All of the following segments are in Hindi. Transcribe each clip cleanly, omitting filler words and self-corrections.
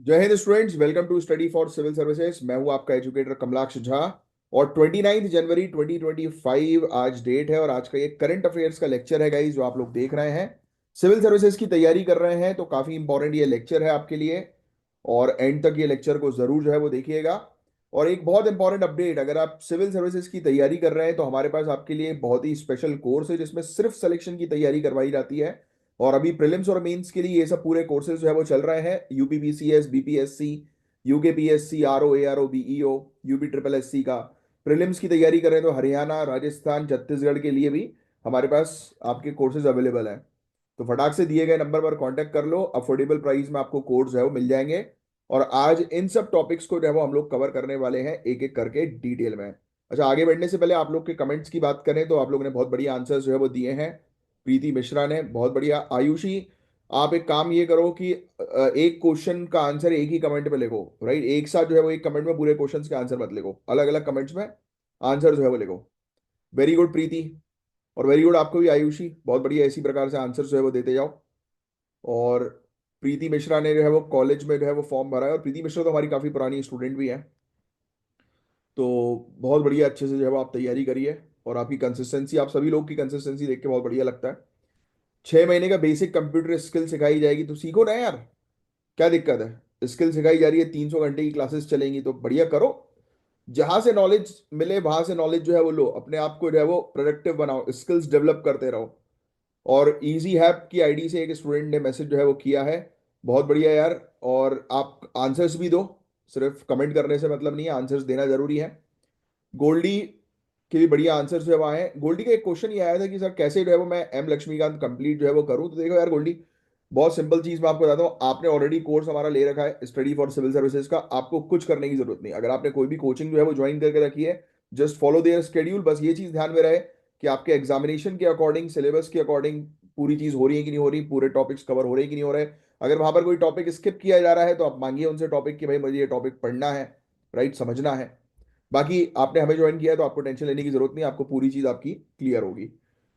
जय Hind students, welcome to study for civil services. मैं हूं आपका एजुकेटर कमलाक्ष झा। और 29 जनवरी 2025 आज डेट है और आज का ये करंट अफेयर्स का लेक्चर है गाइस, जो आप लोग देख रहे हैं। सिविल सर्विसेज की तैयारी कर रहे हैं तो काफी इंपॉर्टेंट ये लेक्चर है आपके लिए। और एंड तक ये लेक्चर को जरूर जो है वो देखिएगा। और एक बहुत इंपॉर्टेंट अपडेट, अगर आप सिविल सर्विसेज की तैयारी कर रहे हैं तो हमारे पास आपके लिए बहुत ही स्पेशल कोर्स है जिसमें सिर्फ सिलेक्शन की तैयारी करवाई जाती है। और अभी प्रीलिम्स और मेंस के लिए ये सब पूरे कोर्सेज जो है वो चल रहे हैं। UPPCS, BPSC, UKPSC, RO, ARO, BEO, UP triple SC का प्रीलिम्स की तैयारी कर रहे हैं तो हरियाणा, राजस्थान, छत्तीसगढ़ के लिए भी हमारे पास आपके कोर्सेज अवेलेबल हैं। तो फटाक से दिए गए नंबर पर कांटेक्ट कर लो, अफोर्डेबल प्राइस में आपको कोर्स जो है वो मिल जाएंगे। और आज इन सब टॉपिक्स को जो है वो हम लोग कवर करने वाले हैं एक एक करके डिटेल में। अच्छा, आगे बढ़ने से पहले आप लोग के कमेंट्स की बात करें तो आप लोगों ने बहुत बढ़िया आंसर्स जो है वो दिए हैं। प्रीति मिश्रा ने बहुत बढ़िया। आयुषी, आप एक काम ये करो कि एक क्वेश्चन का आंसर एक ही कमेंट में लिखो। राइट, एक साथ जो है वो एक कमेंट में पूरे क्वेश्चंस के आंसर मत लिखो, अलग अलग कमेंट्स में आंसर जो है वो लिखो। वेरी गुड प्रीति। और वेरी गुड आपको भी आयुषी, बहुत बढ़िया, इसी प्रकार से आंसर जो है वो देते जाओ। और प्रीति मिश्रा ने जो है वो कॉलेज में जो है वो फॉर्म भरा है, और प्रीति मिश्रा तो हमारी काफी पुरानी स्टूडेंट भी है। तो बहुत बढ़िया, अच्छे से जो है वो आप तैयारी करिए। और आपकी कंसिस्टेंसी, आप सभी लोग की कंसिस्टेंसी देख के बहुत बढ़िया लगता है। 6 महीने का बेसिक कंप्यूटर स्किल सिखाई जाएगी तो सीखो ना यार, क्या दिक्कत है। स्किल सिखाई जा रही है, 300 घंटे की क्लासेस चलेंगी तो बढ़िया करो। जहां से नॉलेज मिले वहां से नॉलेज जो है वो लो, अपने आप को जो है वो प्रोडक्टिव बनाओ, स्किल्स डेवलप करते रहो। और इजी हैप की आईडी से एक स्टूडेंट ने मैसेज जो है वो किया है, बहुत बढ़िया यार। और आप आंसर्स भी दो, सिर्फ कमेंट करने से मतलब नहीं है, आंसर्स देना जरूरी है। गोल्डी के भी बढ़िया आंसर्स जो है वो आए हैं। गोल्डी का एक क्वेश्चन ये आया था कि सर कैसे जो है वो मैं एम लक्ष्मीकांत कंप्लीट जो है वो करूं। तो देखो यार गोल्डी, बहुत सिंपल चीज मैं आपको बताता हूँ। आपने ऑलरेडी कोर्स हमारा ले रखा है स्टडी फॉर सिविल सर्विसेज का, आपको कुछ करने की जरूरत नहीं। अगर आपने कोई भी कोचिंग जो है वो ज्वाइन करके रखी है, जस्ट फॉलो देयर स्केड्यूल। बस ये चीज ध्यान में रहे कि आपके एग्जामिनेशन के अकॉर्डिंग, सिलेबस के अकॉर्डिंग पूरी चीज हो रही है कि नहीं हो रही, पूरे टॉपिक्स कवर हो रहे हैं कि नहीं हो रहे। अगर वहां पर कोई टॉपिक स्किप किया जा रहा है तो आप मांगिए उनसे टॉपिक कि भाई मुझे ये टॉपिक पढ़ना है, राइट, समझना है। बाकी आपने हमें ज्वाइन किया है तो आपको टेंशन लेने की जरूरत नहीं, आपको पूरी चीज आपकी क्लियर होगी।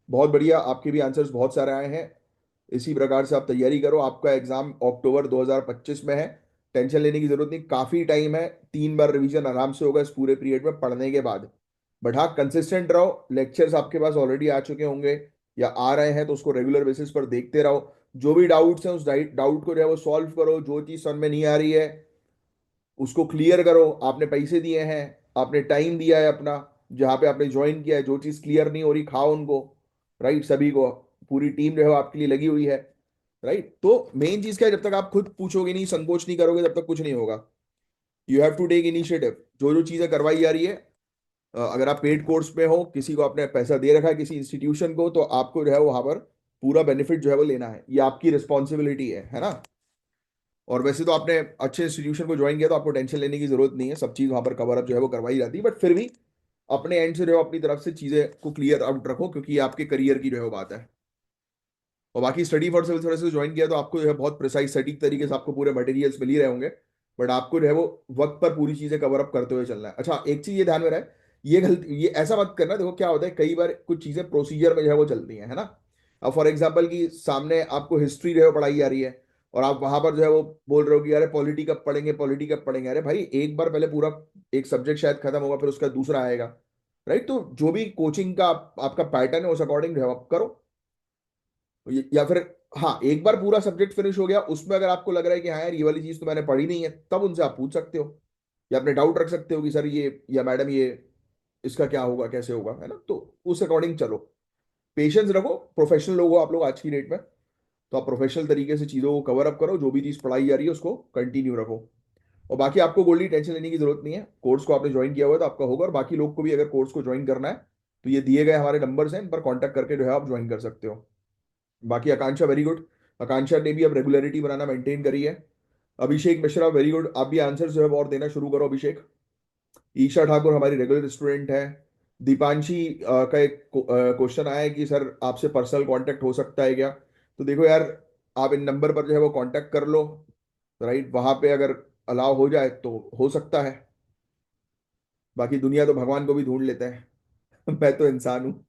बहुत बढ़िया, आपके भी आंसर्स बहुत सारे आए हैं। इसी प्रकार से आप तैयारी करो, आपका एग्जाम अक्टूबर 2025 में है। टेंशन लेने की जरूरत नहीं, काफी टाइम है। 3 बार रिवीजन आराम से होगा इस पूरे पीरियड में पढ़ने के बाद। बट हाँ, कंसिस्टेंट रहो। लेक्चर्स आपके पास ऑलरेडी आ चुके होंगे या आ रहे हैं तो उसको रेगुलर बेसिस पर देखते रहो। जो भी डाउट्स हैं उस डाउट को जो है वो सॉल्व करो। जो चीज समझ में नहीं आ रही है उसको क्लियर करो। आपने पैसे दिए हैं, आपने टाइम दिया है अपना, जहां पे आपने ज्वाइन किया है, जो चीज क्लियर नहीं हो रही खाओ उनको। राइट, सभी को, पूरी टीम जो है वो आपके लिए लगी हुई है। राइट, तो मेन चीज क्या है, जब तक आप खुद पूछोगे नहीं, संकोच नहीं करोगे, तब तक कुछ नहीं होगा। You have to take initiative. जो जो चीजें करवाई जा रही है, अगर आप पेड कोर्स में हो, किसी को आपने पैसा दे रखा है किसी इंस्टीट्यूशन को, तो आपको जो है वहां पर पूरा बेनिफिट जो है वो लेना है, ये आपकी रिस्पॉन्सिबिलिटी है ना। और वैसे तो आपने अच्छे इंस्टीट्यूशन को ज्वाइन किया तो आपको टेंशन लेने की जरूरत नहीं है, सब चीज वहां पर कवर अप जो है वो करवाई जाती है। बट फिर भी अपने एंड से जो है अपनी तरफ से चीजें को क्लियर आउट रखो, क्योंकि ये आपके करियर की जो है वो बात है। और बाकी study for civil services join किया तो आपको जो है बहुत प्रिसाइज सटीक तरीके से आपको पूरे मटेरियल्स मिल ही रहे होंगे। बट आपको जो है वो वक्त पर पूरी चीजें कवर अप करते हुए चलना है। अच्छा, एक चीज ये ध्यान में रहे, ये गलती, ये ऐसा मत करना। देखो क्या होता है, कई बार कुछ चीजें प्रोसीजर में जो है वो चलती हैं, है ना। अब फॉर एग्जाम्पल कि सामने आपको हिस्ट्री जो है वो पढ़ाई जा रही है, और आप वहां पर जो है वो बोल रहे हो कि अरे पॉलिटी कब पढ़ेंगे, पॉलिटी कब पढ़ेंगे। अरे भाई, एक बार पहले पूरा एक सब्जेक्ट शायद खत्म होगा, फिर उसका दूसरा आएगा। राइट, तो जो भी कोचिंग का आपका पैटर्न है उस अकॉर्डिंग जो है आप करो। या फिर हाँ, एक बार पूरा सब्जेक्ट फिनिश हो गया, उसमें अगर आपको लग रहा है कि हाँ यार ये वाली चीज तो मैंने पढ़ी नहीं है, तब उनसे आप पूछ सकते हो या अपने डाउट रख सकते हो कि सर ये, या मैडम ये, इसका क्या होगा, कैसे होगा, है ना। तो उस अकॉर्डिंग चलो, पेशेंस रखो। प्रोफेशनल लोग हो आप लोग आज की डेट में, तो आप प्रोफेशनल तरीके से चीजों को कवर अप करो। जो भी चीज पढ़ाई जा रही है उसको कंटिन्यू रखो। और बाकी आपको गोल्डी टेंशन लेने की जरूरत नहीं है, कोर्स को आपने ज्वाइन किया हुआ है तो आपका होगा। और बाकी लोग को भी अगर कोर्स को ज्वाइन करना है तो ये दिए गए हमारे नंबर्स हैं, इन पर कॉन्टैक्ट करके जो है आप ज्वाइन कर सकते हो। बाकी आकांक्षा, वेरी गुड। आकांक्षा ने भी अब रेगुलरिटी बनाना मेंटेन करी है। अभिषेक मिश्रा, वेरी गुड, आप भी आंसर जो है वो और देना शुरू करो अभिषेक। ईशा ठाकुर हमारी रेगुलर स्टूडेंट है। दीपांशी का एक क्वेश्चन आया है कि सर आपसे पर्सनल कांटेक्ट हो सकता है क्या। तो देखो यार, आप इन नंबर पर जो है वो कांटेक्ट कर लो। राइट, वहां पे अगर अलाउ हो जाए तो हो सकता है। बाकी दुनिया तो भगवान को भी ढूंढ लेते हैं। मैं तो इंसान हूँ।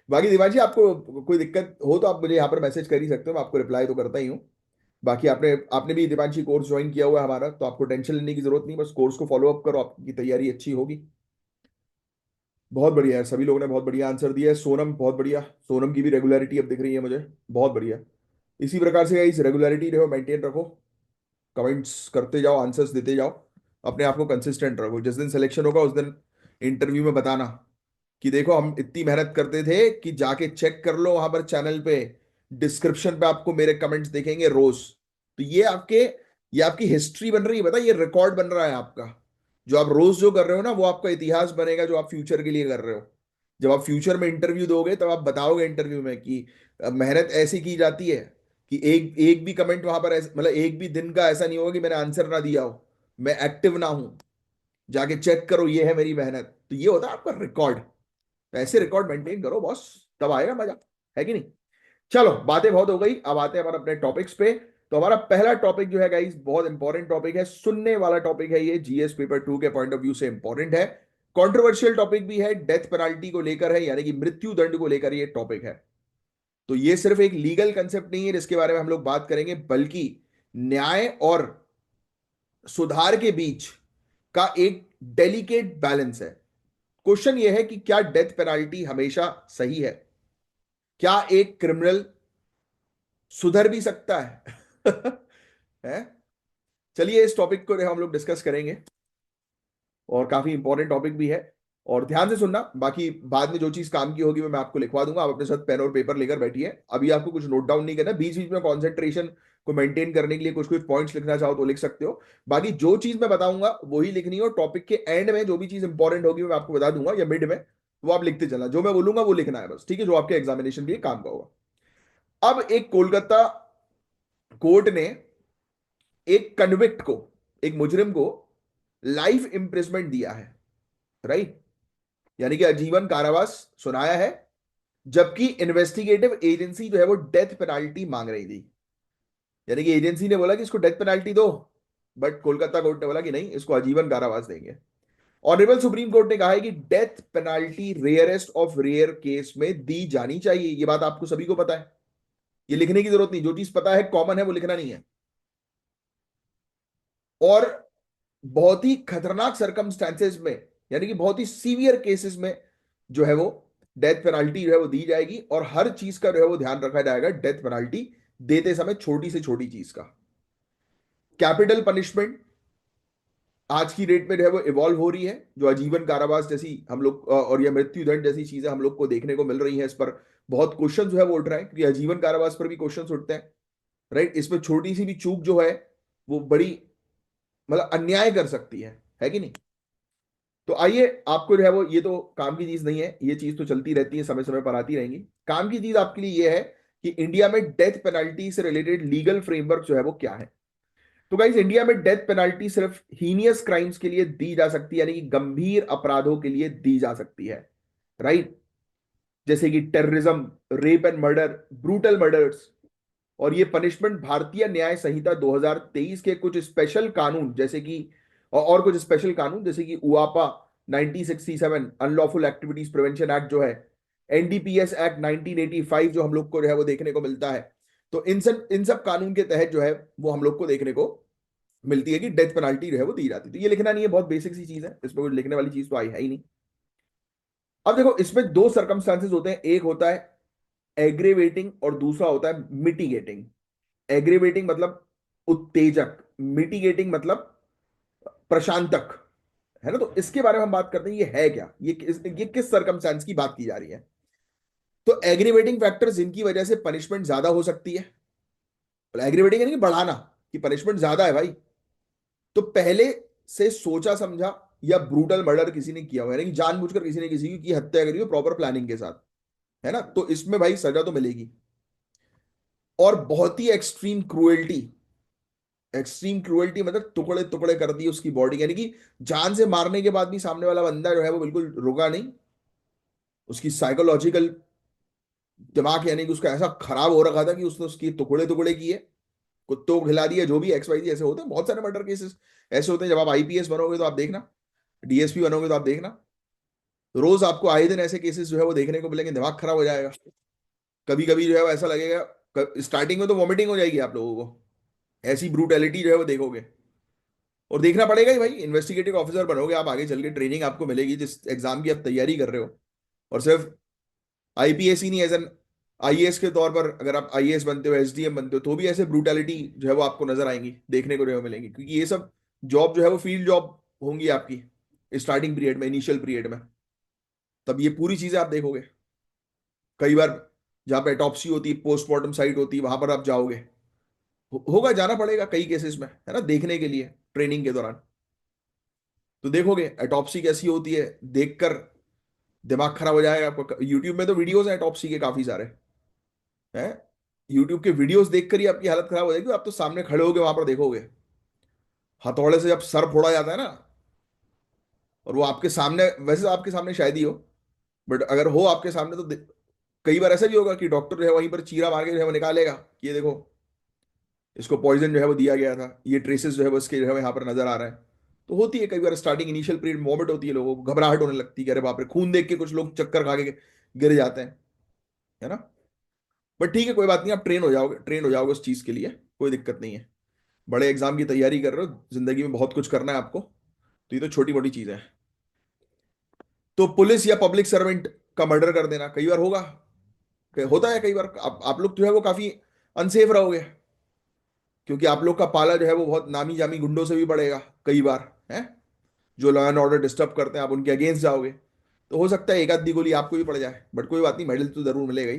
बाकी दिवाजी, आपको कोई दिक्कत हो तो आप मुझे यहाँ पर मैसेज कर ही सकते हो, मैं आपको रिप्लाई तो करता ही हूँ। बाकी आपने आपने भी दीपांशी कोर्स ज्वाइन किया हुआ है हमारा, तो आपको टेंशन लेने की जरूरत नहीं, बस कोर्स को फॉलो अप करो, आपकी तैयारी अच्छी होगी। बहुत बढ़िया है, सभी लोगों ने बहुत बढ़िया आंसर दिया है। सोनम बहुत बढ़िया, सोनम की भी रेगुलरिटी अब दिख रही है मुझे, बहुत बढ़िया। इसी प्रकार से इस रेगुलरिटी रहो, मेंटेन रखो, कमेंट्स करते जाओ, आंसर्स देते जाओ, अपने आप को कंसिस्टेंट रखो। जिस दिन सिलेक्शन होगा उस दिन इंटरव्यू में बताना कि देखो हम इतनी मेहनत करते थे, कि जाके चेक कर लो वहां पर चैनल पे, डिस्क्रिप्शन पे आपको मेरे कमेंट्स दिखेंगे रोज। तो ये आपकी हिस्ट्री बन रही है, बता, ये रिकॉर्ड बन रहा है आपका। जो आप रोज जो कर रहे हो ना, वो आपका इतिहास बनेगा, जो आप फ्यूचर के लिए कर रहे हो। जब आप फ्यूचर में इंटरव्यू दोगे तब आप बताओगे इंटरव्यू में कि मेहनत ऐसी की जाती है कि एक एक भी कमेंट वहां पर मतलब एक भी दिन का ऐसा नहीं होगा कि मैंने आंसर ना दिया हो, मैं एक्टिव ना हूं, जाके चेक करो, ये है मेरी मेहनत। तो ये होता है आपका रिकॉर्ड। तो ऐसे रिकॉर्ड मेंटेन करो बॉस, तब आएगा मजा, है कि नहीं। चलो बातें बहुत हो गई, अब आते हैं हमारे अपने टॉपिक्स पे। तो हमारा पहला टॉपिक जो है गाइस, बहुत इंपॉर्टेंट टॉपिक है, सुनने वाला टॉपिक है ये, जीएस पेपर 2 के पॉइंट ऑफ व्यू से इंपॉर्टेंट है। कंट्रोवर्शियल टॉपिक भी है, डेथ पेनाल्टी को लेकर है, यानी कि मृत्यु दंड को लेकर ये टॉपिक है। तो ये सिर्फ एक लीगल कंसेप्ट नहीं है जिसके बारे में हम लोग बात करेंगे, बल्कि न्याय और सुधार के बीच का एक डेलिकेट बैलेंस है। क्वेश्चन ये है कि क्या डेथ पेनाल्टी हमेशा सही है? क्या एक क्रिमिनल सुधर भी सकता है? है। चलिए इस टॉपिक को हम लोग डिस्कस करेंगे, और काफी इंपॉर्टेंट टॉपिक भी है। और ध्यान से सुनना, बाकी बाद में जो चीज काम की होगी मैं आपको लिखवा दूंगा, आप अपने साथ पेन और पेपर लेकर बैठिए। अभी आपको कुछ नोट डाउन नहीं करना, बीच बीच में कॉन्सेंट्रेशन को मेंटेन करने के लिए कुछ कुछ पॉइंट्स लिखना चाहो तो लिख सकते हो। बाकी जो चीज मैं बताऊंगा वही लिखनी है, और टॉपिक के एंड में जो भी चीज इंपॉर्टेंट होगी मैं आपको बता दूंगा, या मिड में, वो आप लिखते चलना, जो मैं बोलूंगा वो लिखना है बस, ठीक है, जो आपके एग्जामिनेशन के लिए काम का होगा। अब एक कोलकाता कोर्ट ने एक कन्विक्ट को, एक मुजरिम को लाइफ इंप्रिजमेंट दिया है, राइट, यानी कि आजीवन कारावास सुनाया है, जबकि इन्वेस्टिगेटिव एजेंसी जो है वो डेथ पेनाल्टी मांग रही थी। यानी कि एजेंसी ने बोला कि इसको डेथ पेनाल्टी दो, बट कोलकाता कोर्ट ने बोला कि नहीं, इसको आजीवन कारावास देंगे। ऑनरेबल सुप्रीम कोर्ट ने कहा है कि death penalty rarest of rare case में दी जानी चाहिए। ये बात आपको सभी को पता है, ये लिखने की जरूरत नहीं, जो चीज पता है कॉमन है वो लिखना नहीं है। और बहुत ही खतरनाक सरकमस्टेंसेस में, यानी कि बहुत ही सीवियर केसेस में जो है वो डेथ पेनाल्टी जो है वो दी जाएगी, और हर चीज का जो है वो ध्यान रखा जाएगा डेथ पेनाल्टी देते समय, छोटी से छोटी चीज का। कैपिटल पनिशमेंट आज की डेट में जो है वो इवॉल्व हो रही है, जो आजीवन कारावास जैसी हम लोग और या मृत्यु दंड जैसी चीजें हम लोग को देखने को मिल रही हैं, इस पर बहुत क्वेश्चन जो है वो उठ रहे हैं, क्योंकि आजीवन कारावास पर भी क्वेश्चन उठते हैं, राइट। इसमें छोटी सी भी चूक जो है वो बड़ी, मतलब अन्याय कर सकती है कि नहीं। तो आइए, आपको जो है वो, ये तो काम की चीज नहीं है, ये चीज तो चलती रहती है, समय समय पर आती रहेंगी। काम की चीज आपके लिए ये है कि इंडिया में डेथ पेनल्टी से रिलेटेड लीगल फ्रेमवर्क जो है वो क्या है। तो गाइस, इंडिया में डेथ पेनल्टी सिर्फ हीनियस क्राइम्स के लिए दी जा सकती है, यानी कि गंभीर अपराधों के लिए दी जा सकती है, राइट। जैसे कि terrorism, rape and murder, brutal murders. और ये पनिशमेंट भारतीय न्याय संहिता 2023 के कुछ स्पेशल कानून जैसे कि, और कुछ स्पेशल कानून जैसे कि उआपा 1967 अनलॉफुल एक्टिविटीज प्रिवेंशन एक्ट जो है, एनडीपीएस एक्ट 1985 जो हम लोग को जो है वो देखने को मिलता है। तो इन सब कानून के तहत जो है वो हम लोग को देखने को मिलती है कि डेथ पेनाल्टी जो है वो दी जाती है। तो ये लिखना नहीं है, बहुत बेसिक सी चीज है, इसमें कुछ लिखने वाली चीज तो आई है ही नहीं। अब देखो, इसमें दो सर्कमस्टांसेस होते हैं, एक होता है एग्रेवेटिंग और दूसरा होता है मिटिगेटिंग। एग्रेवेटिंग मतलब उत्तेजक, मिटिगेटिंग मतलब प्रशांतक, है ना। तो इसके बारे में हम बात करते हैं, ये है क्या, ये किस सरकमस्टेंस की बात की जा रही है। तो एग्रीवेटिंग फैक्टर्स जिनकी वजह से पनिशमेंट ज्यादा हो सकती है, एग्रीवेटिंग यानी कि बढ़ाना, कि पनिशमेंट ज्यादा है भाई, तो पहले से सोचा समझा या ब्रूटल मर्डर किसी ने किया हो, यानी कि जानबूझकर किसी ने किसी की हत्या करी हो प्रॉपर प्लानिंग के साथ, है ना, तो इसमें भाई सजा तो मिलेगी। और बहुत ही एक्सट्रीम क्रूएल्टी, एक्सट्रीम क्रूएल्टी मतलब टुकड़े टुकड़े कर दी उसकी बॉडी, यानी कि जान से मारने के बाद भी सामने वाला बंदा जो है वो बिल्कुल रुका नहीं, उसकी साइकोलॉजिकल दिमाग यानी कि उसका ऐसा खराब हो रखा था कि उसने उसकी टुकड़े टुकड़े किए, कुत्तों को खिला दिया, जो भी एक्स वाई जी, ऐसे होते हैं बहुत सारे मर्डर केसेस, ऐसे होते हैं। जब आप आईपीएस बनोगे तो आप देखना, डीएसपी बनोगे तो आप देखना, रोज आपको आए दिन ऐसे केसेस जो है वो देखने को मिलेंगे, दिमाग खराब हो जाएगा। कभी कभी जो है वो ऐसा लगेगा, स्टार्टिंग में तो वॉमिटिंग हो जाएगी आप लोगों को, ऐसी ब्रूटैलिटी जो है वो देखोगे। और देखना पड़ेगा ही भाई, इन्वेस्टिगेटिव ऑफिसर बनोगे आप, आगे चल के ट्रेनिंग आपको मिलेगी जिस एग्जाम की आप तैयारी कर रहे हो। और सिर्फ आईपीएस ही नहीं, एज एन आईएएस के तौर पर अगर आप आईएएस बनते हो, एसडीएम बनते हो, तो भी ऐसे ब्रूटैलिटी जो है वो आपको नजर आएंगी, देखने को जो है मिलेंगी, क्योंकि ये सब जॉब जो है वो फील्ड जॉब होंगी आपकी स्टार्टिंग पीरियड में, इनिशियल पीरियड में। तब ये पूरी चीजें आप देखोगे। कई बार जहाँ पे एटॉप्सी होती है, पोस्टमार्टम साइट होती है, वहां पर आप जाओगे। होगा, जाना पड़ेगा कई केसेस में, है ना, देखने के लिए ट्रेनिंग के दौरान। तो देखोगे एटॉप्सी कैसी होती है, देखकर दिमाग खराब हो जाएगा आपको। यूट्यूब में तो वीडियोस हैं एटॉप्सी के काफी सारे हैं। यूट्यूब के वीडियोस देखकर ही आपकी हालत खराब हो जाएगी। आप तो सामने खड़े होगे वहां पर देखोगे, हथौड़े से जब सर फोड़ा जाता है ना, और वो आपके सामने, वैसे तो आपके सामने शायद ही हो, बट अगर हो आपके सामने तो कई बार ऐसा भी होगा कि डॉक्टर जो है वहीं पर चीरा मार के जो है वो निकालेगा कि ये देखो, इसको पॉइजन जो है वो दिया गया था, ये ट्रेसेस जो है वो इसके जो है यहाँ पर नजर आ रहे हैं। तो होती है कई बार स्टार्टिंग इनिशियल पीरियड मोमेंट होती है, लोगों को घबराहट होने लगती है कि अरे बाप रे, खून देख के कुछ लोग चक्कर खा के गिर जाते हैं, है ना। बट ठीक है, कोई बात नहीं, आप ट्रेन हो जाओगे उस चीज के लिए, कोई दिक्कत नहीं है। बड़े एग्जाम की तैयारी कर रहे हो, जिंदगी में बहुत कुछ करना है आपको, तो ये तो छोटी मोटी चीजें हैं। तो पुलिस या पब्लिक सर्वेंट का मर्डर कर देना कई बार होगा, होता है कई बार। आप लोग जो है वो काफी अनसेफ रहोगे, क्योंकि आप लोग का पाला जो है वो बहुत नामी जामी गुंडों से भी पड़ेगा कई बार, है। जो लॉ एंड ऑर्डर डिस्टर्ब करते हैं, आप उनके अगेंस्ट जाओगे, तो हो सकता है एक आधी गोली आपको भी पड़ जाए, बट कोई बात नहीं, मेडल तो जरूर मिलेगा ही।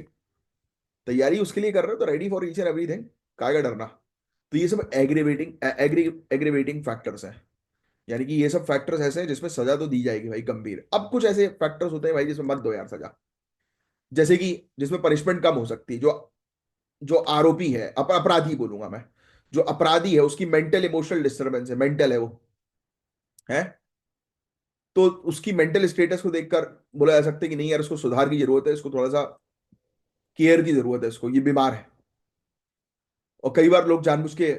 तैयारी उसके लिए कर रहे हो तो ready for each and everything, काहे का डरना। तो ये सब एग्रीवेटिंग फैक्टर्स हैं। यानी कि ये सब फैक्टर्स ऐसे हैं जिसमें सजा तो दी जाएगी भाई गंभीर। अब कुछ ऐसे फैक्टर्स होते हैं भाई जिसमें मत दो यार सजा, जैसे कि जिसमें पनिशमेंट कम हो सकती है। जो जो आरोपी है, अपराधी बोलूंगा मैं, जो अपराधी है उसकी मेंटल इमोशनल डिस्टर्बेंस है, मेंटल है वो, है। तो उसकी मेंटल स्टेटस को देखकर बोला जा सकता है कि नहीं यार, उसको सुधार की जरूरत है, इसको थोड़ा सा केयर की जरूरत है, इसको, ये बीमार है। और कई बार लोग जानबूझ के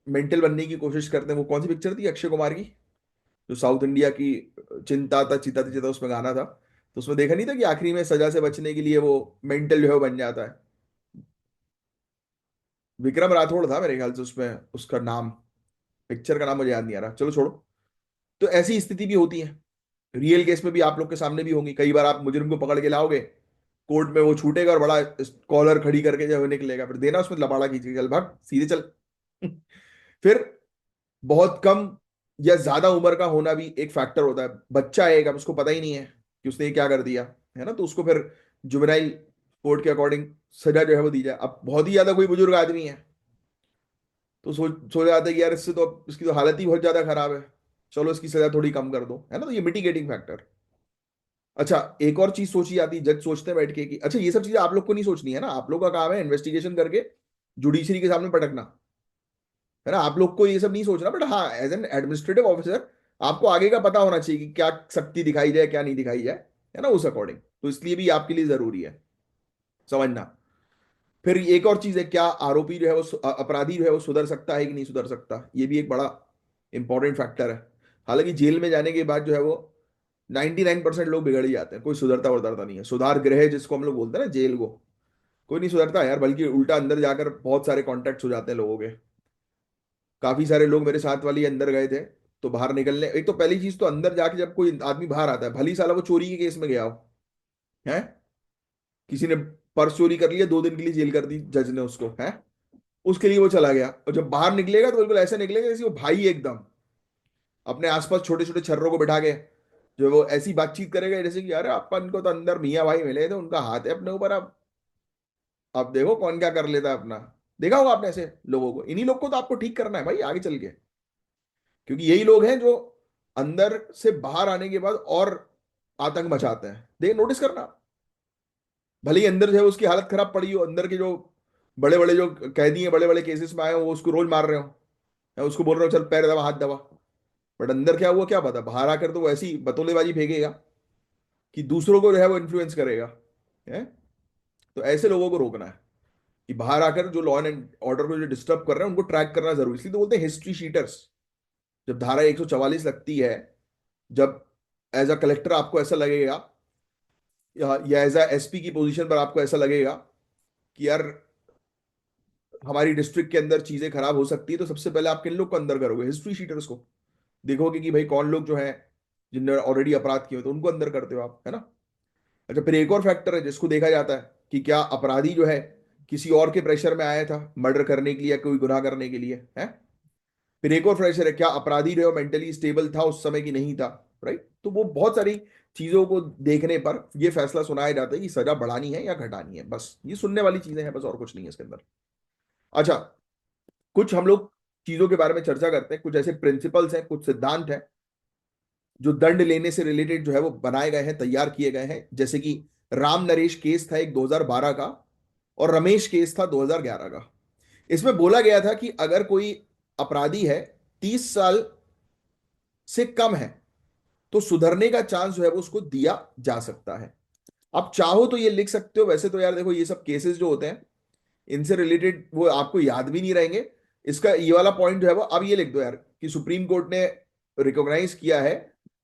मेंटल बनने की कोशिश करते हैं। वो कौन सी पिक्चर थी अक्षय कुमार की, जो साउथ इंडिया की, चिंता था चिता थी चिता, उसमें गाना था। तो उसमें देखा नहीं था कि आखिरी में सजा से बचने के लिए वो मेंटल जो है वो बन जाता है। विक्रम राठौड़ था मेरे ख्याल से उसमें, उसका नाम, पिक्चर का नाम मुझे याद नहीं आ रहा, चलो छोड़ो। तो ऐसी स्थिति भी होती है, रियल केस में भी आप लोग के सामने भी होंगी। कई बार आप मुजरिम को पकड़ के लाओगे कोर्ट में, वो छूटेगा और बड़ा कॉलर खड़ी करके जो है निकलेगा, फिर देना उसमें लबाड़ा खींच के, चल भाग सीधे चल। फिर बहुत कम या ज्यादा उम्र का होना भी एक फैक्टर होता है। बच्चा है एक, अब उसको पता ही नहीं है कि उसने ये क्या कर दिया, है ना, तो उसको फिर जुवेनाइल कोर्ट के अकॉर्डिंग सजा जो है वो दी जाए। अब बहुत ही ज्यादा कोई बुजुर्ग आदमी है, तो सोच जाता है कि यार इससे तो इसकी तो हालत ही बहुत ज्यादा खराब है, चलो इसकी सजा थोड़ी कम कर दो, है ना, तो ये मिटिगेटिंग फैक्टर। अच्छा, एक और चीज सोची जाती है, जज सोचते हैं बैठ के कि अच्छा ये सब चीजें आप लोग को नहीं सोचनी है ना, आप लोग का काम है इन्वेस्टिगेशन करके जुडिशरी के सामने पटकना, है ना। आप लोग को ये सब नहीं सोचना, बट हाँ एज एन एडमिनिस्ट्रेटिव ऑफिसर आपको आगे का पता होना चाहिए कि क्या सख्ती दिखाई जाए, क्या नहीं दिखाई जाए, है ना, उस अकॉर्डिंग। तो इसलिए भी आपके लिए जरूरी है समझना। फिर एक और चीज है, क्या आरोपी जो है वो अपराधी जो है वो सुधर सकता है कि नहीं सुधर सकता, ये भी एक बड़ा इंपॉर्टेंट फैक्टर है। हालांकि जेल में जाने के बाद जो है वो 99% लोग बिगड़ ही जाते हैं, कोई सुधरता उधरता नहीं है। सुधार गृह जिसको हम लोग बोलते हैं ना, जेल को, कोई नहीं सुधरता यार, बल्कि उल्टा अंदर जाकर बहुत सारे कॉन्टेक्ट हो जाते हैं लोगों के। काफी सारे लोग मेरे साथ वाली अंदर गए थे, तो बाहर निकलने, एक तो पहली चीज तो अंदर जाके जब कोई आदमी बाहर आता है, भली साला वो चोरी के केस में गया हो, है, किसी ने पर्स चोरी कर लिया, 2 दिन के लिए जेल कर दी जज ने उसको, है, उसके लिए वो चला गया, और जब बाहर निकलेगा तो बिल्कुल ऐसे निकलेगा जैसे वो भाई एकदम अपने आसपास छोटे छोटे छर्रों को बिठा के जो वो ऐसी बातचीत करेगा जैसे कि यार अपन को तो अंदर मियाँ भाई मिले थे, उनका हाथ है अपने ऊपर, अब देखो कौन क्या कर लेता है अपना। देखा होगा आपने ऐसे लोगों को, इन्हीं लोग को तो आपको ठीक करना है भाई आगे चल के, क्योंकि यही लोग हैं जो अंदर से बाहर आने के बाद और आतंक मचाते हैं। देख, नोटिस करना, भले ही अंदर जो है उसकी हालत खराब पड़ी हो, अंदर के जो बड़े बड़े जो कैदी हैं, बड़े बड़े केसेस में आए हो, वो उसको रोज मार रहे हो, या उसको बोल रहे हो चल पैर दबा हाथ दबा, बट अंदर क्या हुआ क्या पता, बाहर आकर तो वो ऐसी बतौलेबाजी फेंकेगा कि दूसरों को जो है वो इन्फ्लुएंस करेगा, है। तो ऐसे लोगों को रोकना है कि बाहर आकर जो लॉ एंड ऑर्डर को जो डिस्टर्ब कर रहे हैं उनको ट्रैक करना जरूरी, इसलिए तो बोलते हैं हिस्ट्री शीटर्स। जब धारा 144 लगती है, जब एज अ कलेक्टर आपको ऐसा लगेगा, या एज अ एसपी की पोजीशन पर आपको ऐसा लगेगा कि यार हमारी डिस्ट्रिक्ट के अंदर चीजें खराब हो सकती है, तो सबसे पहले आप किन लोग को अंदर करोगे? हिस्ट्री शीटर्स को देखोगे कि भाई कौन लोग जो है जिनने ऑलरेडी अपराध किए हो, तो उनको अंदर करते हो आप, है ना। अच्छा, फिर एक और फैक्टर है जिसको देखा जाता है कि क्या अपराधी जो है किसी और के प्रेशर में आया था मर्डर करने के लिए या कोई गुनाह करने के लिए, है। फिर एक और प्रेशर है, क्या अपराधी जो है मेंटली स्टेबल था उस समय की नहीं था, राइट। तो वो बहुत सारी चीजों को देखने पर ये फैसला सुनाया जाता है कि सजा बढ़ानी है या घटानी है। बस ये सुनने वाली चीजें हैं, बस और कुछ नहीं है इसके अंदर। अच्छा, कुछ हम लोग चीजों के बारे में चर्चा करते हैं, कुछ ऐसे प्रिंसिपल्स हैं, कुछ सिद्धांत हैं जो दंड लेने से रिलेटेड जो है वो बनाए गए हैं, तैयार किए गए हैं। जैसे कि राम नरेश केस था एक 2012 का, और रमेश केस था 2011 का। इसमें बोला गया था कि अगर कोई अपराधी है 30 साल से कम है तो सुधरने का चांस जो है वो उसको दिया जा सकता है। आप चाहो तो ये लिख सकते हो, वैसे तो यार देखो ये सब केसेस जो होते हैं इनसे रिलेटेड वो आपको याद भी नहीं रहेंगे। इसका ये वाला पॉइंट जो है वो अब ये लिख दो यार कि सुप्रीम कोर्ट ने रिकॉग्नाइज किया है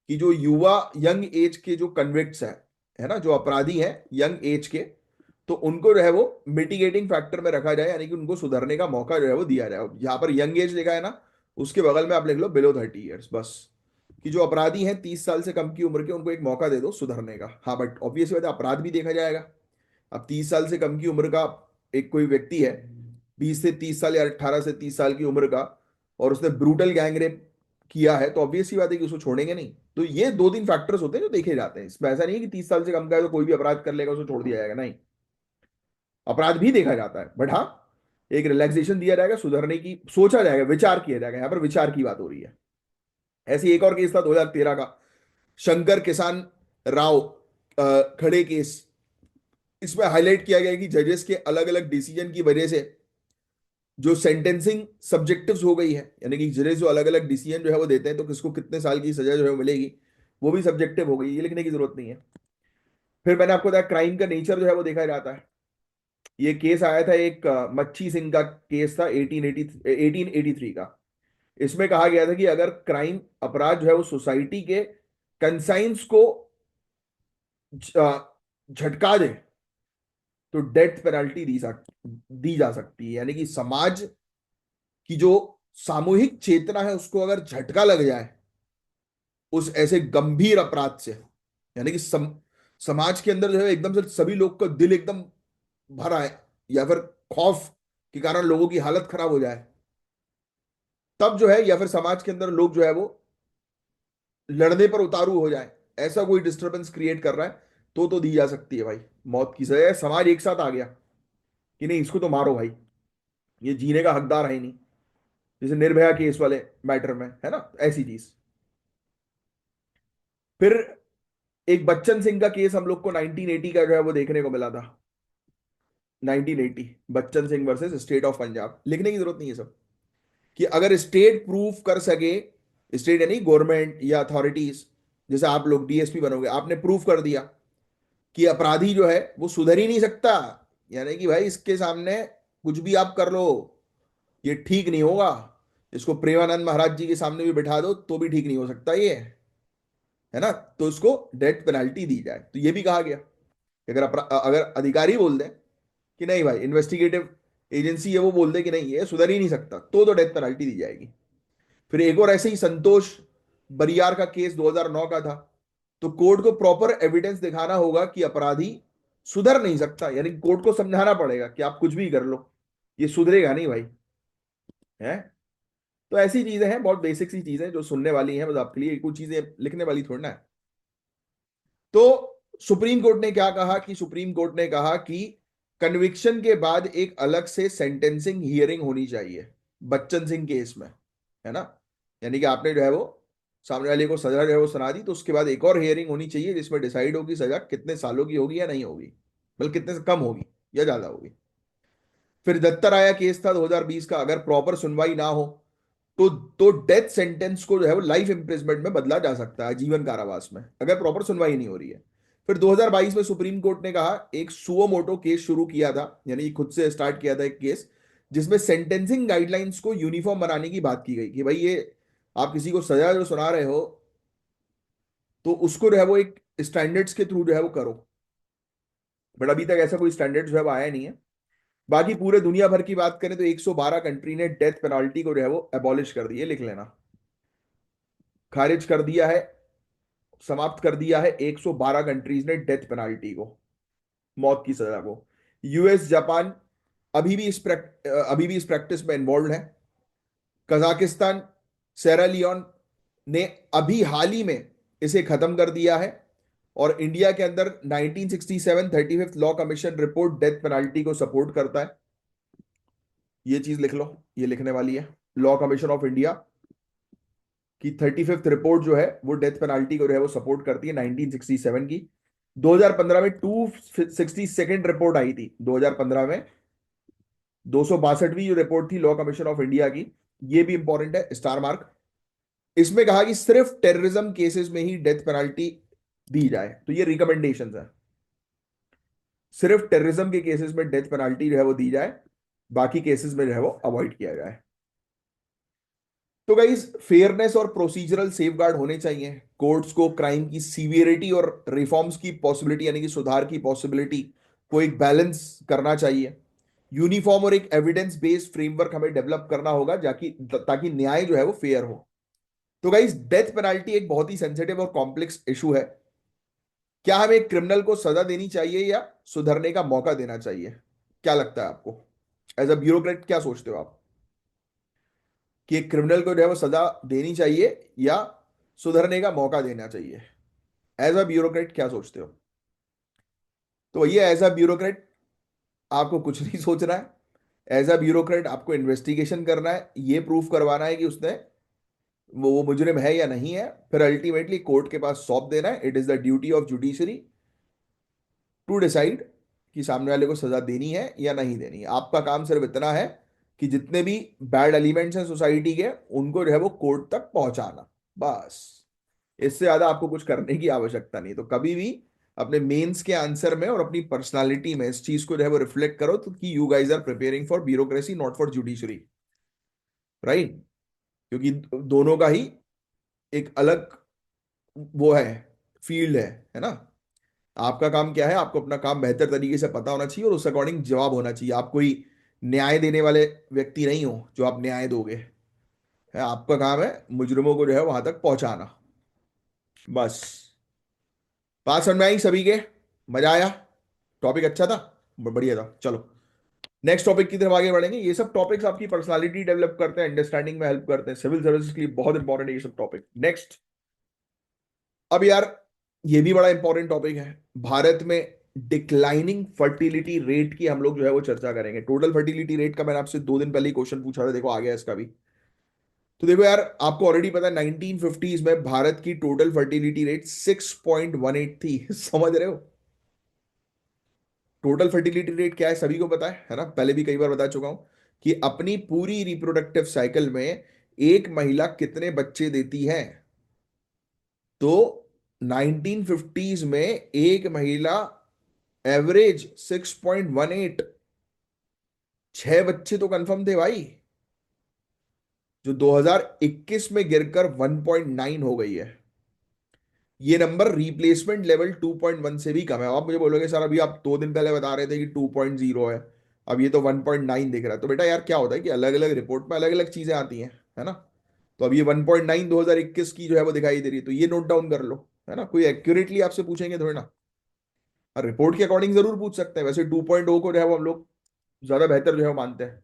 कि जो युवा यंग एज के जो कन्विक्ट्स है ना, जो अपराधी हैं यंग एज के, तो उनको जो है वो मिटिगेटिंग फैक्टर में रखा जाए, यानी कि उनको सुधरने का मौका जो है वो दिया जाए। यहाँ पर यंग एज लिखा है ना, उसके बगल में आप लिख लो बिलो 30 ईयर्स, बस। कि जो अपराधी हैं 30 साल से कम की उम्र के, उनको एक मौका दे दो सुधरने का। हाँ, बट ऑब्वियस बात है अपराध भी देखा जाएगा। अब 30 साल से कम की उम्र का एक कोई व्यक्ति है, 20 से 30 साल या 18 से 30 साल की उम्र का, और उसने ब्रूटल गैंगरेप किया है, तो ऑब्वियस सी बात है कि उसको छोड़ेंगे नहीं। तो ये 2-3 फैक्टर्स होते हैं जो देखे जाते हैं। इसमें ऐसा नहीं है कि 30 साल से कम का है तो कोई भी अपराध कर लेगा उसको छोड़ दिया जाएगा, नहीं। अपराध भी देखा जाता है, बट हाँ, एक रिलैक्सेशन दिया जाएगा, सुधरने की सोचा जाएगा, विचार किया जाएगा। यहां पर विचार की बात हो रही है। ऐसे एक और केस था 2013 का, शंकर किसान राव खड़े केस। इसमें हाईलाइट किया गया कि जजेस के अलग अलग डिसीजन की वजह से जो सेंटेंसिंग सब्जेक्टिव्स हो गई है, यानी कि जजेस जो अलग अलग डिसीजन जो है वो देते हैं तो किसको कितने साल की सजा जो है वो मिलेगी, वो भी सब्जेक्टिव हो गई। ये लिखने की जरूरत नहीं है। फिर मैंने आपको बताया क्राइम का नेचर जो है वो देखा जाता है। ये केस आया था एक मच्छी सिंह का केस था 1883 का। इसमें कहा गया था कि अगर क्राइम अपराध जो है वो सोसाइटी के कंसाइंस को झटका दे तो डेथ पेनल्टी दी जा सकती है। यानी कि समाज की जो सामूहिक चेतना है उसको अगर झटका लग जाए उस ऐसे गंभीर अपराध से, यानी कि समाज के अंदर जो है एकदम से सभी लोग का दिल एकदम भर आए, या फिर खौफ के कारण लोगों की हालत खराब हो जाए, तब जो है, या फिर समाज के अंदर लोग जो है वो लड़ने पर उतारू हो जाए, ऐसा कोई डिस्टरबेंस क्रिएट कर रहा है, तो दी जा सकती है भाई मौत की सजा। समाज एक साथ आ गया कि नहीं इसको तो मारो भाई, ये जीने का हकदार है ही नहीं, जैसे निर्भया केस वाले मैटर में है ना, ऐसी चीज। फिर एक बच्चन सिंह का केस हम लोग को 1980 का जो है वो देखने को मिला था। 1980 Bachchan Singh versus state of Punjab. लिखने की जरूरत नहीं है सब, कि अगर स्टेट प्रूफ कर सके, स्टेट यानी गवर्नमेंट या अथॉरिटीज, जैसे आप लोग डीएसपी बनोगे, आपने प्रूफ कर दिया कि अपराधी जो है वो सुधर ही नहीं सकता, यानी कि भाई इसके सामने कुछ भी आप कर लो ये ठीक नहीं होगा, इसको प्रेमानंद महाराज जी के सामने भी बिठा दो तो भी ठीक नहीं हो सकता ये, है ना, तो उसको डेथ पेनल्टी दी जाए। तो ये भी कहा गया कि अगर अधिकारी बोल दे कि नहीं भाई, इन्वेस्टिगेटिव एजेंसी है वो बोल दे कि नहीं ये सुधर ही नहीं सकता, तो डेथ पेनल्टी दी जाएगी। फिर एक और ऐसे ही संतोष बरियार का केस 2009 का था। तो कोर्ट को प्रॉपर एविडेंस दिखाना होगा कि अपराधी सुधर नहीं सकता, यानी कोर्ट को समझाना पड़ेगा कि आप कुछ भी कर लो ये सुधरेगा नहीं भाई, है। तो ऐसी चीजें हैं, बहुत बेसिक सी चीजें जो सुनने वाली हैं, बस आपके लिए कुछ चीजें लिखने वाली थोड़ी ना है। तो सुप्रीम कोर्ट ने क्या कहा, कि सुप्रीम कोर्ट ने कहा कि कन्विक्शन के बाद एक अलग से सेंटेंसिंग हियरिंग होनी चाहिए बच्चन सिंह केस में, है ना। यानी कि आपने जो है वो सामने वाले को सजा जो है वो सुना दी, तो उसके बाद एक और हियरिंग होनी चाहिए जिसमें डिसाइड होगी सजा कितने सालों की होगी या नहीं होगी, बल्कि कितने से कम होगी या ज्यादा होगी। फिर दत्ताराया केस था 2020 का, अगर प्रॉपर सुनवाई ना हो तो डेथ सेंटेंस को जो है वो लाइफ इंप्रिजमेंट में बदला जा सकता है, जीवन कारावास में, अगर प्रॉपर सुनवाई नहीं हो रही है। फिर 2022 में सुप्रीम कोर्ट ने कहा, एक सुओ मोटो केस शुरू किया था, यानी खुद से स्टार्ट किया था एक केस, जिसमें सेंटेंसिंग गाइडलाइंस को यूनिफॉर्म बनाने की बात की गई कि भाई ये आप किसी को सजा जो सुना रहे हो तो उसको जो है वो एक स्टैंडर्ड्स के थ्रू जो है वो करो। बट अभी तक ऐसा कोई स्टैंडर्ड जो है वो आया नहीं है। बाकी पूरे दुनिया भर की बात करें तो 112 कंट्री ने डेथ पेनाल्टी को जो है वो एबॉलिश कर दिया, लिख लेना, खारिज कर दिया है, समाप्त कर दिया है। 112 कंट्रीज ने डेथ पेनाल्टी को, मौत की सजा को। यूएस, जापान अभी भी इस प्रैक्टिस में इन्वॉल्व है। कजाकिस्तान, सेरालियोन ने अभी हाल ही में इसे खत्म कर दिया है। और इंडिया के अंदर 1967 35th law commission report death penalty को सपोर्ट करता है। ये चीज लिख लो, ये लिखने वाली है। लॉ कमीशन ऑफ इंडिया की 35th रिपोर्ट जो है वो डेथ पेनाल्टी को जो है वो सपोर्ट करती है, 1967 की। 2015 में 262nd रिपोर्ट आई थी, 2015 में 262वीं जो रिपोर्ट थी लॉ कमीशन ऑफ इंडिया की। ये भी इंपॉर्टेंट है, स्टार मार्क। इसमें कहा कि सिर्फ टेररिज्म केसेस में ही डेथ पेनाल्टी दी जाए, तो ये रिकमेंडेशन है। सिर्फ टेररिज्म के केसेस में डेथ पेनाल्टी जो है वो दी जाए, बाकी केसेस में जो है वो अवॉइड किया जाए। तो गाइस, फेयरनेस और प्रोसीजरल सेफगार्ड होने चाहिए। कोर्ट्स को क्राइम की सीवियरिटी और रिफॉर्म्स की पॉसिबिलिटी, यानी कि सुधार की पॉसिबिलिटी को एक बैलेंस करना चाहिए। यूनिफॉर्म और एक एविडेंस बेस्ड फ्रेमवर्क हमें डेवलप करना होगा, जाकि ताकि न्याय जो है वो फेयर हो। तो गाइस, डेथ पेनाल्टी एक बहुत ही सेंसिटिव और कॉम्प्लेक्स इशू है। क्या हमें एक क्रिमिनल को सजा देनी चाहिए या सुधरने का मौका देना चाहिए? क्या लगता है आपको? एज अ ब्यूरोक्रेट क्या सोचते हो आप, कि एक क्रिमिनल को जो है वो सजा देनी चाहिए या सुधरने का मौका देना चाहिए? एज अ ब्यूरोक्रेट क्या सोचते हो? तो ये एज अ ब्यूरोक्रेट आपको कुछ नहीं सोचना है। एज अ ब्यूरोक्रेट आपको इन्वेस्टिगेशन करना है, ये प्रूफ करवाना है कि उसने वो मुजरिम है या नहीं है, फिर अल्टीमेटली कोर्ट के पास सौंप देना है। It is the duty of judiciary to decide कि सामने वाले को सजा देनी है या नहीं देनी है। आपका काम सिर्फ इतना है कि जितने भी बैड एलिमेंट्स हैं सोसाइटी के, उनको जो है वो कोर्ट तक पहुंचाना, बस। इससे ज्यादा आपको कुछ करने की आवश्यकता नहीं। तो कभी भी अपने मेंस के आंसर में और अपनी पर्सनालिटी में इस चीज को जो है वो रिफ्लेक्ट करो, तो कि you guys are preparing for bureaucracy, not for judiciary, right? क्योंकि दोनों का ही एक अलग वो है, फील्ड है ना। आपका काम क्या है? आपको अपना काम बेहतर तरीके से पता होना चाहिए और उस अकॉर्डिंग जवाब होना चाहिए। आप कोई न्याय देने वाले व्यक्ति नहीं हो जो आप न्याय दोगे, है आपका काम है मुजरिमों को जो है वहां तक पहुंचाना, बस। बात समझ में आई सभी के? मजा आया? टॉपिक अच्छा था, बढ़िया था। चलो नेक्स्ट टॉपिक की तरफ आगे बढ़ेंगे। ये सब टॉपिक्स आपकी पर्सनालिटी डेवलप करते हैं, अंडरस्टैंडिंग में हेल्प करते हैं। सिविल सर्विसेज के लिए बहुत इंपॉर्टेंट है ये सब टॉपिक। नेक्स्ट, अब यार, ये भी बड़ा इंपॉर्टेंट टॉपिक है। भारत में डिक्लाइनिंग फर्टिलिटी रेट की हम लोग जो है वो चर्चा करेंगे। टोटल फर्टिलिटी रेट का मैंने आपसे 2 दिन पहले ही क्वेश्चन पूछा था, देखो आ गया इसका भी। तो देखो यार, आपको ऑलरेडी पता है 1950s में भारत की टोटल फर्टिलिटी रेट 6.18 थी। समझ रहे हो? टोटल फर्टिलिटी रेट क्या है सभी को पता है ना? पहले भी कई बार बता चुका हूं कि अपनी पूरी रिप्रोडक्टिव साइकिल में एक महिला कितने बच्चे देती है। तो 1950s में एक महिला एवरेज 6.18, 6 बच्चे तो कंफर्म थे भाई, जो 2021 में गिरकर 1.9 हो गई है। ये नंबर रिप्लेसमेंट लेवल 2.1 से भी कम है। आप मुझे बोलोगे सर अभी आप 2 दिन पहले बता रहे थे कि 2.0 है, अब ये तो 1.9 दिख रहा है। तो बेटा यार क्या होता है कि अलग अलग रिपोर्ट में अलग अलग चीजें आती हैं, है ना? तो अब ये 1.9 2021 की जो है वो दिखाई दे रही है, तो ये नोट डाउन कर लो, है ना? कोई एक्यूरेटली आपसे पूछेंगे थोड़ी ना, रिपोर्ट के अकॉर्डिंग जरूर पूछ सकते हैं। वैसे 2.0 को जो है वो हम लोग ज्यादा बेहतर जो है वो मानते हैं।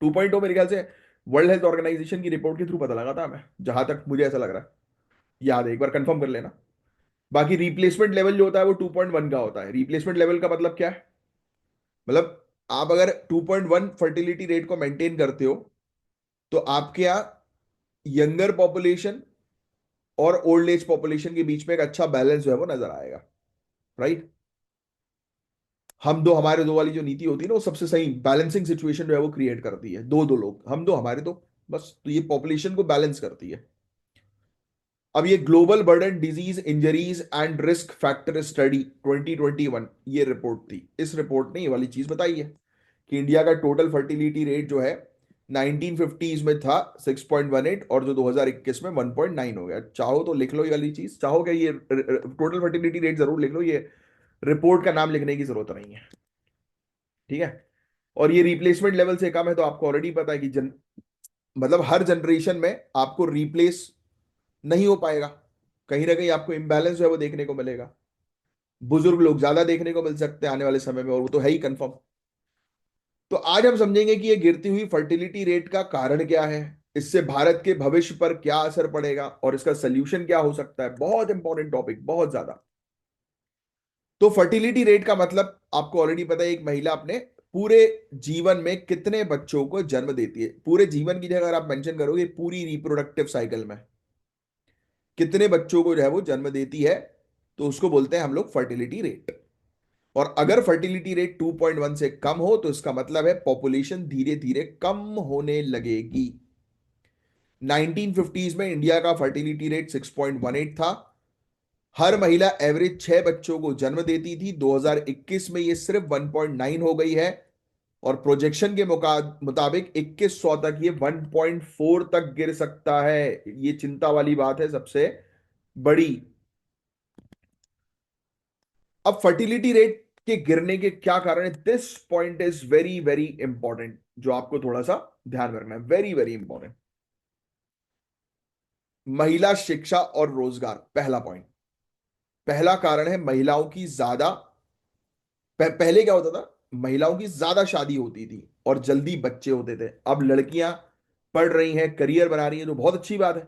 2.0 मेरे ख्याल से वर्ल्ड हेल्थ ऑर्गेनाइजेशन की रिपोर्ट के थ्रू पता लगा था हमें, जहां तक मुझे ऐसा लग रहा है। याद है, एक बार कंफर्म कर लेना। बाकी रिप्लेसमेंट लेवल जो होता है वो 2.1 का होता है। रिप्लेसमेंट लेवल का मतलब क्या है? मतलब आप अगर 2.1 फर्टिलिटी रेट को मेंटेन करते हो, तो आपके यहाँ यंगर पॉपुलेशन और ओल्ड एज पॉपुलेशन के बीच में एक अच्छा बैलेंस जो है वो नजर आएगा, राइट? हम दो हमारे दो वाली जो नीति होती है ना, वो सबसे सही बैलेंसिंग सिचुएशन जो है वो क्रिएट करती है। दो दो लोग, हम दो हमारे दो, बस। तो ये पॉपुलेशन को बैलेंस करती है। अब ये global burden disease injuries and risk factor study 2021 ये रिपोर्ट थी। इस रिपोर्ट ने ये वाली चीज बताई है कि इंडिया का टोटल फर्टिलिटी रेट जो है 1950s में था 6.18, और जो 2021 में 1.9 हो गया। चाहो तो लिख लो ये वाली चीज, चाहो क्या ये टोटल फर्टिलिटी रेट जरूर लिख लो, ये रिपोर्ट का नाम लिखने की जरूरत नहीं है, ठीक है? और ये रिप्लेसमेंट लेवल से कम है, तो आपको ऑलरेडी पता है कि मतलब हर जनरेशन में आपको रिप्लेस नहीं हो पाएगा, कहीं ना कहीं आपको इम्बैलेंस जो है वो देखने को मिलेगा। बुजुर्ग लोग ज्यादा देखने को मिल सकते हैं आने वाले समय में, और वो तो है ही कंफर्म। तो आज हम समझेंगे कि ये गिरती हुई फर्टिलिटी रेट का कारण क्या है, इससे भारत के भविष्य पर क्या असर पड़ेगा, और इसका सोल्यूशन क्या हो सकता है। बहुत इंपॉर्टेंट टॉपिक, बहुत ज्यादा। तो फर्टिलिटी रेट का मतलब आपको ऑलरेडी पता है, एक महिला अपने पूरे जीवन में कितने बच्चों को जन्म देती है। पूरे जीवन की जगह अगर आप मेंशन करोगे पूरी रिप्रोडक्टिव साइकिल में कितने बच्चों को जो है वो जन्म देती है, तो उसको बोलते हैं हम लोग फर्टिलिटी रेट। और अगर फर्टिलिटी रेट 2.1 से कम हो तो इसका मतलब है पॉपुलेशन धीरे धीरे कम होने लगेगी। 1950s में इंडिया का फर्टिलिटी रेट 6.18 था। हर महिला एवरेज 6 बच्चों को जन्म देती थी। 2021 में ये सिर्फ 1.9 हो गई है, और प्रोजेक्शन के मुताबिक 2100 तक ये 1.4 तक गिर सकता है। ये चिंता वाली बात है सबसे बड़ी। अब फर्टिलिटी रेट के गिरने के क्या कारण है, this point is very very important, जो आपको थोड़ा सा ध्यान में रखना है, वेरी वेरी इंपॉर्टेंट। महिला शिक्षा और रोजगार, पहला पॉइंट। पहला कारण है महिलाओं की ज्यादा पहले क्या होता था, महिलाओं की ज्यादा शादी होती थी और जल्दी बच्चे होते थे। अब लड़कियां पढ़ रही हैं, करियर बना रही हैं, तो बहुत अच्छी बात है।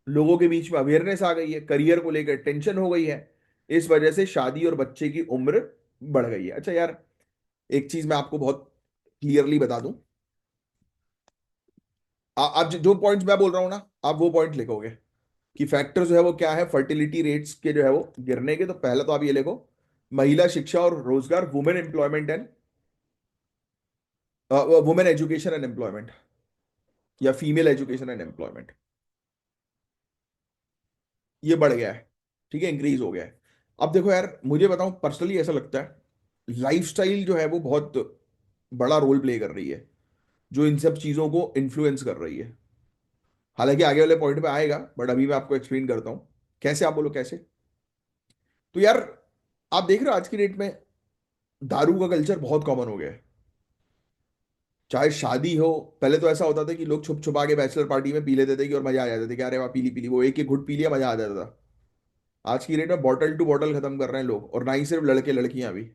लोगों के बीच में अवेयरनेस आ गई है, करियर को लेकर टेंशन हो गई है। इस वजह से शादी और बच्चे की उम्र बढ़ गई है। अच्छा यार, एक चीज मैं आपको बहुत क्लियरली बता दूं। आप जो पॉइंट्स मैं बोल रहा हूं ना, आप वो पॉइंट लिखोगे कि फैक्टर जो है वो क्या है फर्टिलिटी रेट्स के जो है वो गिरने के। तो पहला तो आप ये लिखो, महिला शिक्षा और रोजगार, women employment and women education and employment, या फीमेल एजुकेशन एंड एम्प्लॉयमेंट। ये बढ़ गया है, ठीक है, इंक्रीज हो गया है। अब देखो यार, मुझे बताऊं पर्सनली ऐसा लगता है लाइफस्टाइल जो है वो बहुत बड़ा रोल प्ले कर रही है, जो इन सब चीजों को इन्फ्लुएंस कर रही है। हालांकि आगे वाले पॉइंट पे आएगा, बट अभी मैं आपको एक्सप्लेन करता हूं कैसे। आप बोलो कैसे। तो यार, आप देख रहे हो आज की डेट में दारू का कल्चर बहुत कॉमन हो गया है। चाहे शादी हो, पहले तो ऐसा होता था कि लोग छुप छुपा के बैचलर पार्टी में पी लेते थे कि, और मजा आ जाते थे कि अरे वाह पीली पीली, वो एक एक घुट पी लिया, मजा आ जाता था। आज की डेट में बॉटल टू बॉटल खत्म कर रहे हैं लोग, और ना ही सिर्फ लड़के, लड़कियां भी।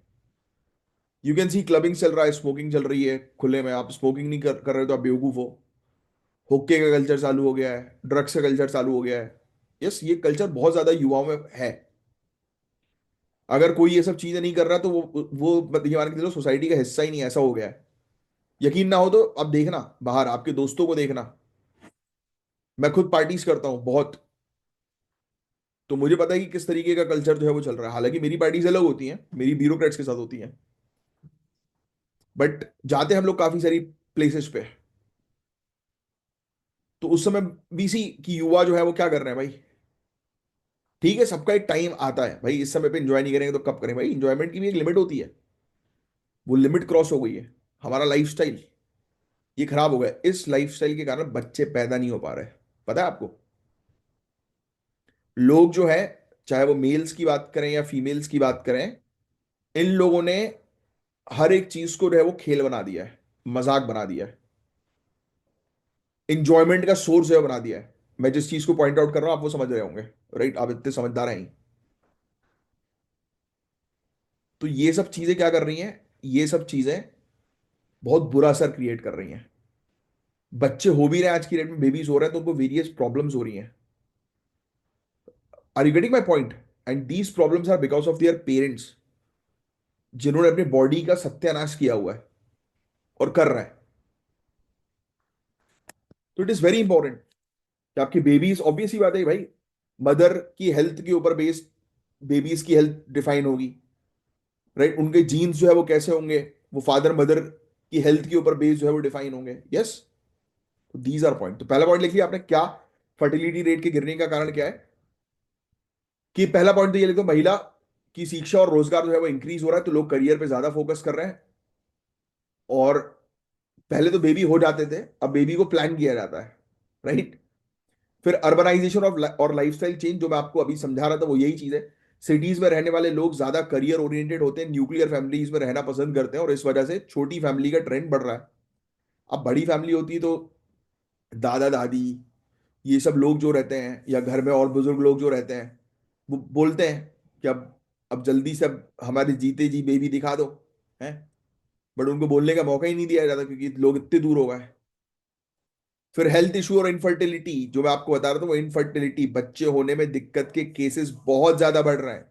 यू कैन सी क्लबिंग चल रहा है, स्मोकिंग चल रही है खुले में। आप स्मोकिंग नहीं कर रहे हो तो आप बेवकूफ हो। हुक्के का कल्चर चालू हो गया है, ड्रग्स का कल्चर चालू हो गया है। यस, ये कल्चर बहुत ज्यादा युवाओं में है। अगर कोई ये सब चीजें नहीं कर रहा तो वो मतलब ये मान के चलो सोसाइटी का हिस्सा ही नहीं, ऐसा हो गया है। यकीन ना हो तो अब देखना, बाहर आपके दोस्तों को देखना। मैं खुद पार्टीज करता हूँ बहुत, तो मुझे पता है कि किस तरीके का कल्चर जो है वो चल रहा है। हालांकि मेरी पार्टीज अलग होती हैं, मेरी ब्यूरोक्रेट्स के साथ होती हैं, बट जाते हम लोग काफी सारी प्लेसेस पे। तो उस समय बीसी की युवा जो है वो क्या कर रहे हैं भाई। ठीक है, सबका एक टाइम आता है भाई, इस समय पे एंजॉय नहीं करेंगे तो कब करें भाई। इंजॉयमेंट की भी एक लिमिट होती है, वो लिमिट क्रॉस हो गई है। हमारा लाइफस्टाइल ये खराब हो गया। इस लाइफस्टाइल के कारण बच्चे पैदा नहीं हो पा रहे, पता है आपको। लोग जो है, चाहे वो मेल्स की बात करें या फीमेल्स की बात करें, इन लोगों ने हर एक चीज को जो है वो खेल बना दिया है, मजाक बना दिया है, इंजॉयमेंट का सोर्स जो है बना दिया है। मैं जिस चीज को पॉइंट आउट कर रहा हूं आप वो समझ रहे होंगे, राइट। आप इतने समझदार हैं। तो ये सब चीजें क्या कर रही हैं, ये सब चीजें बहुत बुरा असर क्रिएट कर रही हैं। बच्चे हो भी रहे हैं, आज की डेट में बेबीज हो रहे हैं, तो उनको वेरियस प्रॉब्लम्स हो रही हैं। Are you getting my point. And these problems are because of their parents, जिन्होंने अपनी बॉडी का सत्यानाश किया हुआ है और कर रहा है। तो इट इज वेरी इंपॉर्टेंट कि आपकी बेबीज, ऑब्वियस ही बात है भाई, मदर की हेल्थ के ऊपर बेस्ड बेबीज की हेल्थ डिफाइन होगी, राइट। उनके जीन्स जो है वो कैसे होंगे, वो फादर मदर की हेल्थ के ऊपर बेस्ड जो है वो डिफाइन होंगे। यस, तो दीज आर पॉइंट। तो पहला पॉइंट लिख लिया आपने क्या, फर्टिलिटी रेट के गिरने का कारण क्या है। कि पहला पॉइंट तो ये लिख दो, महिला की शिक्षा और रोजगार जो है वो इंक्रीज हो रहा है, तो लोग करियर पे ज्यादा फोकस कर रहे हैं। और पहले तो बेबी हो जाते थे, अब बेबी को प्लान किया जाता है, राइट। फिर अर्बनाइजेशन ऑफ और लाइफस्टाइल चेंज, जो मैं आपको अभी समझा रहा था वो यही चीज है सिटीज में रहने वाले लोग ज्यादा करियर ओरिएंटेड होते हैं, न्यूक्लियर फैमिलीज में रहना पसंद करते हैं, और इस वजह से छोटी फैमिली का ट्रेंड बढ़ रहा है। अब बड़ी फैमिली होती है तो दादा दादी, ये सब लोग जो रहते हैं, या घर में और बुजुर्ग लोग जो रहते हैं, वो बोलते हैं कि अब जल्दी से अब हमारे जीते जी बेबी दिखा दो, है। बट उनको बोलने का मौका ही नहीं दिया जाता क्योंकि लोग इतने दूर हो गए। फिर हेल्थ इशू और इनफर्टिलिटी, जो मैं आपको बता रहा था, वो इनफर्टिलिटी, बच्चे होने में दिक्कत के केसेस बहुत ज्यादा बढ़ रहे हैं।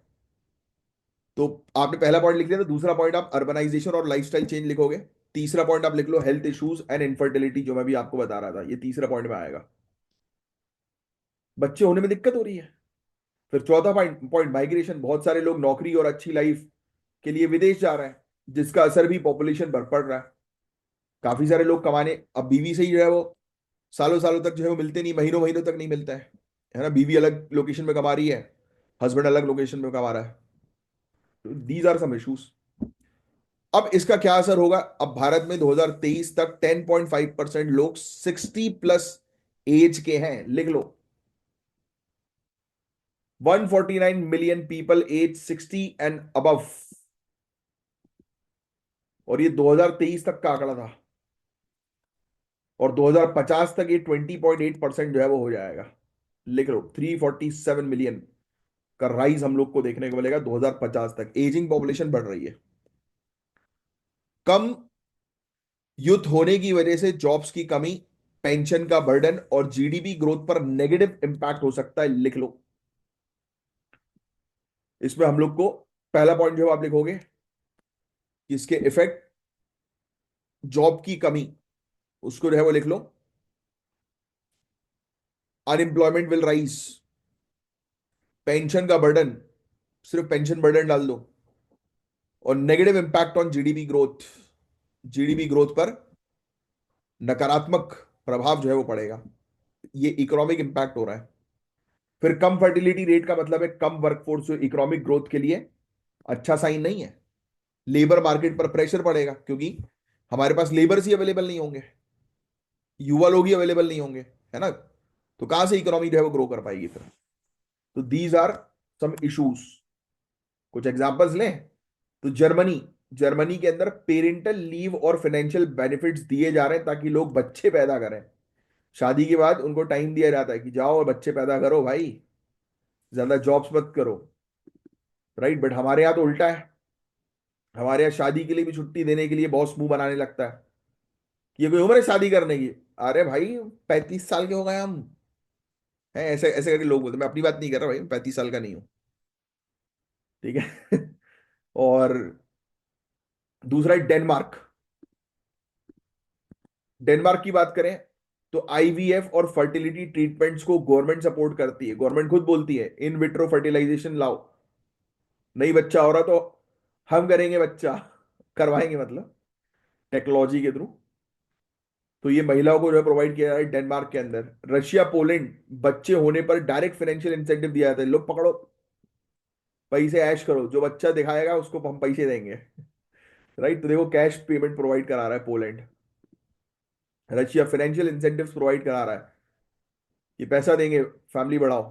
तो आपने पहला पॉइंट लिख लिया, तो दूसरा पॉइंट आप अर्बनाइजेशन और लाइफस्टाइल चेंज लिखोगे। तीसरा पॉइंट आप लिख लो हेल्थ इश्यूज एंड इनफर्टिलिटी, जो मैं भी आपको बता रहा था, ये तीसरा पॉइंट में आएगा। बच्चे होने में दिक्कत हो रही है। फिर चौथा पॉइंट पॉइंट माइग्रेशन, बहुत सारे लोग नौकरी और अच्छी लाइफ के लिए विदेश जा रहे हैं, जिसका असर भी पॉपुलेशन पर पड़ रहा है। काफी सारे लोग कमाने, अब बीवी से ही जो है वो सालों सालों तक जो है वो मिलते नहीं, महीनों महीनों तक नहीं मिलता है ना। बीवी अलग लोकेशन में कमा रही है, हस्बैंड अलग लोकेशन में कमा रहा है। These are some issues. अब इसका क्या असर होगा? अब भारत में 2023 तक 10.5% लोग 60+ एज के हैं, लिख लो। 149 million people age 60 and above, और ये 2023 तक का आंकड़ा था। और 2050 तक ये 20.8% जो है वो हो जाएगा, लिख लो। 347 मिलियन का राइज हम लोग को देखने को मिलेगा 2050 तक। एजिंग पॉपुलेशन बढ़ रही है। कम यूथ होने की वजह से जॉब्स की कमी, पेंशन का बर्डन और जीडीपी ग्रोथ पर नेगेटिव इंपैक्ट हो सकता है, लिख लो। इसमें हम लोग को पहला पॉइंट जो आप लिखोगे कि इसके इफेक्ट, जॉब की कमी, उसको जो है वो लिख लो। अनएम्प्लॉयमेंट विल राइज, पेंशन का बर्डन, सिर्फ पेंशन बर्डन डाल दो, और negative impact on GDP growth, GDP growth पर नकारात्मक प्रभाव जो है वो पड़ेगा। ये इकोनॉमिक इंपैक्ट हो रहा है। फिर कम फर्टिलिटी रेट का मतलब है कम वर्कफोर्स, जो इकोनॉमिक ग्रोथ के लिए अच्छा साइन नहीं है। लेबर मार्केट पर प्रेशर पड़ेगा क्योंकि हमारे पास लेबर्स ही अवेलेबल नहीं होंगे, युवा लोग ही अवेलेबल नहीं होंगे, है ना। तो कहां से इकोनॉमी जो है वो ग्रो कर पाएगी फिर? तो दीज आर सम इश्यूज। कुछ एग्जांपल्स लें तो जर्मनी, जर्मनी के अंदर पेरेंटल लीव और फाइनेंशियल बेनिफिट्स दिए जा रहे हैं ताकि लोग बच्चे पैदा करें। शादी के बाद उनको टाइम दिया जाता है कि जाओ और बच्चे पैदा करो भाई, ज्यादा जॉब्स मत करो, राइट। बट हमारे यहाँ तो उल्टा है। हमारे यहाँ शादी के लिए भी छुट्टी देने के लिए बॉस मुंह बनाने लगता है कि ये कोई उम्र है शादी करने की। अरे भाई 35 साल के हो गए हम, हैं ऐसे ऐसे करके लोग बोलते हैं। मैं अपनी बात नहीं कर रहा भाई, मैं 35 साल का नहीं हूँ, ठीक है। और दूसरा है डेनमार्क। डेनमार्क की बात करें तो आईवीएफ और फर्टिलिटी ट्रीटमेंट्स को गवर्नमेंट सपोर्ट करती है। गवर्नमेंट खुद बोलती है इन विट्रो फर्टिलाइजेशन लाओ, नहीं बच्चा हो रहा तो हम करेंगे बच्चा, करवाएंगे मतलब, टेक्नोलॉजी के थ्रू। तो ये महिलाओं को जो है प्रोवाइड किया जा रहा है डेनमार्क के अंदर। रशिया, पोलैंड, बच्चे होने पर डायरेक्ट फाइनेंशियल इंसेंटिव दिया जाता है, लो पकड़ो, पैसे ऐश करो, जो बच्चा दिखाएगा उसको हम पैसे देंगे, राइट। तो देखो कैश पेमेंट प्रोवाइड करा रहा है Poland. Russia financial incentives provide करा रहा है कि पैसा देंगे, फैमिली बढ़ाओ।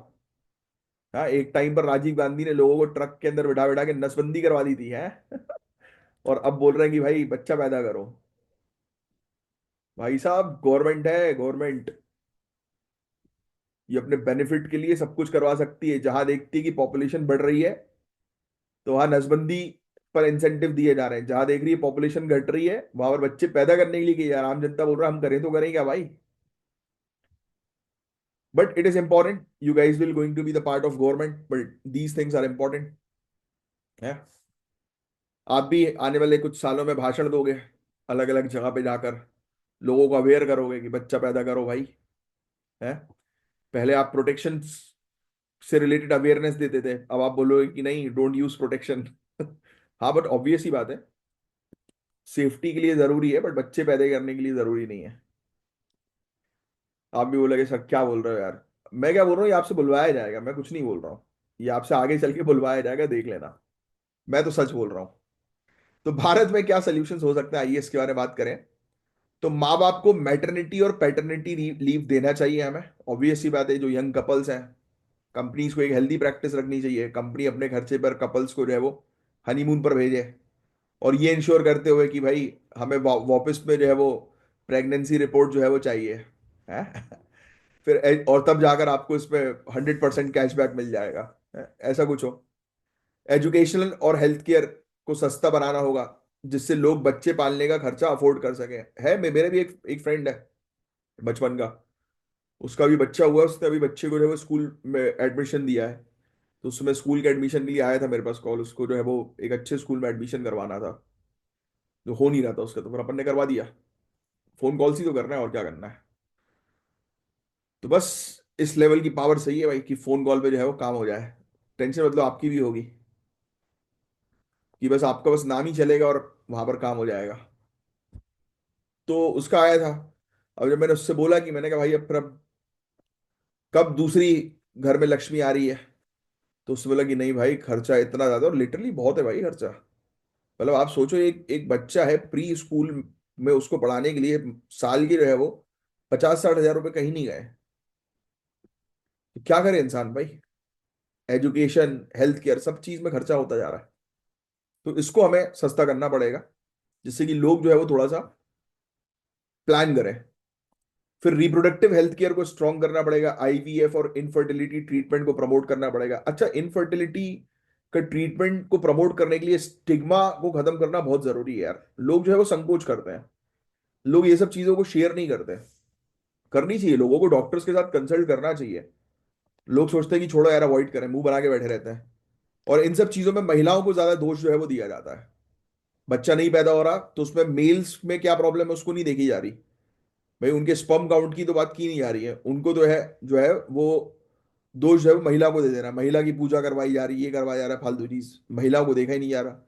हाँ, एक टाइम पर राजीव गांधी ने लोगों को ट्रक के अंदर बिठा बिठा के नसबंदी करवा दी थी, है। और अब बोल रहे हैं कि भाई बच्चा पैदा करो। भाई साहब, गवर्नमेंट है, गवर्नमेंट ये अपने बेनिफिट के लिए सब कुछ करवा सकती है। जहां देखती है कि पॉपुलेशन बढ़ रही है तो वहां नसबंदी पर इंसेंटिव दिए जा रहे हैं। जहां देख रही है पॉपुलेशन घट रही है वहां पर बच्चे पैदा करने के लिए कि यार आम जनता बोल रहा है हम करें तो करें क्या भाई। But it is important, you guys will going to be the part of government, but these things are important, है। आप भी आने वाले कुछ सालों में भाषण दोगे, अलग अलग जगह पे जाकर लोगों को अवेयर करोगे कि बच्चा पैदा करो भाई, है। पहले आप प्रोटेक्शन से रिलेटेड अवेयरनेस देते थे, अब आप बोलोगे कि नहीं, डोंट यूज प्रोटेक्शन। हाँ, बट ऑब्वियस ही बात है, सेफ्टी के लिए जरूरी है, बट बच्चे पैदा करने के लिए जरूरी नहीं है। आप भी बोलोगे सर क्या बोल रहे हो यार। मैं क्या बोल रहा हूँ, ये आपसे बुलवाया जाएगा, मैं कुछ नहीं बोल रहा हूँ। ये आपसे आगे चल के बुलवाया जाएगा, देख लेना। मैं तो सच बोल रहा हूँ। तो भारत में क्या सोल्यूशन हो सकता है, आइए इसके बारे में बात करें। तो माँ बाप को मैटरनिटी और पैटर्निटी लीव देना चाहिए हमें, ऑब्वियस सी बात है, जो यंग कपल्स हैं कंपनीज को एक हेल्दी प्रैक्टिस रखनी चाहिए, कंपनी अपने खर्चे पर कपल्स को जो है वो हनीमून पर भेजे, और ये इंश्योर करते हुए कि भाई हमें वापस में जो है वो प्रेगनेंसी रिपोर्ट जो है वो चाहिए है। फिर और तब जाकर आपको इसमें 100% कैशबैक मिल जाएगा, ऐसा कुछ हो। एजुकेशनल और हेल्थ केयर को सस्ता बनाना होगा, जिससे लोग बच्चे पालने का खर्चा अफोर्ड कर सके। है मेरे भी एक फ्रेंड है बचपन का, उसका भी बच्चा हुआ, उसने अभी बच्चे को जो है वो स्कूल में एडमिशन दिया है। तो उसमें स्कूल के एडमिशन के लिए आया था मेरे पास कॉल, उसको जो है वो एक अच्छे स्कूल में एडमिशन करवाना था, जो हो नहीं रहा था उसका, तो फिर अपन ने करवा दिया। फोन कॉल ही तो करना है, और क्या करना है। तो बस इस लेवल की पावर सही है भाई कि फोन कॉल पे जो है वो काम हो जाए। टेंशन मतलब आपकी भी होगी कि बस आपका बस नाम ही चलेगा और वहां पर काम हो जाएगा। तो उसका आया था। अब जब मैंने उससे बोला कि मैंने कहा भाई अब फिर अब कब दूसरी घर में लक्ष्मी आ रही है, तो उसने बोला कि नहीं भाई खर्चा इतना ज्यादा, और लिटरली बहुत है भाई खर्चा। मतलब आप सोचो, एक एक बच्चा है प्री स्कूल में, उसको पढ़ाने के लिए साल की जो है वो 50-60 हजार रुपए कहीं नहीं गए। तो क्या करे इंसान भाई, एजुकेशन हेल्थ केयर सब चीज में खर्चा होता जा रहा है। तो इसको हमें सस्ता करना पड़ेगा, जिससे कि लोग जो है वो थोड़ा सा प्लान करें। फिर रिप्रोडक्टिव हेल्थ केयर को स्ट्रॉन्ग करना पड़ेगा, आईवीएफ और इनफर्टिलिटी ट्रीटमेंट को प्रमोट करना पड़ेगा। अच्छा, इनफर्टिलिटी का ट्रीटमेंट को प्रमोट करने के लिए स्टिग्मा को खत्म करना बहुत जरूरी है यार। लोग जो है वो संकोच करते हैं, लोग ये सब चीजों को शेयर नहीं करते। करनी चाहिए, लोगों को डॉक्टर्स के साथ कंसल्ट करना चाहिए। लोग सोचते हैं कि छोड़ो यार, अवॉइड करें, मुंह बना के बैठे रहते हैं। और इन सब चीजों में महिलाओं को ज्यादा दोष जो है वो दिया जाता है। बच्चा नहीं पैदा हो रहा तो उसमें मेल्स में क्या प्रॉब्लम है उसको नहीं देखी जा रही। भाई उनके स्पर्म काउंट की तो बात की नहीं जा रही है, उनको जो है वो दोष जो है वो महिला को दे देना, महिला की पूजा करवाई जा रही है, ये करवाया जा रहा है, फालतू चीज, महिला को देखा ही नहीं जा रहा।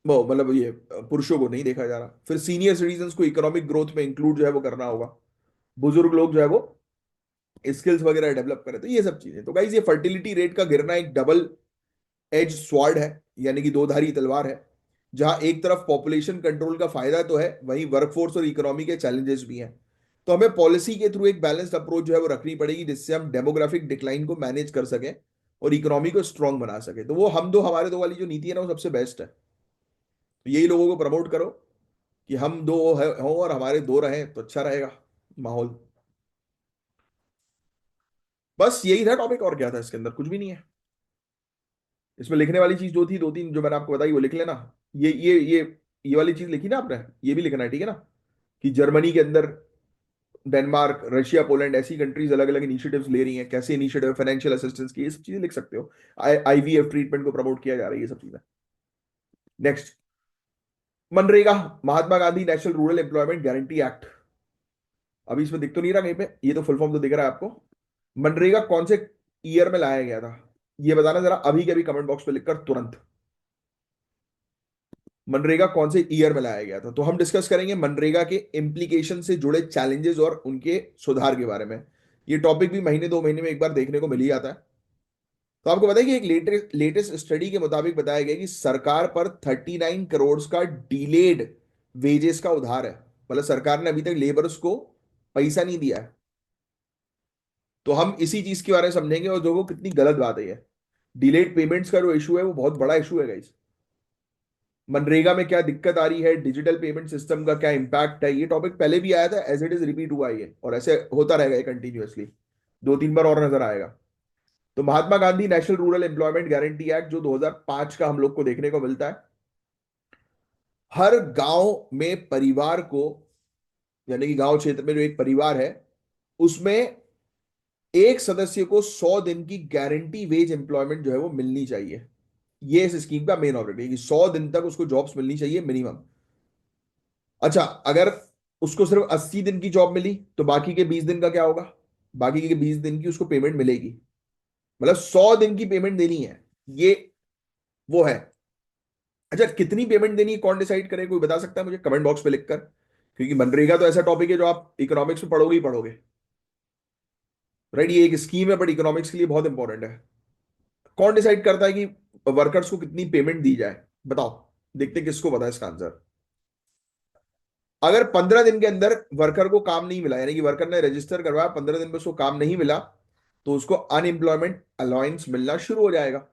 वो मतलब ये पुरुषों को नहीं देखा जा रहा। फिर सीनियर सिटीजन को इकोनॉमिक ग्रोथ में इंक्लूड जो है वो करना होगा, बुजुर्ग लोग जो है वो स्किल्स वगैरह डेवलप करें। तो ये सब चीजें, तो गाइस ये फर्टिलिटी रेट का गिरना एक डबल एज स्वॉर्ड है, यानी कि दो धारी तलवार है। जहां एक तरफ पॉपुलेशन कंट्रोल का फायदा तो है, वहीं वर्कफोर्स और इकोनॉमी के चैलेंजेस भी हैं। तो हमें पॉलिसी के थ्रू एक बैलेंस्ड अप्रोच जो है वो रखनी पड़ेगी, जिससे हम डेमोग्राफिक डिक्लाइन को मैनेज कर सकें और इकोनॉमी को स्ट्रांग बना सके। तो वो हम दो हमारे दो वाली जो नीति है ना, वो सबसे बेस्ट है। तो यही लोगों को प्रमोट करो कि हम दो हों और हमारे दो रहें, तो अच्छा रहेगा माहौल। बस यही था टॉपिक, और क्या था इसके अंदर, कुछ भी नहीं है। इसमें लिखने वाली चीज जो थी, दो तीन जो मैंने आपको बताई वो लिख लेना। ये वाली चीज लिखी ना आपने, ये भी लिखना है, ठीक है ना। कि जर्मनी के अंदर डेनमार्क रशिया पोलैंड ऐसी कंट्रीज अलग अलग इनिशिएटिव्स ले रही हैं, कैसे इनिशिएटिव फाइनेंशियल असिस्टेंस की, ये सब चीजें लिख सकते हो। आईवीएफ ट्रीटमेंट को प्रमोट किया जा रहा है, ये सब चीजें। Next, MNREGA, Mahatma Gandhi national rural employment guarantee act. अभी इसमें दिख तो नहीं रहा कहीं पे, ये तो फुल फॉर्म तो दिख रहा है आपको। मनरेगा कौन से ईयर में लाया गया था, ये बताना जरा अभी के अभी कमेंट बॉक्स पे लिखकर तुरंत। मनरेगा कौन से ईयर में लाया गया था। तो हम डिस्कस करेंगे मनरेगा के इम्प्लीकेशन से जुड़े चैलेंजेस और उनके सुधार के बारे में। ये टॉपिक भी महीने दो महीने में एक बार देखने को मिल ही जाता है। तो आपको पता है कि एक लेटेस्ट स्टडी के मुताबिक बताया गया कि सरकार पर 39 करोड़ का डिलेड वेजेस का उधार है। मतलब सरकार ने अभी तक लेबर्स को पैसा नहीं दिया है। तो हम इसी चीज के बारे में समझेंगे, और जो वो कितनी गलत बात है ये। डिलेड पेमेंट्स का जो इशू है वो बहुत बड़ा इशू है गाइस। मनरेगा में क्या दिक्कत आ रही है, डिजिटल पेमेंट सिस्टम का क्या इंपैक्ट है, ये टॉपिक पहले भी आया था, एज इट इज रिपीट हुआ है ये, और ऐसे होता रहेगा ये कंटिन्यूअसली, दो तीन बार और नजर आएगा। तो Mahatma Gandhi national rural employment guarantee act जो 2005 का हम लोग को देखने को मिलता है, हर गांव में परिवार को, यानी कि गांव क्षेत्र में जो एक परिवार है उसमें एक सदस्य को 100 दिन की गारंटी वेज एम्प्लॉयमेंट जो है वो मिलनी चाहिए। ये इस स्कीम का मेन ऑब्जेक्टिव है कि 100 दिन तक उसको जॉब्स मिलनी चाहिए मिनिमम। अच्छा, अगर उसको सिर्फ 80 दिन की जॉब मिली तो बाकी के 20 दिन का क्या होगा, बाकी के 20 दिन की उसको पेमेंट मिलेगी। मतलब 100 दिन की पेमेंट देनी है, ये वो है। अच्छा, कितनी पेमेंट देनी है कौन डिसाइड करे, कोई बता सकता है मुझे कमेंट बॉक्स पे लिखकर। क्योंकि मनरेगा तो ऐसा टॉपिक है जो आप इकोनॉमिक्स में पढ़ोगे ही पढ़ोगे। राइट, ये एक स्कीम है बट इकोनॉमिक्स के लिए बहुत इंपॉर्टेंट है। कौन डिसाइड करता है कि वर्कर्स को कितनी पेमेंट दी जाए, बताओ। देखते हैं किसको पता है इसका आंसर। अगर 15 दिन के अंदर वर्कर को काम नहीं मिला, यानी कि वर्कर ने रजिस्टर करवाया, 15 दिन में उसको काम नहीं मिला, तो उसको अनएम्प्लॉयमेंट अलाउंस मिलना शुरू हो जाएगा।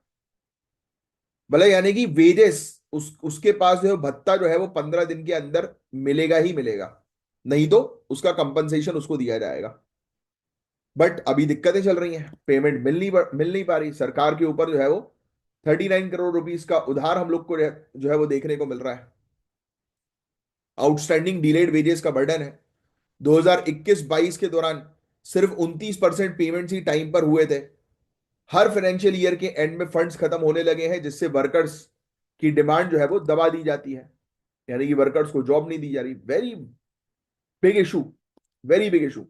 भले यानी कि वेजेस, उसके पास जो है भत्ता जो है वो 15 दिन के अंदर मिलेगा ही मिलेगा, नहीं तो उसका कंपनसेशन उसको दिया जाएगा। बट अभी दिक्कतें चल रही हैं, पेमेंट मिल नहीं पा रही। सरकार के ऊपर जो है वो 39 करोड़ रुपीस का उधार हम लोग को जो है वो देखने को मिल रहा है। आउटस्टैंडिंग डिलेड वेजेस का बर्डन है। 2021-22 के दौरान सिर्फ 29% पेमेंट्स ही टाइम पर हुए थे। हर फाइनेंशियल ईयर के एंड में फंड्स खत्म होने लगे हैं, जिससे वर्कर्स की डिमांड जो है वो दबा दी जाती है, यानी कि वर्कर्स को जॉब नहीं दी जा रही। Very big issue, very big issue.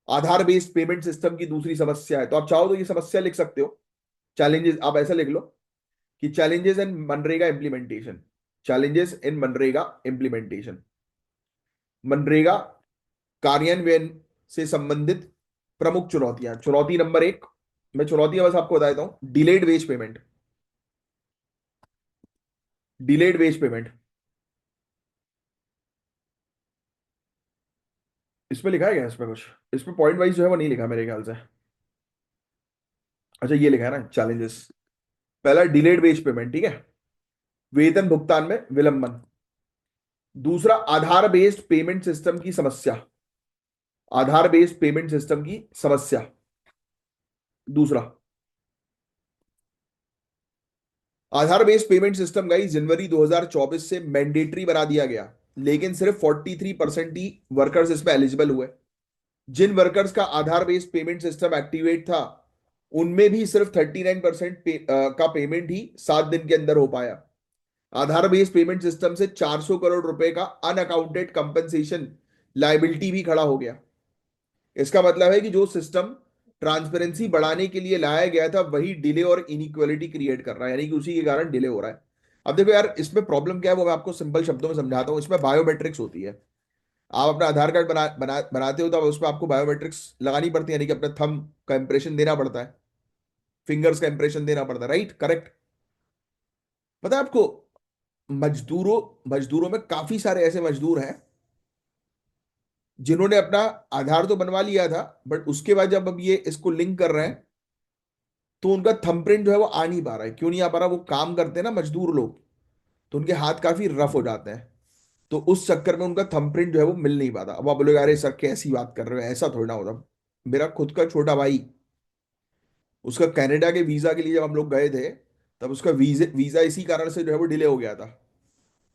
Aadhaar based payment system की दूसरी समस्या है, तो आप चाहो तो ये समस्या लिख सकते हो, चैलेंजेस आप ऐसा लिख लो कि challenges in MNREGA implementation. Challenges in MNREGA implementation, MNREGA कार्यान्वयन से संबंधित प्रमुख चुनौतियां। चुनौती नंबर 1, मैं चुनौतियां बस आपको बता देता हूं। Delayed wage payment, delayed wage payment. इसमें लिखा है क्या, इसमें कुछ, इसमें पॉइंट वाइज जो है वो नहीं लिखा मेरे ख्याल से। अच्छा ये लिखा है ना चैलेंजेस। पहला डिलेड वेज पेमेंट, ठीक है, वेतन भुगतान में विलंबन। दूसरा आधार बेस्ड पेमेंट सिस्टम की समस्या, आधार बेस्ड पेमेंट सिस्टम की समस्या। दूसरा, आधार बेस्ड पेमेंट सिस्टम गाइस जनवरी 2024 से मैंडेटरी बना दिया गया, लेकिन सिर्फ 43% ही वर्कर्स इसमें एलिजिबल हुए। जिन वर्कर्स का आधार बेस्ड पेमेंट सिस्टम एक्टिवेट था, उनमें भी सिर्फ 39% का पेमेंट ही 7 दिन के अंदर हो पाया। आधार बेस्ड पेमेंट सिस्टम से 400 करोड़ रुपए का अनअकाउंटेड कंपनसेशन लाइबिलिटी भी खड़ा हो गया। इसका मतलब है कि जो सिस्टम ट्रांसपेरेंसी बढ़ाने के लिए लाया गया था, वही डिले और इनइक्वालिटी क्रिएट कर रहा है, यानी कि उसी के कारण डिले हो रहा है। अब देखो यार, इसमें प्रॉब्लम क्या है वो मैं आपको सिंपल शब्दों में समझाता हूँ। इसमें बायोमेट्रिक्स होती है। आप अपना आधार कार्ड बनाते हो तो अब उसमें आपको बायोमेट्रिक्स लगानी पड़ती है, यानी कि अपने थंब का इंप्रेशन देना पड़ता है, फिंगर्स का इंप्रेशन देना पड़ता है, राइट, करेक्ट। पता है आपको, मजदूरों मजदूरों में काफी सारे ऐसे मजदूर हैं जिन्होंने अपना आधार तो बनवा लिया था, बट उसके बाद जब अब ये इसको लिंक कर रहे हैं, तो उनका थंबप्रिंट जो है वो आ नहीं पा रहा है। क्यों नहीं आ पा रहा? वो काम करते हैं ना मजदूर लोग, तो उनके हाथ काफी रफ हो जाते हैं, तो उस चक्कर में उनका थंबप्रिंट जो है वो मिल नहीं पाता। अब आप बोलोगे अरे सर कैसी बात कर रहे हो, ऐसा थोड़ा ना होता। मेरा खुद का छोटा भाई, उसका कनाडा के वीजा के लिए जब हम लोग गए थे, तब उसका वीजा इसी कारण से जो है वो डिले हो गया था।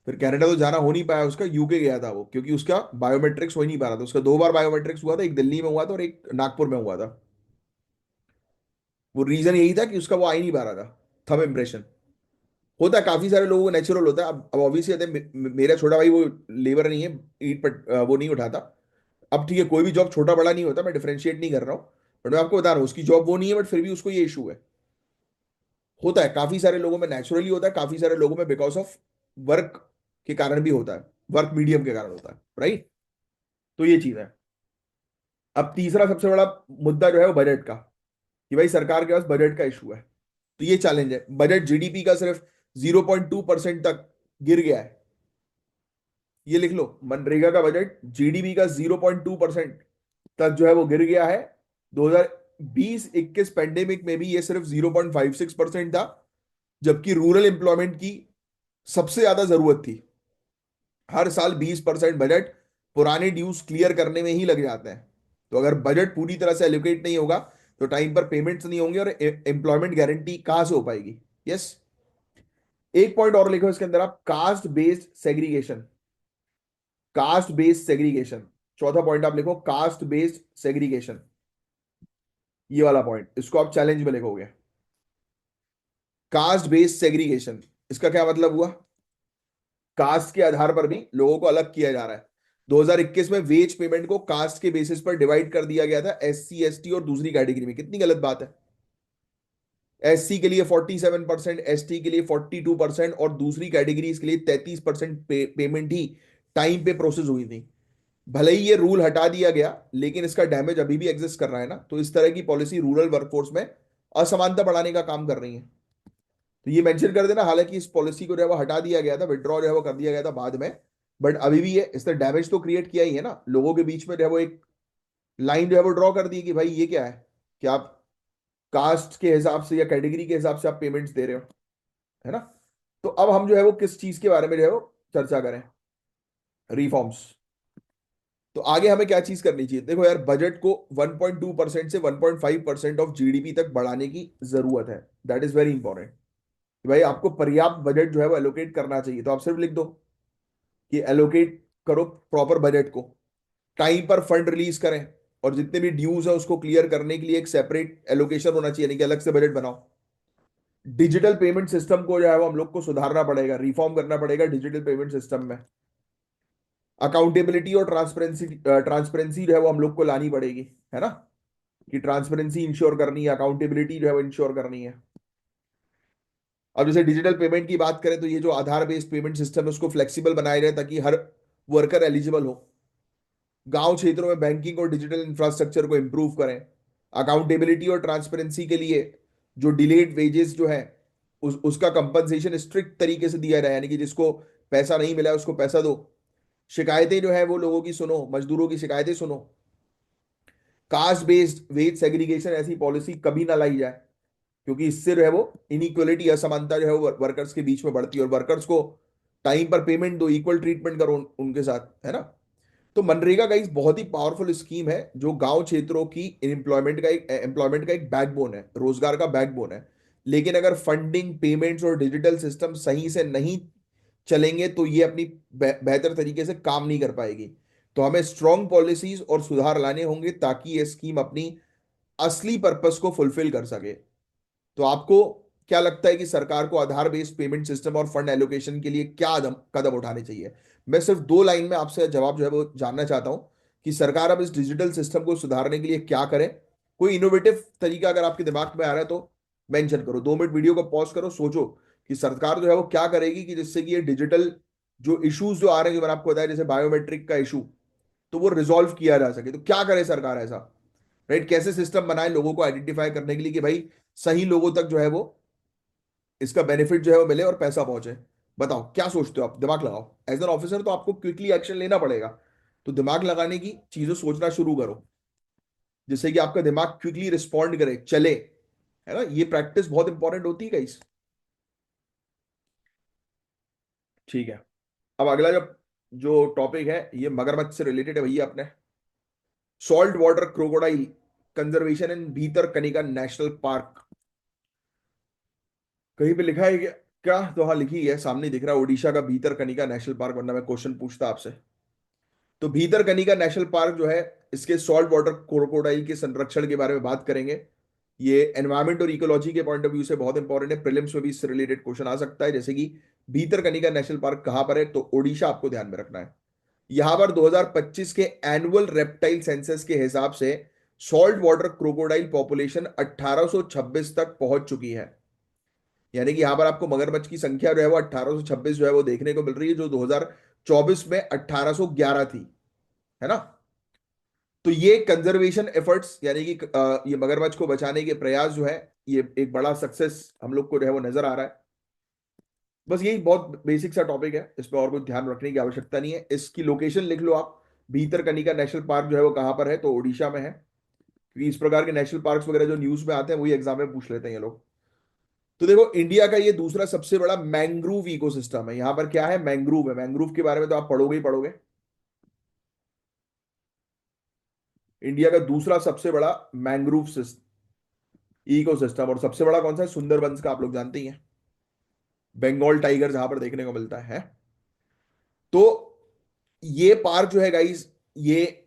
फिर कनाडा तो जाना हो नहीं पाया उसका, यूके गया था वो, क्योंकि उसका बायोमेट्रिक्स हो ही नहीं पा रहा था। उसका 2 बार बायोमेट्रिक्स हुआ था, एक दिल्ली में हुआ था और एक नागपुर में हुआ था। वो रीजन यही था कि उसका वो आ ही नहीं पा रहा था, थंब इम्प्रेशन। होता है काफी सारे लोगों को नेचुरल होता है। अब ऑब्वियसली मेरा छोटा भाई वो लेबर नहीं है, ईट पर वो नहीं उठाता। अब ठीक है, कोई भी जॉब छोटा बड़ा नहीं होता, मैं डिफरेंशिएट नहीं कर रहा हूँ, बट मैं आपको बता रहा हूँ उसकी जॉब वो नहीं है, बट फिर भी उसको ये इशू है। होता है काफी सारे लोगों में नेचुरली होता है, काफी सारे लोगों में बिकॉज ऑफ वर्क के कारण भी होता है, वर्क मीडियम के कारण होता है, राइट। तो ये चीज है। अब तीसरा सबसे बड़ा मुद्दा जो है वो बजट का, कि भाई सरकार के पास बजट का इशू है। तो ये चैलेंज है, बजट जीडीपी का सिर्फ 0.2% तक गिर गया है। ये लिख लो, मनरेगा का बजट जीडीपी का 0.2% तक जो है वो गिर गया है। 2020-21 पेंडेमिक में भी ये सिर्फ 0.56% था, जबकि रूरल एम्प्लॉयमेंट की सबसे ज्यादा जरूरत थी। हर साल 20% बजट पुराने ड्यूज क्लियर करने में ही लग जाते हैं। तो अगर बजट पूरी तरह से एलोकेट नहीं होगा, तो टाइम पर पेमेंट्स नहीं होंगे और एम्प्लॉयमेंट गारंटी कहां से हो पाएगी। यस। एक पॉइंट और लिखो इसके अंदर आप, caste based segregation. Caste based segregation, चौथा पॉइंट आप लिखो, कास्ट बेस्ड सेग्रीगेशन। ये वाला पॉइंट, इसको आप चैलेंज में लिखोगे, कास्ट बेस्ड सेग्रीगेशन। इसका क्या मतलब हुआ? कास्ट के आधार पर भी लोगों को अलग किया जा रहा है। 2021 में वेज पेमेंट को कास्ट के बेसिस पर डिवाइड कर दिया गया था, एससी एसटी और दूसरी कैटेगरी में। कितनी गलत बात है। एससी के लिए 47%, एसटी के लिए 42% और दूसरी कैटेगरीज के लिए 33% पेमेंट ही टाइम पे प्रोसेस हुई थी। भले ही ये रूल हटा दिया गया, लेकिन इसका डैमेज अभी भी एग्जिस्ट कर रहा है ना। तो इस तरह की पॉलिसी रूरल वर्कफोर्स में असमानता बढ़ाने का काम कर रही है। तो ये मेंशन कर देना, हालांकि इस पॉलिसी को जो है वो हटा दिया गया था, विड्रॉ जो है वो कर दिया गया था बाद में, बट अभी भी है, इसने डैमेज तो क्रिएट किया ही है ना, लोगों के बीच में जो है वो एक लाइन जो है वो ड्रॉ कर दी कि भाई ये क्या है, कि आप कास्ट के हिसाब से या कैटेगरी के हिसाब से आप पेमेंट्स दे रहे हो, है ना। तो अब हम जो है वो किस चीज के बारे में जो है वो चर्चा करें, रिफॉर्म्स। तो आगे हमें क्या चीज करनी चाहिए, देखो यार, बजट को 1.2% से 1.5% ऑफ जीडीपी तक बढ़ाने की जरूरत है। That is very important. भाई आपको पर्याप्त बजट जो है वो एलोकेट करना चाहिए, तो आप सिर्फ लिख दो कि एलोकेट करो प्रॉपर बजट को, टाइम पर फंड रिलीज करें, और जितने भी ड्यूज है उसको क्लियर करने के लिए एक सेपरेट एलोकेशन होना चाहिए, यानी कि अलग से बजट बनाओ। डिजिटल पेमेंट सिस्टम को जो है वो हम लोग को सुधारना पड़ेगा, रिफॉर्म करना पड़ेगा डिजिटल पेमेंट सिस्टम में। अकाउंटेबिलिटी और ट्रांसपेरेंसी जो है वो हम लोग को लानी पड़ेगी, है ना, कि ट्रांसपेरेंसी इंश्योर करनी है, अकाउंटेबिलिटी जो है वो इंश्योर करनी है। अब जैसे डिजिटल पेमेंट की बात करें तो ये जो आधार बेस्ड पेमेंट सिस्टम है उसको फ्लेक्सिबल बनाया जाए ताकि हर वर्कर एलिजिबल हो। गांव क्षेत्रों में बैंकिंग और डिजिटल इंफ्रास्ट्रक्चर को इंप्रूव करें। अकाउंटेबिलिटी और ट्रांसपेरेंसी के लिए जो डिलेड वेजेस जो है उसका कंपनसेशन स्ट्रिक्ट तरीके से दिया जाए, यानी कि जिसको पैसा नहीं मिला है उसको पैसा दो। शिकायतें जो है वो लोगों की सुनो, मजदूरों की शिकायतें सुनो। कास्ट बेस्ड वेज सेग्रीगेशन ऐसी पॉलिसी कभी ना लाई जाए, क्योंकि इससे जो है वो इनइक्वलिटी, असमानता जो है वो वर्कर्स के बीच में बढ़ती है, और वर्कर्स को टाइम पर पेमेंट दो, इक्वल ट्रीटमेंट करो उनके साथ, है ना। तो मनरेगा का एक बहुत ही पावरफुल स्कीम है जो गांव क्षेत्रों की एम्प्लॉयमेंट का एक बैकबोन है, रोजगार का बैकबोन है। लेकिन अगर फंडिंग, पेमेंट्स और डिजिटल सिस्टम सही से नहीं चलेंगे तो ये अपनी बेहतर तरीके से काम नहीं कर पाएगी। तो हमें स्ट्रॉन्ग पॉलिसीज और सुधार लाने होंगे ताकि ये स्कीम अपनी असली पर्पस को फुलफिल कर सके। तो आपको क्या लगता है कि सरकार को आधार बेस्ड पेमेंट सिस्टम और फंड एलोकेशन के लिए क्या कदम कदम उठाने चाहिए? मैं सिर्फ 2 लाइन में आपसे जवाब जो है वो जानना चाहता हूं कि सरकार अब इस डिजिटल सिस्टम को सुधारने के लिए क्या करे। कोई इनोवेटिव तरीका अगर आपके दिमाग में आ रहा है तो मेंशन करो, 2 मिनट वीडियो को पॉज करो, सोचो कि सरकार जो है वो क्या करेगी कि जिससे कि ये डिजिटल जो इश्यूज जो आ रहे हैं, जो मैंने आपको बताया, जैसे बायोमेट्रिक का इशू, तो वो रिजॉल्व किया जा सके। तो क्या करे सरकार ऐसा, राइट, कैसे सिस्टम बनाए लोगों को आइडेंटिफाई करने के लिए कि भाई सही लोगों तक जो है वो इसका बेनिफिट जो है वो मिले और पैसा पहुंचे। बताओ क्या सोचते हो आप, दिमाग लगाओ। एज एन ऑफिसर तो आपको क्विकली एक्शन लेना पड़ेगा, तो दिमाग लगाने की चीजें सोचना शुरू करो, जिससे कि आपका दिमाग क्विकली रिस्पॉन्ड करे, चले, है ना। ये प्रैक्टिस बहुत इंपॉर्टेंट होती है गाइस। ठीक है। अब अगला जो जो टॉपिक है ये मगरमच्छ से रिलेटेड है भैया अपने। Salt water crocodile conservation in Bhitarkanika national park. कहीं पे लिखा है क्या? क्या तो हाँ, लिखी है, सामने दिख रहा है, ओडिशा का भीतरकनिका नेशनल पार्क, वरना मैं क्वेश्चन पूछता आपसे। तो भीतरकनिका नेशनल पार्क जो है, इसके सॉल्ट वाटर क्रोकोडाइल के संरक्षण के बारे में बात करेंगे। ये एनवायरमेंट और इकोलॉजी के पॉइंट ऑफ व्यू से बहुत इंपॉर्टेंट है, प्रीलिम्स में भी इससे रिलेटेड क्वेश्चन आ सकता है, जैसे कि भीतरकनिका नेशनल पार्क कहां पर है, तो ओडिशा आपको ध्यान में रखना है। यहां पर 2025 के एनुअल रेप्टाइल सेंसस के हिसाब से सॉल्ट वाटर क्रोकोडाइल पॉपुलेशन 1826 तक पहुंच चुकी है। यानी कि यहां पर आपको मगरमच्छ की संख्या जो है वो 1826 जो है वो देखने को मिल रही है, जो 2024 में 1811 थी, है ना। तो ये कंजर्वेशन एफर्ट्स, यानी कि ये मगरमच्छ को बचाने के प्रयास जो है, ये एक बड़ा सक्सेस हम लोग को जो है वो नजर आ रहा है। बस यही बहुत बेसिक सा टॉपिक है, इसमें और कुछ ध्यान रखने की आवश्यकता नहीं है। इसकी लोकेशन लिख लो आप, भीतरकनिका नेशनल पार्क जो है वो कहां पर है, तो ओडिशा में है। क्योंकि इस प्रकार के नेशनल पार्क्स वगैरह जो न्यूज में आते हैं वही एग्जाम में पूछ लेते हैं ये लोग। तो देखो, इंडिया का ये दूसरा सबसे बड़ा मैंग्रोव इकोसिस्टम है। यहां पर क्या है, मैंग्रोव है। मैंग्रोव के बारे में तो आप पढ़ोगे ही पढ़ोगे। इंडिया का दूसरा सबसे बड़ा मैंग्रोव इकोसिस्टम, और सबसे बड़ा कौन सा है, सुंदरबंस का, आप लोग जानते ही हैं। बंगाल टाइगर जहां पर देखने को मिलता है। तो ये पार्क जो है गाइस, ये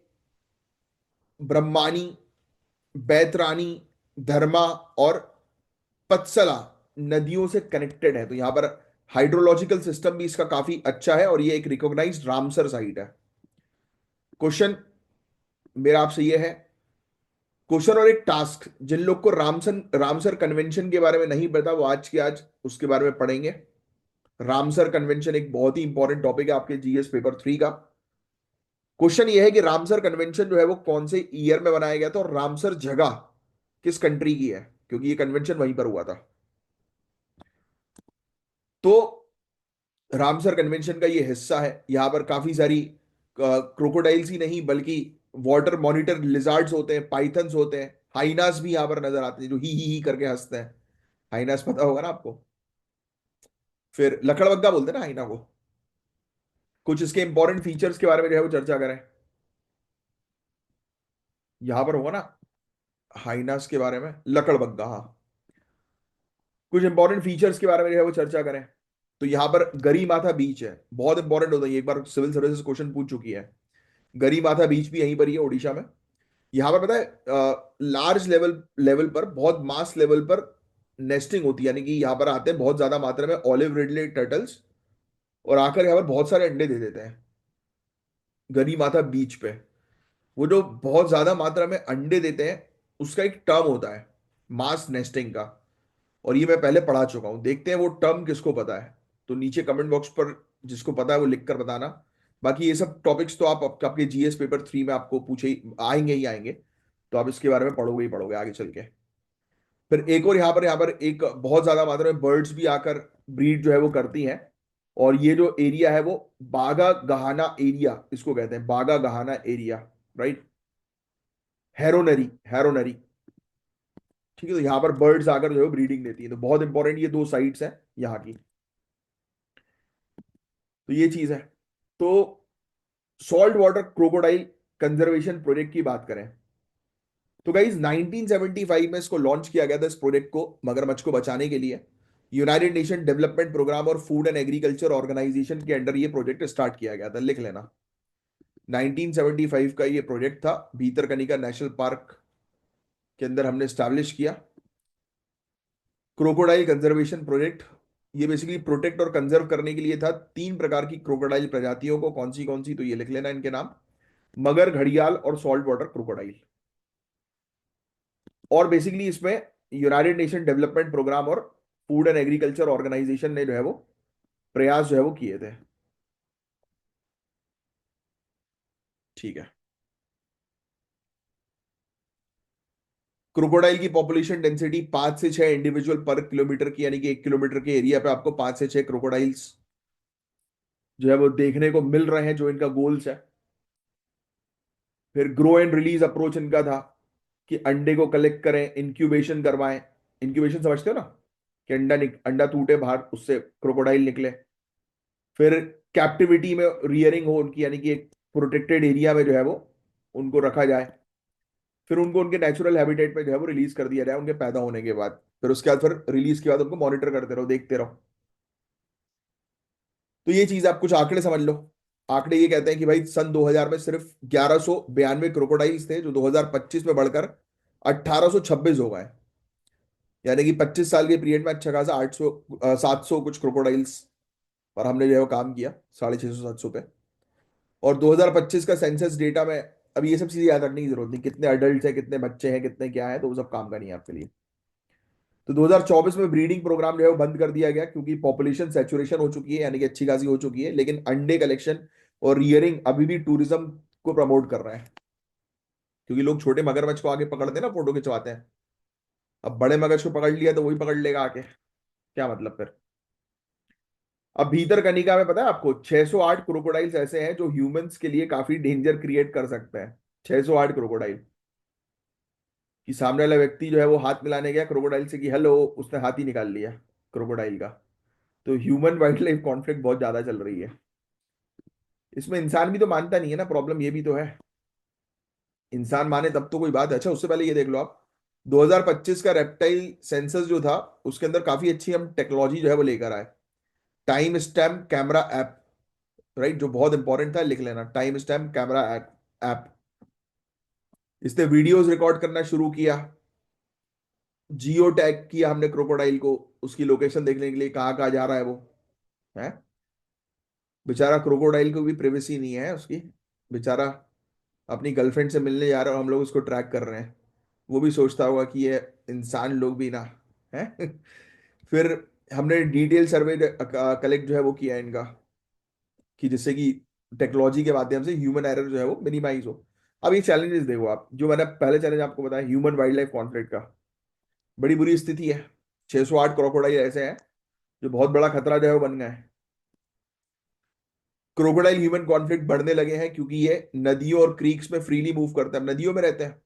ब्रह्मानी, बैतरानी, धर्मा और पत्सला नदियों से कनेक्टेड है। तो यहां पर हाइड्रोलॉजिकल सिस्टम भी इसका काफी अच्छा है, और ये एक रिकॉग्नाइज्ड रामसर साइट है। क्वेश्चन मेरा आपसे ये है, क्वेश्चन और एक टास्क, जिन लोग को रामसर कन्वेंशन के बारे में नहीं पता वो आज के आज उसके बारे में पढ़ेंगे। रामसर कन्वेंशन एक बहुत ही इंपॉर्टेंट टॉपिक है आपके जीएस पेपर 3 का। क्वेश्चन ये है कि रामसर कन्वेंशन जो है वो कौन से ईयर में बनाया गया था, और रामसर जगह किस कंट्री की है, क्योंकि ये कन्वेंशन वहीं पर हुआ था। तो रामसर कन्वेंशन का ये हिस्सा है। यहाँ पर काफी सारी क्रोकोडाइल्स ही नहीं बल्कि वाटर मॉनिटर लिजार्ड्स होते हैं, पाइथन्स होते हैं, हाइनास भी यहाँ पर नजर आते हैं जो ही करके हंसते हैं। हाइनास पता होगा ना आपको। फिर लकड़बग्गा बोलते हैं ना हाइना को। कुछ इसके इंपॉर्टेंट फीचर्स के बारे में जो है वो चर्चा करें। यहां पर होगा ना हाइनास के बारे में, लकड़बग्गा, हाँ। कुछ इंपॉर्टेंट फीचर्स के बारे में जो है वो चर्चा करें। तो यहाँ पर गरी माथा बीच है, बहुत इंपॉर्टेंट होता है ये, एक बार सिविल सर्विसेज क्वेश्चन पूछ चुकी है। गरी माथा बीच भी यहीं पर ही है, उड़ीसा में। यहाँ पर पता है लार्ज लेवल लेवल पर, बहुत मास लेवल पर नेस्टिंग होती है, यानी कि यहाँ पर आते हैं बहुत ज्यादा मात्रा में ऑलिव रिडले टर्टल्स और आकर यहाँ पर बहुत सारे अंडे दे देते हैं गरी माथा बीच पे। वो जो बहुत ज्यादा मात्रा में अंडे देते हैं उसका एक टर्म होता है, मास नेस्टिंग का। और ये मैं पहले पढ़ा चुका हूं, देखते हैं वो टर्म किसको पता है। तो नीचे कमेंट बॉक्स पर जिसको पता है वो लिख कर बताना। बाकी ये सब टॉपिक्स तो आपके जीएस पेपर 3 में आपको पूछे आएंगे ही आएंगे, तो आप इसके बारे में पढ़ोगे ही पढ़ोगे आगे चल के। फिर एक और यहाँ पर एक बहुत ज्यादा मात्रा में बर्ड्स भी आकर ब्रीड जो है वो करती हैं। और ये जो एरिया है वो बागा गहाना एरिया इसको कहते हैं, बागा गहाना एरिया, राइट। हेरोनरी, हेरोनरी। ठीक है, तो यहाँ पर बर्ड्स आकर जो है ब्रीडिंग देती है, तो बहुत इंपॉर्टेंट ये दो साइट्स हैं यहाँ की। तो ये चीज है। तो salt water crocodile conservation project की बात करें तो गाइज 1975 में इसको लॉन्च किया गया था, इस प्रोजेक्ट को मगरमच्छ को बचाने के लिए। यूनाइटेड नेशन डेवलपमेंट प्रोग्राम और फूड एंड एग्रीकल्चर ऑर्गेनाइजेशन के अंडर ये प्रोजेक्ट स्टार्ट किया गया था, लिख लेना। 1975 का ये प्रोजेक्ट था, भीतरकनिका नेशनल पार्क के अंदर हमने स्टैब्लिश किया क्रोकोडाइल कंजर्वेशन प्रोजेक्ट। ये बेसिकली प्रोटेक्ट और कंजर्व करने के लिए था 3 प्रकार की क्रोकोडाइल प्रजातियों को, कौन सी तो ये लिख लेना इनके नाम, मगर, घड़ियाल और सॉल्ट वाटर क्रोकोडाइल। और बेसिकली इसमें यूनाइटेड नेशन डेवलपमेंट प्रोग्राम और फूड एंड एग्रीकल्चर ऑर्गेनाइजेशन ने जो है वो प्रयास जो है वो किए थे। ठीक है। क्रोकोडाइल की पॉपुलेशन डेंसिटी 5 से 6 इंडिविजुअल पर किलोमीटर की, यानी कि 1 किलोमीटर के एरिया पे आपको 5 से 6 क्रोकोडाइल्स जो है वो देखने को मिल रहे हैं, जो इनका गोल्स है। फिर ग्रो एंड रिलीज अप्रोच इनका था कि अंडे को कलेक्ट करें, इंक्यूबेशन करवाएं। इंक्यूबेशन समझते हो ना, कि अंडा टूटे बाहर, उससे क्रोकोडाइल निकले। फिर कैप्टिविटी में रियरिंग हो उनकी, यानी कि एक प्रोटेक्टेड एरिया में जो है वो उनको रखा जाए। फिर उनको उनके नेचुरल हैबिटेट में जो है वो रिलीज कर दिया जाए उनके पैदा होने के बाद। फिर उसके बाद फिर रिलीज के बाद उनको मॉनिटर करते रहो, देखते रहो। तो ये चीज आप कुछ आंकड़े समझ लो। आंकड़े ये कहते हैं कि भाई सन 2000 में सिर्फ 1192 क्रोकोडाइल्स थे, जो 2025 में बढ़कर 1826 हो गए। यानी कि 25 साल के पीरियड में अच्छा खासा 800 700 कुछ क्रोकोडाइल्स पर हमने जो है वो काम किया, 650 700 पे। और 2025 का सेंसस डेटा में, अब ये सब चीजें याद रखने की जरूरत नहीं, कितने अडल्ट है, कितने बच्चे हैं, कितने क्या है, तो वो सब काम का नहीं है आपके लिए। तो 2024 में ब्रीडिंग प्रोग्राम जो है वो बंद कर दिया गया क्योंकि पॉपुलेशन सैचुरेशन हो चुकी है, यानी कि अच्छी खासी हो चुकी है। लेकिन अंडे कलेक्शन और रियरिंग अभी भी टूरिज्म को प्रमोट कर रहे हैं, क्योंकि लोग छोटे मगरमच्छ को आगे पकड़ते हैं ना, फोटो खिंचवाते हैं। अब बड़े मगरमच्छ को पकड़ लिया तो वही पकड़ लेगा आके, क्या मतलब फिर। अब भीतर कनिका में पता है आपको 608 क्रोकोडाइल्स ऐसे हैं जो ह्यूमंस के लिए काफी डेंजर क्रिएट कर सकते हैं। 608 क्रोकोडाइल, कि सामने वाला व्यक्ति जो है वो हाथ मिलाने गया क्रोकोडाइल से कि हेलो, उसने हाथ ही निकाल लिया क्रोकोडाइल का। तो ह्यूमन वाइल्ड लाइफ कॉन्फ्लिक्ट बहुत ज्यादा चल रही है। इसमें इंसान भी तो मानता नहीं है ना, प्रॉब्लम ये भी तो है। इंसान माने तब तो कोई बात है। अच्छा, उससे पहले ये देख लो आप, 2025 का रेप्टाइल सेंसस जो था उसके अंदर काफी अच्छी हम टेक्नोलॉजी जो है वो लेकर आए। Time stamp camera app, right, जो बहुत इंपॉर्टेंट था, लिख लेना, टाइम स्टैम्प कैमरा ऐप। इसने वीडियोस रिकॉर्ड करना शुरू किया। जियो टैग किया हमने क्रोकोडाइल को, उसकी लोकेशन देखने के लिए कहाँ कहाँ जा रहा है वो, है। बेचारा क्रोकोडाइल को भी प्राइवेसी नहीं है उसकी, बेचारा अपनी गर्लफ्रेंड से मिलने जा रहा है और हम लोग उसको ट्रैक कर रहे हैं। वो भी सोचता होगा कि ये इंसान लोग भी ना, है। फिर हमने डिटेल सर्वे कलेक्ट जो है वो किया है इनका, कि जिससे कि टेक्नोलॉजी के माध्यम से ह्यूमन एरर जो है वो मिनिमाइज हो। अब ये चैलेंजेस देखो आप, जो मैंने पहले चैलेंज आपको बताया ह्यूमन वाइल्ड लाइफ कॉन्फ्लिक्ट का, बड़ी बुरी स्थिति है। 608 क्रोकोडाइल ऐसे हैं जो बहुत बड़ा खतरा जो है वो बन गए हैं। क्रोकोडाइल ह्यूमन कॉन्फ्लिक्ट बढ़ने लगे हैं क्योंकि ये नदियों और क्रीक्स में फ्रीली मूव करते हैं, नदियों में रहते हैं।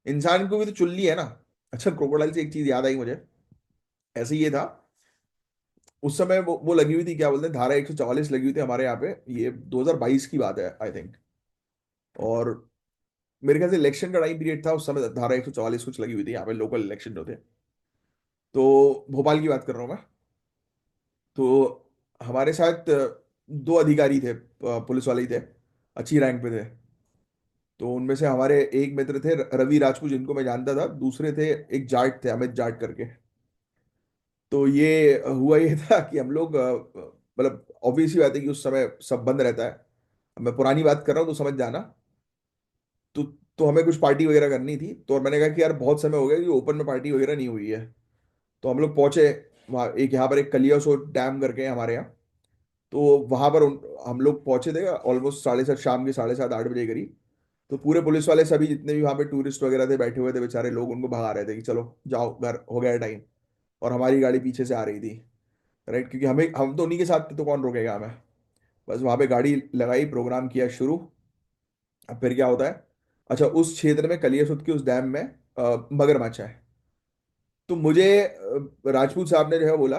इंसान को भी तो चुल्ली है ना। अच्छा, क्रोकोडाइल से एक चीज याद आई मुझे। ऐसे ये था, उस समय वो लगी हुई थी, क्या बोलते हैं, धारा 144 लगी हुई थी हमारे यहाँ पे। ये 2022 की बात है आई थिंक। और मेरे ख्याल से इलेक्शन का टाइम पीरियड था उस समय, धारा 144 कुछ लगी हुई थी यहाँ पे, लोकल इलेक्शन जो थे। तो भोपाल की बात कर रहा हूँ मैं। तो हमारे साथ दो अधिकारी थे, पुलिस वाले ही थे, अच्छी रैंक पे थे। तो उनमें से हमारे एक मित्र थे रवि राजपूत, जिनको मैं जानता था। दूसरे थे एक जाट थे, अमित जाट करके। तो ये हुआ ये था कि हम लोग मतलब ऑब्वियस ही बात है कि उस समय सब बंद रहता है। मैं पुरानी बात कर रहा हूँ तो समझ जाना। तो तो हमें कुछ पार्टी वगैरह करनी थी, तो मैंने कहा कि यार बहुत समय हो गया कि ओपन में पार्टी वगैरह नहीं हुई है। तो हम लोग पहुंचे वहाँ, एक यहाँ पर एक कलियासो डैम करके है हमारे यहाँ। तो वहां पर हम लोग पहुंचे थे ऑलमोस्ट 7:30, शाम के 7:30 8 बजे करीब। तो पूरे पुलिस वाले सभी जितने भी वहां पे टूरिस्ट वगैरह थे बैठे हुए थे, बेचारे लोग, उनको भगा रहे थे कि चलो जाओ घर, हो गया टाइम। और हमारी गाड़ी पीछे से आ रही थी, राइट, क्योंकि हम तो उन्हीं के साथ थे, तो कौन रोकेगा हमें। बस वहां पे गाड़ी लगाई, प्रोग्राम किया शुरू। अब फिर क्या होता है, अच्छा, उस क्षेत्र में कलियासुत के उस डैम में मगरमच्छ है। तो मुझे राजपूत साहब ने जो है बोला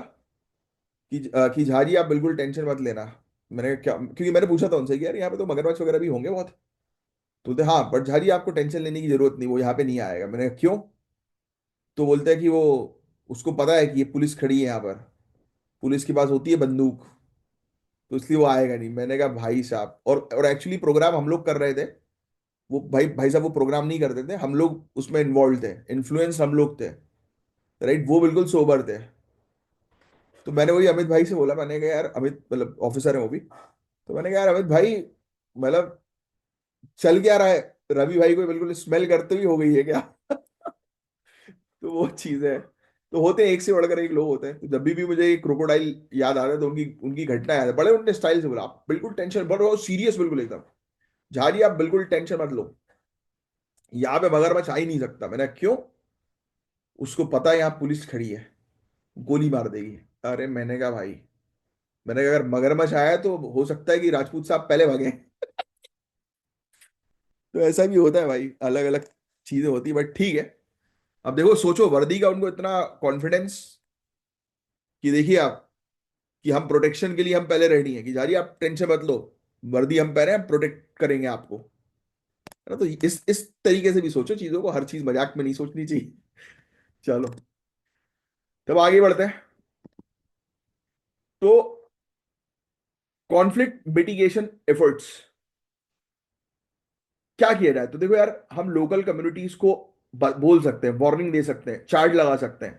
कि झाजी आप बिल्कुल टेंशन मत लेना। मैंने क्या, क्योंकि मैंने पूछा था उनसे कि यार यहाँ पे तो मगरमच्छ वगैरह भी होंगे बहुत। तो बोलते हाँ, बट झाजी आपको टेंशन लेने की जरूरत नहीं, वो यहाँ पे नहीं आएगा। मैंने कहा क्यों। तो बोलते हैं कि वो, उसको पता है कि ये पुलिस खड़ी है यहाँ पर, पुलिस के पास होती है बंदूक, तो इसलिए वो आएगा नहीं। मैंने कहा भाई साहब, और एक्चुअली प्रोग्राम हम लोग कर रहे थे। वो भाई भाई साहब वो प्रोग्राम नहीं करते थे, हम लोग उसमें इन्वॉल्व थे, इन्फ्लुएंस हम लोग थे, राइट। वो बिल्कुल सोबर थे। तो मैंने वही अमित भाई से बोला, मैंने कहा यार, अमित मतलब ऑफिसर है वो भी। तो मैंने कहा यार अमित भाई, मतलब चल क्या रहा है, रवि भाई को बिल्कुल स्मेल करते हुए हो गई है क्या। तो वो चीज है। तो होते हैं, एक से बढ़कर एक लोग होते हैं। तो जब भी मुझे ये क्रोकोडाइल याद आ रहा है तो उनकी उनकी घटना याद है। बड़े उनने स्टाइल से बोला, आप बिल्कुल टेंशन, बड़े सीरियस बिल्कुल एकदम, झाजी आप बिल्कुल टेंशन मत लो, यहाँ पे मगरमच्छ आ ही नहीं सकता। मैंने कहा, क्यों। उसको पता है यहाँ पुलिस खड़ी है, गोली मार देगी। अरे मैंने कहा भाई, मैंने कहा अगर मगरमच्छ आया तो हो सकता है कि राजपूत साहब पहले भागे। तो ऐसा भी होता है भाई, अलग अलग चीजें होती है, बट ठीक है। अब देखो, सोचो वर्दी का उनको इतना कॉन्फिडेंस कि देखिए आप, कि हम प्रोटेक्शन के लिए हम पहले रेडी हैं, कि जारी आप टेंशन मत लो, वर्दी हम पहने, हम प्रोटेक्ट करेंगे आपको, है ना। तो इस तरीके से भी सोचो चीजों को, हर चीज मजाक में नहीं सोचनी चाहिए। चलो, तब आगे बढ़ते हैं। तो कॉन्फ्लिक्ट मिटिगेशन एफर्ट्स, क्या किया जाए। तो देखो यार, हम लोकल कम्युनिटीज को बोल सकते हैं, वार्निंग दे सकते हैं, चार्ट लगा सकते हैं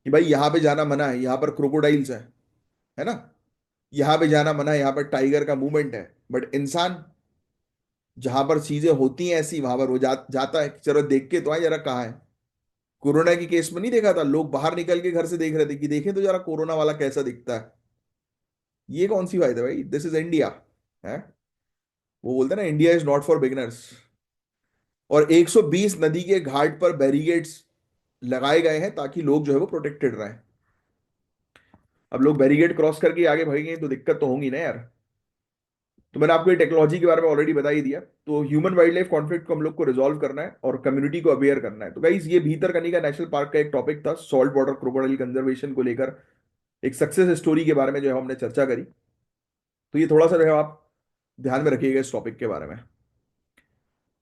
कि भाई यहाँ पे जाना मना है, यहाँ पर क्रोकोडाइल्स है ना। यहाँ पे जाना मना है, यहाँ पर टाइगर का मूवमेंट है। बट इंसान, जहां पर चीजें होती हैं ऐसी, वहां पर वो जाता है कि चलो देख के तो आए जरा कहाँ है। कोरोना के केस में नहीं देखा था, लोग बाहर निकल के घर से देख रहे थे कि देखें तो जरा कोरोना वाला कैसा दिखता है। ये कौन सी बात है भाई, दिस इज इंडिया है। वो बोलते हैं ना, India is not for beginners. और 120 नदी के घाट पर बैरिकेड्स लगाए गए हैं ताकि लोग जो है वो प्रोटेक्टेड रहें। अब लोग बैरिकेड क्रॉस करके आगे भागेंगे तो दिक्कत तो होगी ना यार। तो मैंने आपको ये टेक्नोलॉजी के बारे में ऑलरेडी बता ही दिया। तो ह्यूमन वाइल्ड लाइफ कॉन्फ्लिक्ट को हम लोग को रिजॉल्व करना है और कम्युनिटी को अवेयर करना है। तो गाइस, ये भीतरकनिका नेशनल पार्क का एक टॉपिक था, सॉल्ट वाटर क्रोकोडाइल कंजर्वेशन को लेकर एक सक्सेस स्टोरी के बारे में जो है हमने चर्चा करी। तो ये थोड़ा सा जो है आप ध्यान में रखिएगा इस टॉपिक के बारे में।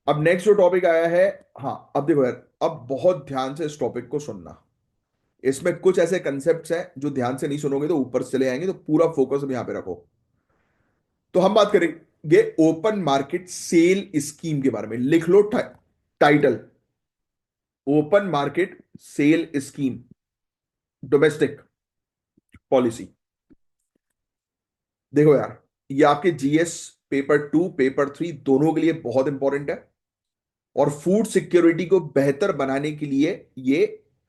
अब नेक्स्ट जो टॉपिक आया है, हाँ अब देखो यार, अब बहुत ध्यान से इस टॉपिक को सुनना। इसमें कुछ ऐसे कंसेप्ट्स हैं जो ध्यान से नहीं सुनोगे तो ऊपर से चले आएंगे, तो पूरा फोकस अब यहां पे रखो। तो हम बात करेंगे ओपन मार्केट सेल स्कीम के बारे में। लिख लो title, open market sale scheme, domestic policy. देखो यार, ये आपके जीएस पेपर 2 पेपर 3 दोनों के लिए बहुत इंपॉर्टेंट है। और फूड सिक्योरिटी को बेहतर बनाने के लिए ये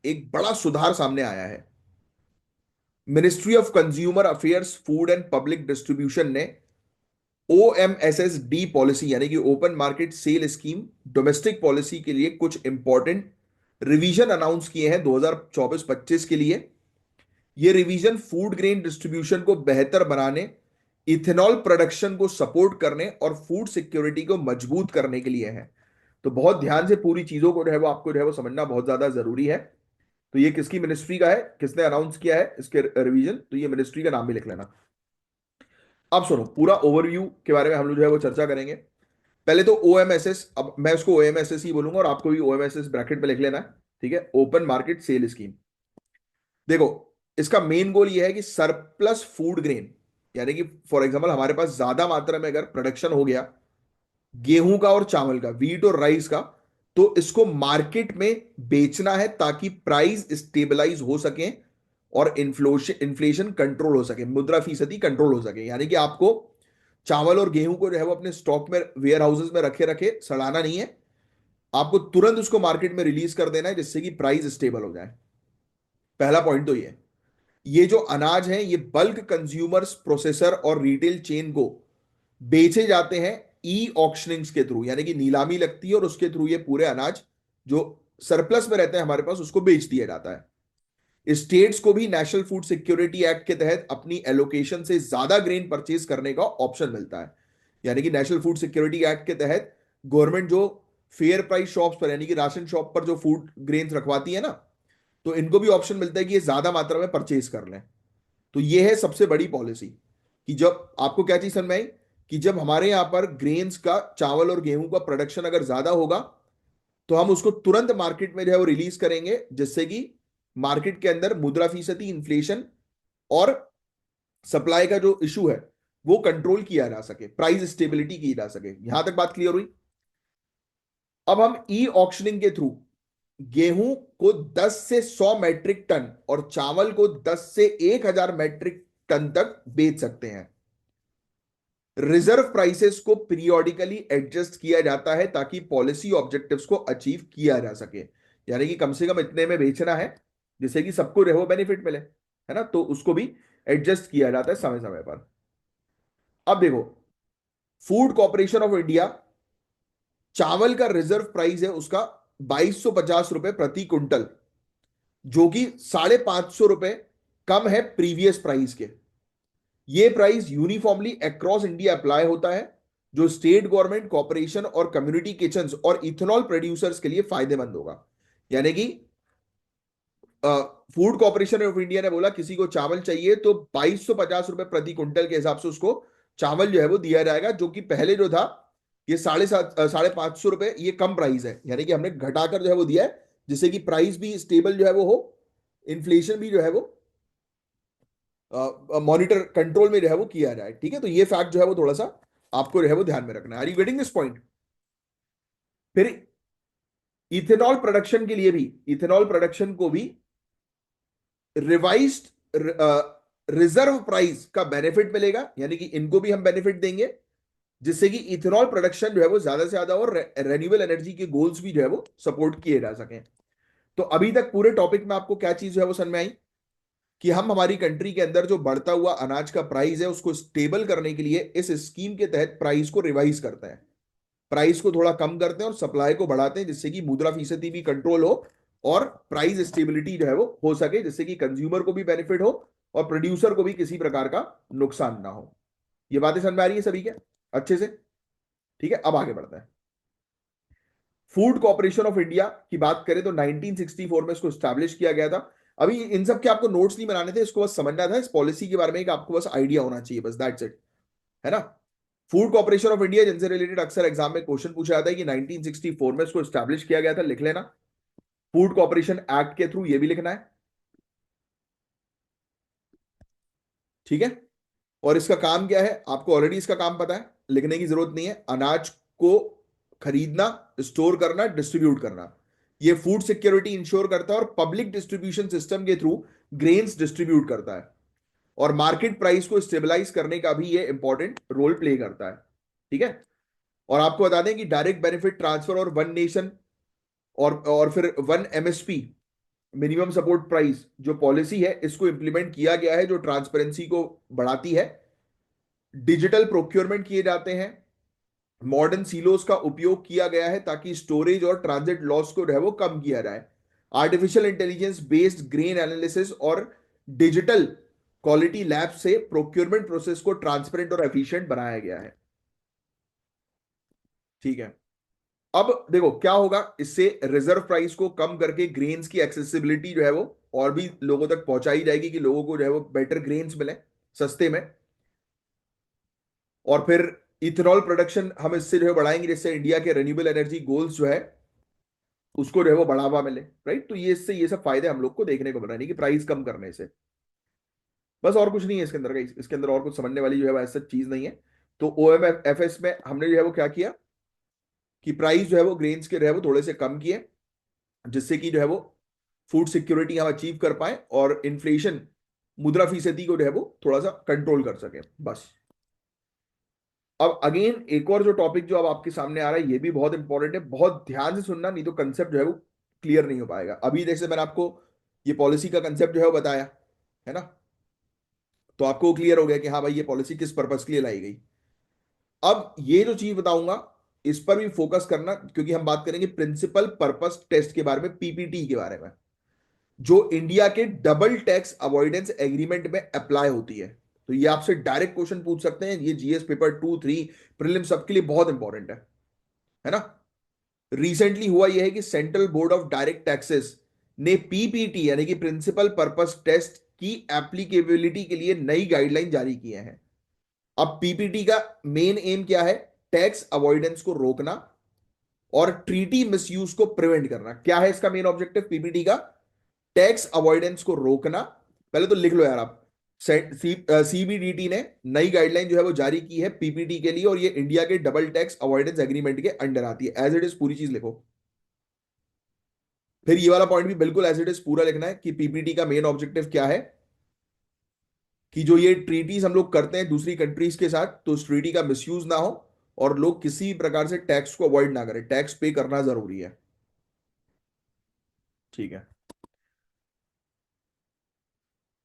एक बड़ा सुधार सामने आया है। Ministry of consumer affairs, food and public distribution ने OMSSD पॉलिसी, यानी कि open market sale scheme domestic policy के लिए कुछ इंपॉर्टेंट रिवीजन अनाउंस किए हैं 2024-25 के लिए। ये रिवीजन फूड ग्रेन डिस्ट्रीब्यूशन को बेहतर बनाने इथेनॉल प्रोडक्शन को सपोर्ट करने और फूड सिक्योरिटी को मजबूत करने के लिए है। तो बहुत ध्यान से पूरी चीजों को जो है वो आपको जो है वो समझना बहुत ज्यादा जरूरी है। तो ये किसकी मिनिस्ट्री का है, किसने अनाउंस किया है इसके रिवीजन, तो ये मिनिस्ट्री का नाम भी लिख लेना। अब सुनो, पूरा ओवरव्यू के बारे में हम लोग जो है वो चर्चा करेंगे। पहले तो ओएमएसएस, अब मैं उसको ओएमएसएस ही बोलूंगा और आपको भी ओएमएसएस ब्रैकेट में लिख लेना है, ठीक है। Open market sale scheme. देखो, इसका मेन गोल ये है कि सरप्लस फूड ग्रेन, यानी कि फॉर एग्जांपल हमारे पास ज्यादा मात्रा में अगर प्रोडक्शन हो गया गेहूं का और चावल का, वीट और राइस का, तो इसको मार्केट में बेचना है ताकि प्राइस स्टेबलाइज हो सके और इन्फ्लेशन कंट्रोल हो सके, मुद्रास्फीति कंट्रोल हो सके। यानी कि आपको चावल और गेहूं को जो है वो अपने स्टॉक में, वेयर हाउसेज में रखे रखे सड़ाना नहीं है, आपको तुरंत उसको मार्केट में रिलीज कर देना है जिससे कि प्राइस स्टेबल हो जाए। पहला पॉइंट तो ये जो अनाज है ये बल्क कंज्यूमर्स, प्रोसेसर और रिटेल चेन को बेचे जाते हैं ई ऑक्शनिंग्स के थ्रू, यानी कि नीलामी लगती है और उसके थ्रू ये पूरे अनाज जो सरप्लस में रहते हैं हमारे पास उसको बेच दिया जाता है। स्टेट्स को भी नेशनल फूड सिक्योरिटी एक्ट के तहत अपनी एलोकेशन से ज्यादा ग्रेन परचेज करने का ऑप्शन मिलता है। यानी कि नेशनल फूड सिक्योरिटी एक्ट के तहत गवर्नमेंट जो फेयर प्राइस शॉप्स पर, यानी कि राशन शॉप पर जो फूड ग्रेन्स रखवाती है ना, तो इनको भी ऑप्शन मिलता है कि ये ज्यादा मात्रा में परचेज कर लें। तो ये है सबसे बड़ी पॉलिसी कि जब आपको क्या चीज समझ में आई कि जब हमारे यहां पर ग्रेन्स का, चावल और गेहूं का प्रोडक्शन अगर ज्यादा होगा तो हम उसको तुरंत मार्केट में जो है वो रिलीज करेंगे जिससे कि मार्केट के अंदर मुद्रास्फीति, इन्फ्लेशन और सप्लाई का जो इशू है वो कंट्रोल किया जा सके, प्राइस स्टेबिलिटी की जा सके। यहां तक बात क्लियर हुई। अब हम ई ऑक्शनिंग के थ्रू गेहूं को 10 से 100 मैट्रिक टन और चावल को 10 से 1000 मैट्रिक टन तक बेच सकते हैं। रिजर्व प्राइसेस को पीरियोडिकली एडजस्ट किया जाता है ताकि पॉलिसी ऑब्जेक्टिव्स को अचीव किया जा सके, यानी कि कम से कम इतने में बेचना है जिससे कि सबको रेहो बेनिफिट मिले, है ना, तो उसको भी एडजस्ट किया जाता है समय समय पर। अब देखो, फूड कॉर्पोरेशन ऑफ इंडिया, चावल का रिजर्व प्राइस है उसका 2250 रुपए प्रति क्विंटल, जो कि 550 रुपए कम है प्रीवियस प्राइस के। ये price uniformly across India apply होता है, जो स्टेट गवर्नमेंट, कॉर्पोरेशन और कम्युनिटी किचन्स और इथेनॉल प्रोड्यूसर्स के लिए फायदेमंद होगा। यानी कि फूड कॉर्पोरेशन ऑफ इंडिया ने बोला किसी को चावल चाहिए तो 2250 रुपए प्रति क्विंटल के हिसाब से उसको चावल जो है वो दिया जाएगा, जो कि पहले जो था ये 550 रुपए, ये कम प्राइस है, यानी कि हमने घटाकर जो है वो दिया है जिससे कि प्राइस भी स्टेबल जो है वो हो, इन्फ्लेशन भी जो है वो मॉनिटर कंट्रोल में जो है वो किया जाए। ठीक है, तो ये फैक्ट जो है वो थोड़ा सा आपको जो है वो ध्यान में रखना है। Are you getting this point? फिर इथेनॉल प्रोडक्शन के लिए भी, इथेनॉल प्रोडक्शन को भी रिवाइज्ड रिजर्व प्राइस का बेनिफिट मिलेगा, यानी कि इनको भी हम बेनिफिट देंगे जिससे कि इथेनॉल प्रोडक्शन जो है वो ज्यादा से ज्यादा और रेन्यूएबल एनर्जी के गोल्स भी जो है वो सपोर्ट किए जा सकें। तो अभी तक पूरे टॉपिक में आपको क्या चीज जो है वो समझ में आई कि हम हमारी कंट्री के अंदर जो बढ़ता हुआ अनाज का प्राइस है उसको स्टेबल करने के लिए इस स्कीम के तहत प्राइस को रिवाइज करते हैं, प्राइस को थोड़ा कम करते हैं और सप्लाई को बढ़ाते हैं जिससे कि मुद्रास्फीति भी कंट्रोल हो और प्राइस स्टेबिलिटी जो है वो हो सके, जिससे कि कंज्यूमर को भी बेनिफिट हो और प्रोड्यूसर को भी किसी प्रकार का नुकसान ना हो। ये बातें समझ में आ रही है सभी के अच्छे से? ठीक है, अब आगे बढ़ते हैं। फूड कॉर्पोरेशन ऑफ इंडिया की बात करें तो 1964 में इसको स्टैब्लिश किया गया था। अभी इन सब के आपको नोट्स नहीं बनाने थे, इसको बस समझना था इस पॉलिसी के बारे में कि आपको बस आइडिया होना चाहिए, बस दैट्स इट, है ना। फूड कॉर्पोरेशन ऑफ इंडिया जिनसे रिलेटेड अक्सर एग्जाम में क्वेश्चन पूछा जाता है कि 1964 में इसको स्टैब्लिश किया गया था, लिख लेना। फूड कॉर्पोरेशन एक्ट के थ्रू ये भी लिखना है, ठीक है। और इसका काम क्या है आपको ऑलरेडी इसका काम पता है, लिखने की जरूरत नहीं है। अनाज को खरीदना, स्टोर करना, डिस्ट्रीब्यूट करना, ये फूड सिक्योरिटी इंश्योर करता है और पब्लिक डिस्ट्रीब्यूशन सिस्टम के थ्रू ग्रेन्स डिस्ट्रीब्यूट करता है और मार्केट प्राइस को स्टेबलाइज करने का भी ये इंपॉर्टेंट रोल प्ले करता है, ठीक है। और आपको बता दें कि डायरेक्ट बेनिफिट ट्रांसफर और वन नेशन और फिर one MSP, minimum support price जो पॉलिसी है, इसको इंप्लीमेंट किया गया है जो ट्रांसपेरेंसी को बढ़ाती है। डिजिटल प्रोक्योरमेंट किए जाते हैं, मॉडर्न सीलोस का उपयोग किया गया है ताकि स्टोरेज और ट्रांजिट लॉस को जो है वो कम किया जाए। Artificial intelligence based grain analysis और डिजिटल क्वालिटी लैब से प्रोक्योरमेंट प्रोसेस को ट्रांसपेरेंट और एफिशिएंट बनाया गया है। ठीक है। अब देखो क्या होगा इससे, रिजर्व प्राइस को कम करके ग्रेन्स की एक्सेसिबिलिटी जो है वो और भी लोगों तक पहुंचाई जाएगी कि लोगों को जो है वो बेटर ग्रेन्स मिले सस्ते में। और फिर इथेनॉल प्रोडक्शन हम इससे जो है बढ़ाएंगे, जिससे इंडिया के रिन्यूएबल एनर्जी गोल्स जो है उसको जो है वो बढ़ावा मिले। राइट, तो ये इससे ये सब फायदे हम लोग को देखने को मिल रहे हैं कि प्राइस कम करने से। बस और कुछ नहीं है इसके अंदर का, इसके अंदर और कुछ समझने वाली जो है वो ऐसा चीज नहीं है। तो ओ एम एफ एस में हमने जो है वो क्या किया कि प्राइस जो है वो ग्रेन्स के जो है वो थोड़े से कम किए, जिससे कि जो है वो फूड सिक्योरिटी हम अचीव कर पाए और इन्फ्लेशन मुद्रा फीसदी को जो है वो थोड़ा सा कंट्रोल कर सके बस। अब अगेन एक और जो टॉपिक जो अब आपके सामने आ रहा है ये भी बहुत इंपॉर्टेंट है, बहुत ध्यान से सुनना, नहीं तो कंसेप्ट जो है वो क्लियर नहीं हो पाएगा। अभी जैसे मैंने आपको ये पॉलिसी का कंसेप्ट जो है वो बताया है ना, तो आपको क्लियर हो गया कि हाँ भाई ये पॉलिसी किस पर्पस के लिए लाई गई। अब ये जो चीज बताऊंगा इस पर भी फोकस करना, क्योंकि हम बात करेंगे प्रिंसिपल पर्पस टेस्ट के बारे में, पीपीटी के बारे में, जो इंडिया के डबल टैक्स अवॉइडेंस एग्रीमेंट में अप्लाई होती है। तो ये आपसे डायरेक्ट क्वेश्चन पूछ सकते हैं, ये जीएस पेपर 2, 3 प्रीलिम सबके लिए बहुत इंपॉर्टेंट है ना। रिसेंटली हुआ यह है कि central board of direct taxes ने पीपीटी यानी कि प्रिंसिपल पर्पस टेस्ट की एप्लीकेबिलिटी के लिए नई गाइडलाइन जारी किए हैं। अब पीपीटी का मेन एम क्या है? टैक्स अवॉइडेंस को रोकना और ट्रीटी मिसयूज को प्रिवेंट करना। क्या है इसका मेन ऑब्जेक्टिव पीपीटी का? टैक्स अवॉइडेंस को रोकना। पहले तो लिख लो यार आप, सीबीडीटी ने नई गाइडलाइन जो है वो जारी की है पीपीटी के लिए, और ये इंडिया के डबल टैक्स अवॉइडेंस एग्रीमेंट के अंडर आती है। एज इट इज पूरी चीज लिखो। फिर ये वाला पॉइंट भी बिल्कुल एज इट इज पूरा लिखना है कि पीपीटी का मेन ऑब्जेक्टिव क्या है, कि जो ये ट्रीटीज हम लोग करते हैं दूसरी कंट्रीज के साथ, तो उस ट्रीटी का मिसयूज ना हो और लोग किसी प्रकार से टैक्स को अवॉइड ना करें। टैक्स पे करना जरूरी है। ठीक है।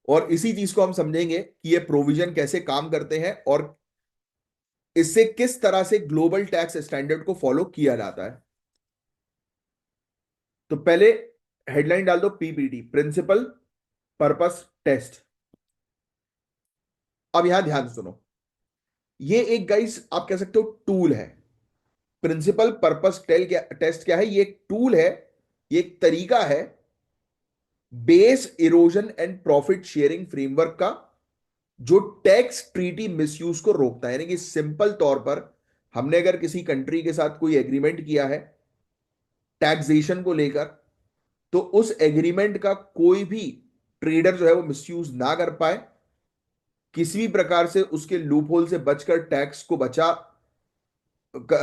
और इसी चीज को हम समझेंगे कि ये प्रोविजन कैसे काम करते हैं और इससे किस तरह से ग्लोबल टैक्स स्टैंडर्ड को फॉलो किया जाता है। तो पहले हेडलाइन डाल दो पीपीटी, प्रिंसिपल पर्पस टेस्ट। अब यहां ध्यान से सुनो, ये एक गाइस आप कह सकते हो टूल है। प्रिंसिपल पर्पस टेस्ट क्या है? ये एक टूल है, ये एक तरीका है base erosion and profit sharing framework का, जो टैक्स ट्रीटी मिसयूज को रोकता है। यानी कि सिंपल तौर पर हमने अगर किसी कंट्री के साथ कोई एग्रीमेंट किया है टैक्सेशन को लेकर, तो उस एग्रीमेंट का कोई भी ट्रेडर जो है वो मिसयूज ना कर पाए, किसी भी प्रकार से उसके लूप होल से बचकर टैक्स को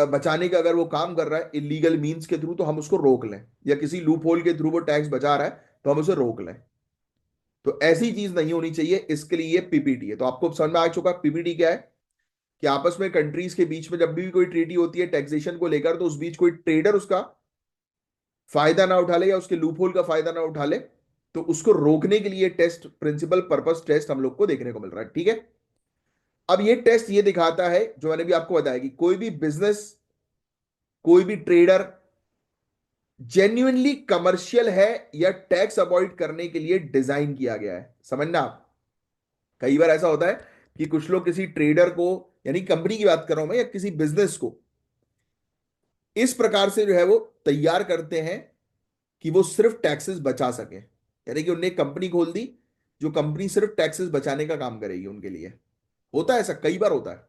बचाने का अगर वो काम कर रहा है इलीगल मींस के थ्रू, तो हम उसको रोक लें, या किसी लूप होल के थ्रू वो टैक्स बचा रहा है तो हम उसे रोक लें। तो ऐसी चीज नहीं होनी चाहिए, इसके लिए ये पीपीटी है। तो आपको समझ में आ चुका पीपीटी क्या है, कि आपस में कंट्रीज के बीच में जब भी कोई ट्रीटी होती है टैक्सेशन को लेकर, तो उस बीच कोई ट्रेडर उसका फायदा ना उठा ले या उसके लूप होल का फायदा ना उठा ले, तो उसको रोकने के लिए टेस्ट, प्रिंसिपल पर्पस टेस्ट हम लोग को देखने को मिल रहा है। ठीक है। अब ये टेस्ट ये दिखाता है, जो मैंने भी आपको बताया, कि कोई भी बिजनेस, कोई भी ट्रेडर जेन्युइनली कमर्शियल है या टैक्स अवॉइड करने के लिए डिजाइन किया गया है। समझना आप, कई बार ऐसा होता है कि कुछ लोग किसी ट्रेडर को, यानी कंपनी की बात कर रहा हूं मैं, या किसी बिजनेस को इस प्रकार से जो है वो तैयार करते हैं कि वो सिर्फ टैक्सेस बचा सके। यानी कि उन्हें कंपनी खोल दी जो कंपनी सिर्फ टैक्सेस बचाने का काम करेगी उनके लिए। होता है ऐसा, कई बार होता है।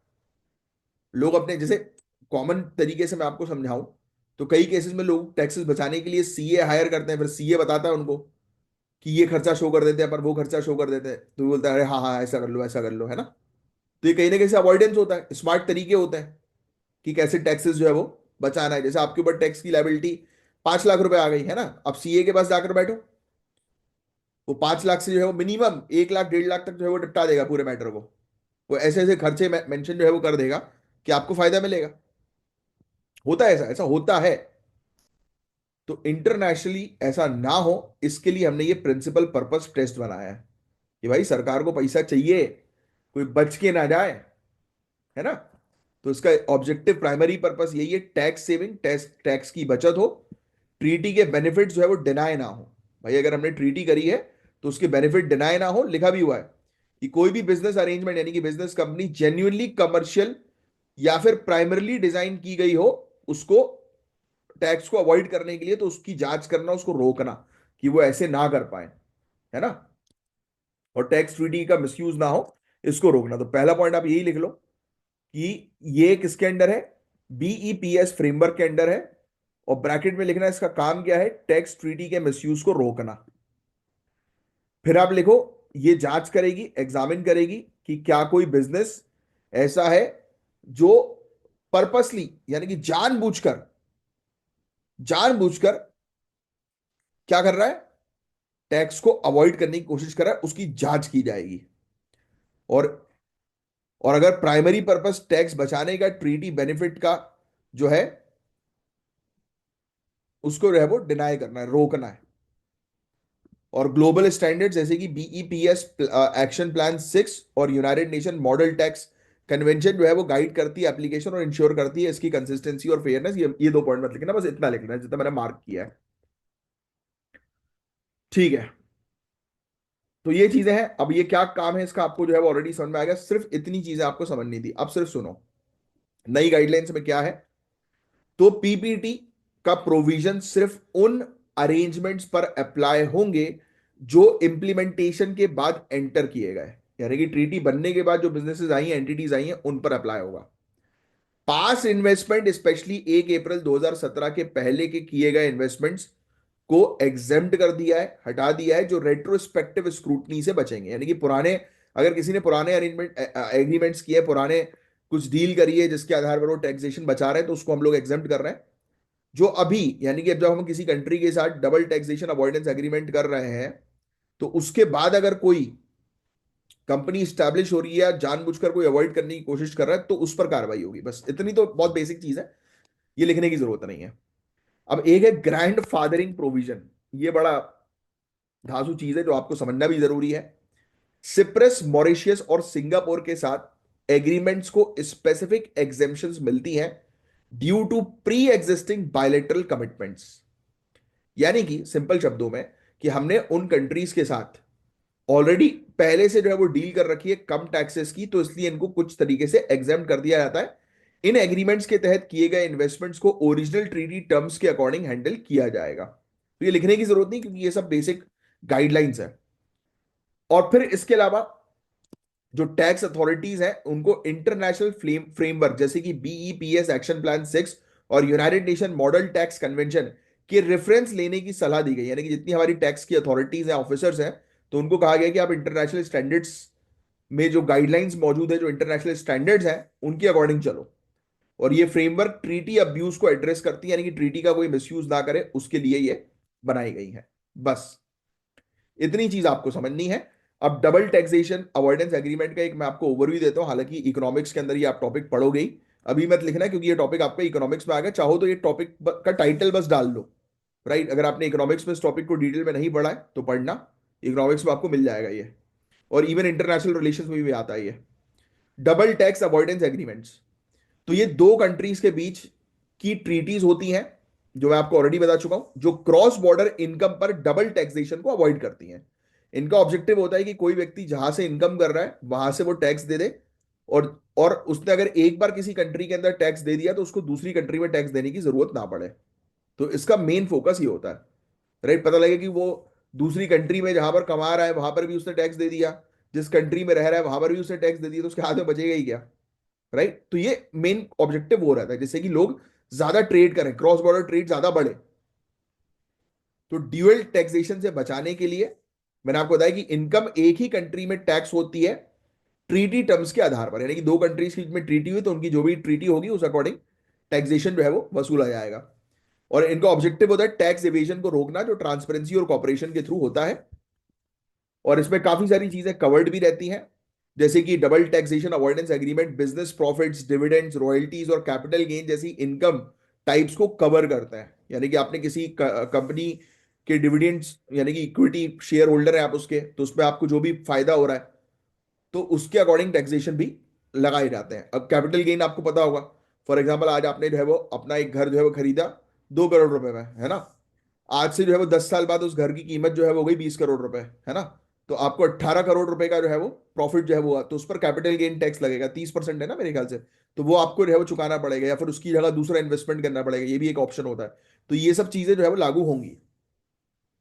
लोग अपने, जैसे कॉमन तरीके से मैं आपको समझाऊं, तो कई केसेस में लोग टैक्सेस बचाने के लिए सीए हायर करते हैं, फिर सीए बताता है उनको कि ये खर्चा शो कर देते हैं पर वो खर्चा शो कर देते हैं, तो वो बोलता है अरे हाँ हाँ ऐसा कर लो ऐसा कर लो, है ना। तो ये कहीं ना कहीं से अवॉइडेंस होता है, स्मार्ट तरीके होते हैं कि कैसे टैक्सेस जो है वो बचाना है। जैसे आपके ऊपर टैक्स की लायबिलिटी 5 लाख रुपए आ गई है ना, अब सीए के पास जाकर बैठो, वो 5 लाख से जो है वो मिनिमम 1 लाख 1.5 लाख तक जो है वो निपटा देगा पूरे मैटर को। वो ऐसे ऐसे खर्चे मेंशन जो है वो कर देगा कि आपको फायदा मिलेगा। होता है ऐसा, ऐसा होता है। तो इंटरनेशनली ऐसा ना हो, इसके लिए हमने ये प्रिंसिपल पर्पस टेस्ट बनाया है कि भाई सरकार को पैसा चाहिए, कोई बच के ना जाए, है ना। तो इसका ऑब्जेक्टिव प्राइमरी पर्पस यही है, टैक्स सेविंग, टैक्स टैक्स की बचत हो, ट्रीटी के बेनिफिट जो है वो डिनाई ना हो। भाई अगर हमने ट्रीटी करी है तो उसके बेनिफिट डिनाई ना हो, लिखा भी हुआ है कि कोई भी बिजनेस अरेंजमेंट यानी कि बिजनेस कंपनी जेन्युइनली कमर्शियल या फिर प्राइमरली डिजाइन की गई हो, उसको टैक्स को अवॉइड करने के लिए, तो उसकी जांच करना, उसको रोकना कि वो ऐसे ना कर पाए, है ना, और टैक्स ट्रीटी का मिसयूज ना हो, इसको रोकना। तो पहला पॉइंट आप यही लिख लो कि ये किसके अंडर है, बीईपीएस फ्रेमवर्क के अंडर है, और ब्रैकेट में लिखना है इसका काम क्या है, टैक्स ट्रीटी के मिसयूज को रोकना। फिर आप लिखो ये जांच करेगी, एग्जामिन करेगी कि क्या कोई बिजनेस ऐसा है जो पर्पसली यानी कि जानबूझकर जानबूझकर क्या कर रहा है, टैक्स को अवॉइड करने की कोशिश कर रहा है, उसकी जांच की जाएगी। और और अगर प्राइमरी पर्पस टैक्स बचाने का, ट्रीटी बेनिफिट का जो है, उसको जो है वो डिनाई करना है, रोकना है। और ग्लोबल स्टैंडर्ड जैसे कि बीईपीएस एक्शन प्लान 6 और United nation model tax convention जो है वो गाइड करती है एप्लीकेशन और इंश्योर करती है इसकी कंसिस्टेंसी और फेयरनेस। ये दो पॉइंट मत लिखना, बस इतना लिखना है जितना मैंने मार्क किया है। ठीक है, तो ये चीजें हैं। अब ये क्या काम है इसका, आपको जो है वो ऑलरेडी समझ में आ गया। सिर्फ इतनी चीजें आपको समझनी थी। अब सिर्फ सुनो, नई गाइडलाइंस में क्या है। तो पीपीटी का प्रोविजन सिर्फ उन अरेंजमेंट्स पर अप्लाई होंगे जो इंप्लीमेंटेशन के बाद एंटर किए गए, यानी कि ट्रीटी बनने के बाद जो बिजनेसेस आई हैं, एंटिटीज आई हैं, उन पर अप्लाई होगा। पास इन्वेस्टमेंट स्पेशली 1 अप्रैल 2017 के पहले के किए गए इन्वेस्टमेंट्स को एग्जेम्प्ट कर दिया है, हटा दिया है, जो रेट्रोस्पेक्टिव स्क्रूटनी से बचेंगे। यानी कि पुराने, अगर किसी ने पुराने अरेंजमेंट एग्रीमेंट्स किए, पुराने कुछ डील करी है जिसके आधार पर वो टैक्सेशन बचा रहे हैं, तो उसको हम लोग एग्जेम्प्ट कर रहे हैं। जो अभी यानी कि अब जब हम किसी कंट्री के साथ डबल टैक्सेशन अवॉइडेंस एग्रीमेंट कर रहे हैं, तो उसके बाद अगर कोई कंपनी स्टैब्लिश हो रही है या जानबूझकर कोई अवॉइड करने की कोशिश कर रहा है, तो उस पर कार्रवाई होगी। बस इतनी तो बहुत बेसिक चीज है, ये लिखने की जरूरत नहीं है। अब एक है ग्रैंड फादरिंग प्रोविजन। ये बड़ा धांसू चीज है जो आपको समझना भी जरूरी है। सिप्रस, मॉरिशियस और सिंगापुर के साथ एग्रीमेंट्स को स्पेसिफिक एग्जेम्पशंस मिलती हैं due to pre existing bilateral commitments. यानी कि सिंपल शब्दों में, कि हमने उन कंट्रीज के साथ ऑलरेडी पहले से जो है वो डील कर रखी है कम टैक्सेस की, तो इसलिए इनको कुछ तरीके से एग्जाम कर दिया जाता है। इन एग्रीमेंट्स के तहत किए गए इन्वेस्टमेंट्स को ओरिजिनल ट्रीटी टर्म्स के अकॉर्डिंग हैंडल किया जाएगा। तो ये लिखने की जरूरत नहीं, क्योंकि ये सब बेसिक गाइडलाइंस है। और फिर इसके अलावा जो टैक्स अथॉरिटीज हैं उनको इंटरनेशनल फ्रेमवर्क जैसे कि बीईपीएस एक्शन प्लान 6 और United nation model tax convention के रेफरेंस लेने की सलाह दी गई। यानी कि जितनी हमारी टैक्स की अथॉरिटीज हैं, ऑफिसर्स हैं, तो उनको कहा गया कि आप इंटरनेशनल स्टैंडर्ड्स में जो गाइडलाइंस मौजूद है, जो इंटरनेशनल स्टैंडर्ड्स हैं, उनके अकॉर्डिंग चलो। और ये फ्रेमवर्क ट्रीटी अब्यूज को एड्रेस करती है, यानी कि ट्रीटी का कोई मिसयूज ना करे, उसके लिए ये बनाई गई है। बस इतनी चीज आपको समझनी है। अब डबल टैक्सेशन अवॉइडेंस एग्रीमेंट का एक मैं आपको ओवरव्यू देता हूं। हालांकि इकोनॉमिक्स के अंदर ये आप टॉपिक पढ़ोगे ही, अभी मत लिखना क्योंकि ये टॉपिक आपका इकोनॉमिक्स में आ गया। चाहो तो ये टॉपिक का टाइटल बस डाल लो, राइट। अगर आपने इकोनॉमिक्स में इस टॉपिक को डिटेल में नहीं पढ़ा है तो पढ़ना, इकोनॉमिक्स में आपको मिल जाएगा ये। और इवन इंटरनेशनल रिलेशंस में भी आता है ये। डबल टैक्स अवॉइडेंस एग्रीमेंट्स, तो ये दो कंट्रीज के बीच की ट्रीटीज होती हैं, जो मैं आपको ऑलरेडी बता चुका हूं, जो क्रॉस बॉर्डर इनकम पर डबल टैक्सेशन को अवॉइड करती हैं। इनका ऑब्जेक्टिव होता है कि कोई व्यक्ति जहां से इनकम कर रहा है वहां से वो टैक्स दे दे, और उसने अगर एक बार किसी कंट्री के अंदर टैक्स दे दिया तो उसको दूसरी कंट्री में टैक्स देने की जरूरत ना पड़े। तो इसका मेन फोकस ये होता है, राइट। पता लगे कि वो दूसरी कंट्री में जहां पर कमा रहा है वहां पर भी उसने टैक्स दे दिया, जिस कंट्री में रह रहा है वहां पर भी उसने टैक्स दे दिया, तो उसके हाथ में बचेगा ही क्या, राइट। तो ये मेन ऑब्जेक्टिव वो रहता है, जिससे कि लोग ज्यादा ट्रेड करें, क्रॉस बॉर्डर ट्रेड ज्यादा बढ़े। तो ड्यूअल टैक्सेशन से बचाने के लिए मैंने आपको बताया कि इनकम एक ही कंट्री में टैक्स होती है ट्रीटी टर्म्स के आधार पर, यानी कि दो कंट्रीज के बीच में ट्रीटी हुई तो उनकी जो भी ट्रीटी होगी उस अकॉर्डिंग टैक्सेशन जो है वो वसूला जाएगा। और इनका ऑब्जेक्टिव होता है टैक्स एवेजन को रोकना, जो ट्रांसपेरेंसी और कॉपरेशन के थ्रू होता है। और इसमें काफी सारी चीजें कवर्ड भी रहती हैं, जैसे कि double taxation avoidance agreement business profits, dividends, royalties और कैपिटल गेन जैसी इनकम टाइप्स को कवर करता है। यानी कि आपने किसी कंपनी के डिविडेंड्स, यानी कि इक्विटी शेयर होल्डर है आप उसके, तो उसमें आपको जो भी फायदा हो रहा है तो उसके अकॉर्डिंग टैक्सेशन भी लगाए जाते हैं। अब कैपिटल गेन आपको पता होगा, फॉर एग्जाम्पल आज आपने जो है वो अपना एक घर जो है वो खरीदा 2 करोड़ रुपए में, है ना। आज से जो है वो 10 साल बाद उस घर की कीमत जो है वो हो गई 20 करोड़ रुपए, है ना। तो आपको 18 करोड़ रुपए का जो है वो प्रॉफिट जो है वो, तो उस पर कैपिटल गेन टैक्स लगेगा, 30% है ना मेरे ख्याल से। तो वो आपको जो है वो चुकाना पड़ेगा, या फिर उसकी जगह दूसरा इन्वेस्टमेंट करना पड़ेगा, ये भी एक ऑप्शन होता है। तो ये सब चीजें जो है वो लागू होंगी।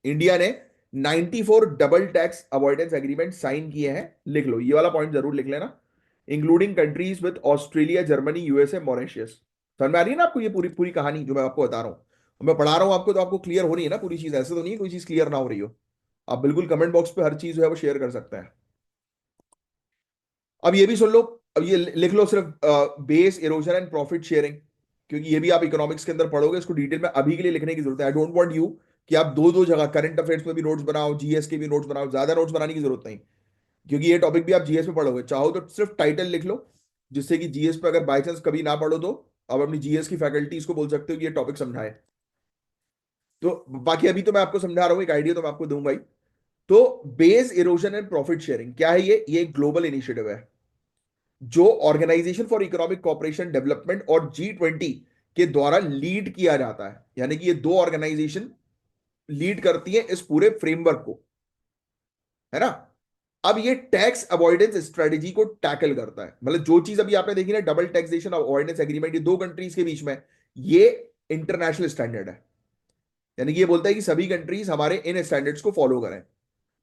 इंडिया ने 94 double tax avoidance agreement sign किए हैं, लिख लो ये वाला पॉइंट जरूर लिख लेना। Including countries with Australia, Germany, USA, Mauritius. समझ में आ रही है ना आपको ये पूरी पूरी कहानी जो मैं आपको बता रहा हूं? मैं पढ़ा रहा हूं आपको, तो आपको क्लियर हो रही है ना पूरी चीज? ऐसे तो नहीं है कोई चीज क्लियर ना हो रही हो। आप बिल्कुल कमेंट बॉक्स पे हर चीज जो है वो शेयर कर सकते हैं। अब ये भी सुन लो, अब ये लिख लो सिर्फ base erosion and profit sharing, क्योंकि ये भी आप इकोनॉमिक्स के अंदर पढ़ोगे, इसको डिटेल में अभी के लिए लिखने की जरूरत है। आई डोंट वांट यू कि आप दो दो जगह करंट अफेयर्स में भी नोट्स बनाओ, जीएस के भी नोट्स बनाओ, ज्यादा नोट्स बनाने की जरूरत नहीं। क्योंकि ये टॉपिक भी आप जीएस में पढ़ोगे, चाहो तो सिर्फ टाइटल लिख लो, जिससे कि जीएस पे अगर बाई चांस कभी ना पढ़ो तो आप अपनी जीएस की फैकल्टीज को बोल सकते हो कि ये टॉपिक समझाए। तो बाकी अभी तो मैं आपको समझा रहा हूँ, एक आइडिया तो मैं आपको दूंगा ही। तो base erosion and profit sharing क्या है? ये एक ग्लोबल इनिशिएटिव है, जो organisation for economic cooperation development और G20 के द्वारा लीड किया जाता है। यानी कि ये दो ऑर्गेनाइजेशन लीड करती है इस पूरे फ्रेमवर्क को, है ना। अब ये टैक्स अवॉइडेंस स्ट्रेटेजी को टैकल करता है, मतलब जो चीज अभी आपने देखी ना, डबल टैक्सेशन अवॉइडेंस एग्रीमेंट, ये दो कंट्रीज के बीच में, ये इंटरनेशनल स्टैंडर्ड है। यानी कि ये बोलता है कि सभी कंट्रीज हमारे इन स्टैंडर्ड्स को फॉलो करें।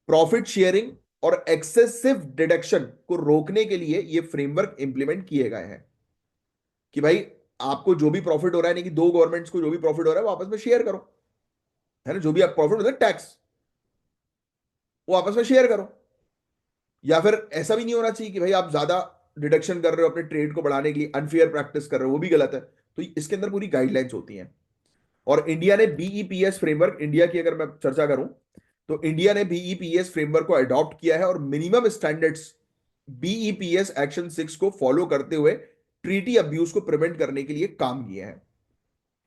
प्रॉफिट शेयरिंग और एक्सेसिव डिडक्शन को रोकने के लिए ये फ्रेमवर्क इंप्लीमेंट किए गए हैं, कि भाई आपको जो भी प्रॉफिट हो रहा है, नहीं कि दो गवर्नमेंट्स को जो भी प्रॉफिट हो रहा है वो आपस में शेयर करो, है ना। जो भी आप प्रॉफिट होता है टैक्स, वो आपस में शेयर करो। या फिर ऐसा भी नहीं होना चाहिए कि भाई आप ज्यादा डिडक्शन कर रहे हो अपने ट्रेड को बढ़ाने के लिए, अनफेयर प्रैक्टिस कर रहे हो, वो भी गलत है। तो इसके अंदर पूरी गाइडलाइंस होती हैं। और इंडिया ने बीईपीएस फ्रेमवर्क, इंडिया की अगर मैं चर्चा करूं, तो इंडिया ने बीईपीएस फ्रेमवर्क को अडॉप्ट किया है और मिनिमम स्टैंडर्ड्स बीईपीएस एक्शन 6 को फॉलो करते हुए ट्रीटी अब्यूज को प्रिवेंट करने के लिए काम किए हैं।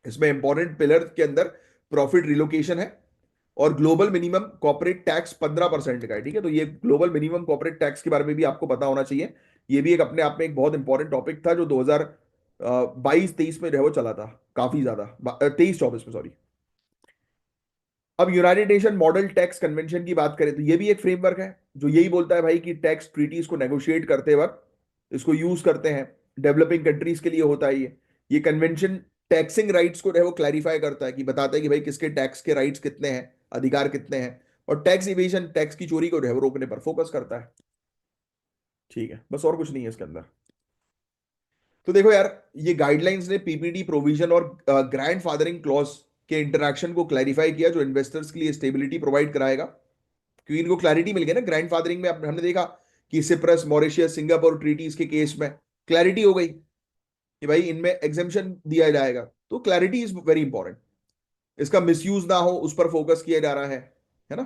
इसमें इंपॉर्टेंट पिलर के अंदर प्रॉफिट रिलोकेशन है, और ग्लोबल मिनिमम कॉर्पोरेट टैक्स 15% का है, ठीक है। तो ये ग्लोबल मिनिमम कॉर्पोरेट टैक्स के बारे में भी आपको पता होना चाहिए। ये भी एक अपने आप में एक बहुत इंपॉर्टेंट टॉपिक था, जो 2022-23 में जो है वो चला था काफी ज्यादा, 23-24 में, सॉरी। अब United nation model tax convention की बात करें, तो ये भी एक फ्रेमवर्क है जो यही बोलता है भाई कि टैक्स ट्रीटीज को नेगोशिएट करते वक्त इसको यूज करते हैं। डेवलपिंग कंट्रीज के लिए होता है ये कन्वेंशन टैक्सिंग राइट्स को जो है वो क्लैरिफाई करता है, कि बताता है कि भाई किसके टैक्स के राइट्स कितने हैं, अधिकार कितने हैं। और टैक्स इवेशन, टैक्स की चोरी को जो है वो रोकने पर फोकस करता है। ठीक है, बस और कुछ नहीं है इसके अंदर। तो देखो यार, ये गाइडलाइंस ने पीपीडी प्रोविजन और ग्रैंड फादरिंग क्लॉज के इंटरैक्शन को क्लैरिफाई किया, जो इन्वेस्टर्स के लिए स्टेबिलिटी प्रोवाइड कराएगा। क्योंकि इनको क्लैरिटी मिल गई ना ग्रैंड फादरिंग में, हमने देखा कि सिप्रस, मॉरिशियस, सिंगापुर ट्रीटीज के केस में क्लैरिटी हो गई कि भाई इनमें एग्जेम्पशन दिया जाएगा। तो क्लैरिटी इज वेरी इंपॉर्टेंट। इसका मिसयूज ना हो उस पर फोकस किया जा रहा है ना।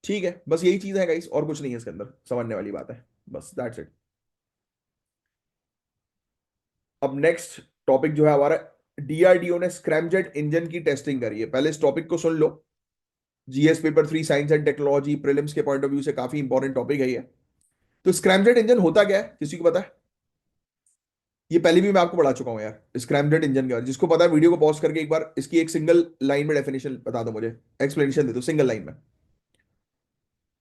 ठीक है, बस यही चीज है गाइस, और कुछ नहीं है इसके अंदर, समझने वाली बात है। बस दैट्स इट। अब नेक्स्ट टॉपिक जो है हमारा, डीआरडीओ ने स्क्रैमजेट इंजन की टेस्टिंग करी है। पहले इस टॉपिक को सुन लो। GS paper 3 science and technology prelims के पॉइंट ऑफ व्यू से काफी इंपॉर्टेंट टॉपिक है ये। तो स्क्रैमजेट इंजन होता क्या है, किसी को पता है? ये पहले भी मैं आपको पढ़ा चुका हूं यार, स्क्रैमजेट इंजन के बारे में। जिसको पता है वीडियो को पॉज करके एक बार इसकी एक सिंगल लाइन में डेफिनेशन बता दो मुझे, एक्सप्लेनेशन दे दो सिंगल लाइन में।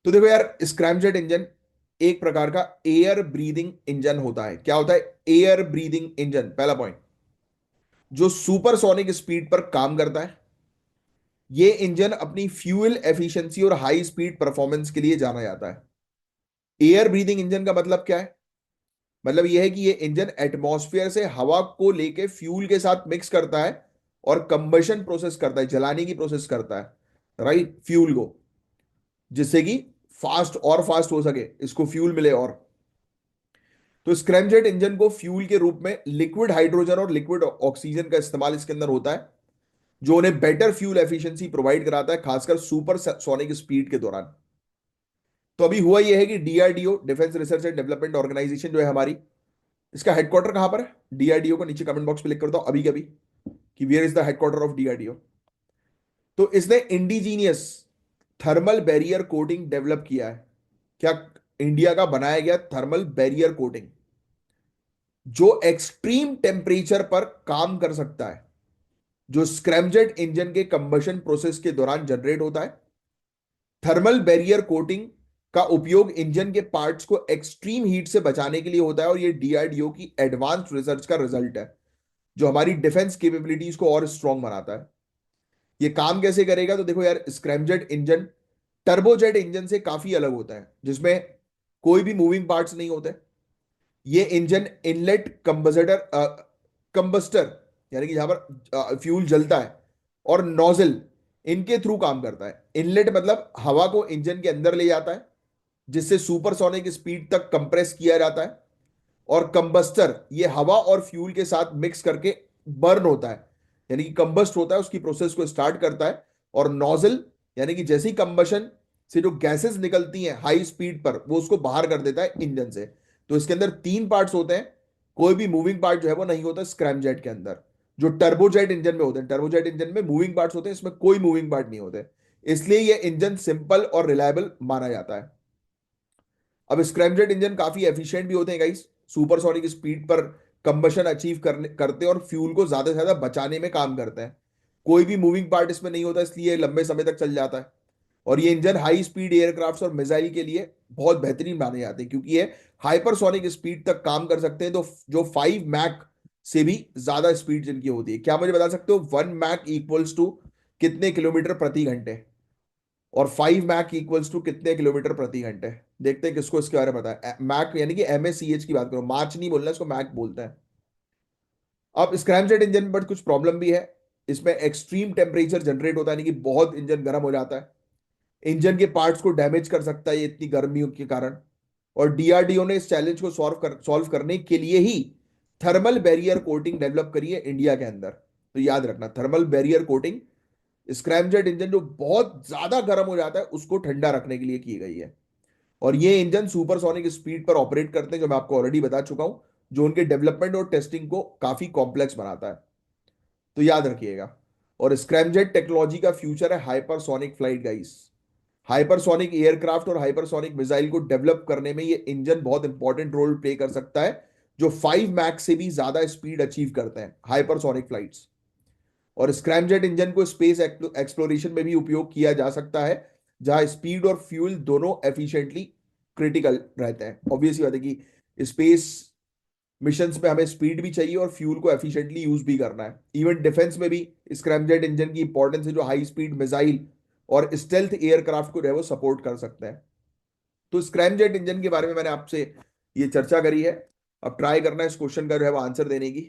तो देखो यार, स्क्रैमजेट इंजन एक प्रकार का एयर ब्रीदिंग इंजन होता है। क्या होता है? एयर ब्रीदिंग इंजन, पहला पॉइंट, जो सुपरसोनिक स्पीड पर काम करता है। ये इंजन अपनी फ्यूल एफिशिएंसी और हाई स्पीड परफॉर्मेंस के लिए जाना जाता है। एयर ब्रीदिंग इंजन का मतलब क्या है? मतलब यह है कि ये इंजन एटमॉस्फेयर से हवा को लेके फ्यूल के साथ मिक्स करता है और कंबशन प्रोसेस करता है, जलाने की प्रोसेस करता है, राइट, फ्यूल को, जिससे कि फास्ट और फास्ट हो सके, इसको फ्यूल मिले। और तो स्क्रैमजेट इंजन को फ्यूल के रूप में लिक्विड हाइड्रोजन और लिक्विड ऑक्सीजन का इस्तेमाल इसके अंदर होता है, जो उन्हें बेटर फ्यूल एफिशिएंसी प्रोवाइड कराता है, खासकर सुपर सोनिक स्पीड के दौरान। तो अभी हुआ यह है कि DRDO, defence research and development organisation जो है हमारी, इसका हेडक्वार्टर कहां पर है? डीआरडीओ को नीचे कमेंट बॉक्स में लिख कर दो अभी कभी, कि where is the headquarter of DRDO. तो इसने indigenous thermal barrier coating develop किया है। क्या? इंडिया का बनाया गया थर्मल बैरियर कोटिंग, जो एक्सट्रीम टेम्परेचर पर काम कर सकता है, जो स्क्रैमजेट इंजन के कंबशन प्रोसेस के दौरान जनरेट होता है। थर्मल बैरियर कोटिंग का उपयोग इंजन के पार्ट्स को एक्सट्रीम हीट से बचाने के लिए होता है, और ये डीआरडीओ की एडवांस्ड रिसर्च का रिजल्ट है जो हमारी डिफेंस कैपेबिलिटीज को और स्ट्रांग बनाता है। ये काम कैसे करेगा, तो देखो यार, स्क्रैमजेट इंजन टर्बोजेट इंजन से काफी अलग होता है, जिसमें कोई भी मूविंग पार्ट्स नहीं होते। ये इंजन इनलेट कंबस्टर, यानी कि जहां पर फ्यूल जलता है, और नोजल, इनके थ्रू काम करता है। इनलेट मतलब हवा को इंजन के अंदर ले जाता है, जिससे सुपरसोनिक स्पीड तक कंप्रेस किया जाता है। और कंबस्टर, ये हवा और फ्यूल के साथ मिक्स करके बर्न होता है, यानी कि कंबस्ट होता है, उसकी प्रोसेस को स्टार्ट करता है। और नोजल, यानी कि जैसी कंबशन से जो गैसेस निकलती हैं हाई स्पीड पर, वो उसको बाहर कर देता है इंजन से। तो इसके अंदर तीन पार्ट्स होते हैं, कोई भी मूविंग पार्ट जो है वो नहीं होता स्क्रैमजेट के अंदर, जो टर्बोजेट इंजन में होते हैं। टर्बोजेट इंजन में मूविंग पार्ट्स होते हैं, इसमें कोई मूविंग पार्ट नहीं होते, इसलिए यह इंजन सिंपल और रिलायबल माना जाता है। अब स्क्रैमजेट इंजन काफी एफिशिएंट भी होते हैं गाइस, सुपरसोनिक स्पीड पर कंबशन अचीव करते हैं और फ्यूल को ज्यादा से ज्यादा बचाने में काम करते हैं। कोई भी मूविंग पार्ट इसमें नहीं होता, इसलिए लंबे समय तक चल जाता है। और ये इंजन हाई स्पीड एयरक्राफ्ट और मिसाइल के लिए बहुत बेहतरीन माने जाते हैं, क्योंकि ये हाइपरसोनिक स्पीड तक काम कर सकते हैं। तो जो 5 मैक से भी ज्यादा स्पीड जिनकी होती है, क्या मुझे बता सकते हो 1 मैक इक्वल्स टू कितने किलोमीटर प्रति घंटे, और 5 मैक इक्वल्स टू कितने किलोमीटर प्रति घंटे? देखते हैं किसको इसके बारे में पता है। मैक यानी कि MACH की बात करो, मार्च नहीं बोलना, इसको मैक बोलते हैं। अब स्क्रैमजेट इंजन में बट कुछ प्रॉब्लम भी है। इसमें एक्सट्रीम टेम्परेचर जनरेट होता है, यानी कि बहुत इंजन गर्म हो जाता है, इंजन के पार्ट्स को डैमेज कर सकता है ये इतनी गर्मियों के कारण। और डीआरडीओ ने इस चैलेंज को सॉल्व करने के लिए ही थर्मल बैरियर कोटिंग डेवलप करी है इंडिया के अंदर। तो याद रखना, thermal barrier coating scramjet engine जो बहुत ज्यादा गर्म हो जाता है उसको ठंडा रखने के लिए की गई है। और ये इंजन सुपरसोनिक स्पीड पर ऑपरेट करते हैं, जो मैं आपको ऑलरेडी बता चुका हूं, जो उनके डेवलपमेंट और टेस्टिंग को काफी कॉम्प्लेक्स बनाता है। तो याद रखिएगा। और स्क्रैमजेट टेक्नोलॉजी का फ्यूचर है hypersonic flight guys. Hypersonic aircraft और हाइपरसोनिक मिसाइल को डेवलप करने में ये इंजन बहुत इंपॉर्टेंट रोल प्ले कर सकता है, जो 5 मैक से भी ज्यादा स्पीड अचीव करते हैं हाइपरसोनिक फ्लाइट्स। और स्क्रैमजेट इंजन को स्पेस एक्सप्लोरेशन में भी उपयोग किया जा सकता है, जहां स्पीड और फ्यूल दोनों एफिशिएंटली क्रिटिकल रहते हैं। ऑब्वियसली बात है कि स्पेस मिशंस में हमें स्पीड भी चाहिए और फ्यूल को एफिशिएंटली यूज भी करना है। इवन डिफेंस में भी स्क्रैमजेट इंजन की इंपॉर्टेंस है, जो हाई स्पीड मिसाइल और स्टेल्थ एयरक्राफ्ट को जो है वो सपोर्ट कर सकते हैं। तो स्क्रैमजेट इंजन के बारे में मैंने आपसे ये चर्चा करी है। अब ट्राई करना है इस क्वेश्चन का जो है वो आंसर देने की।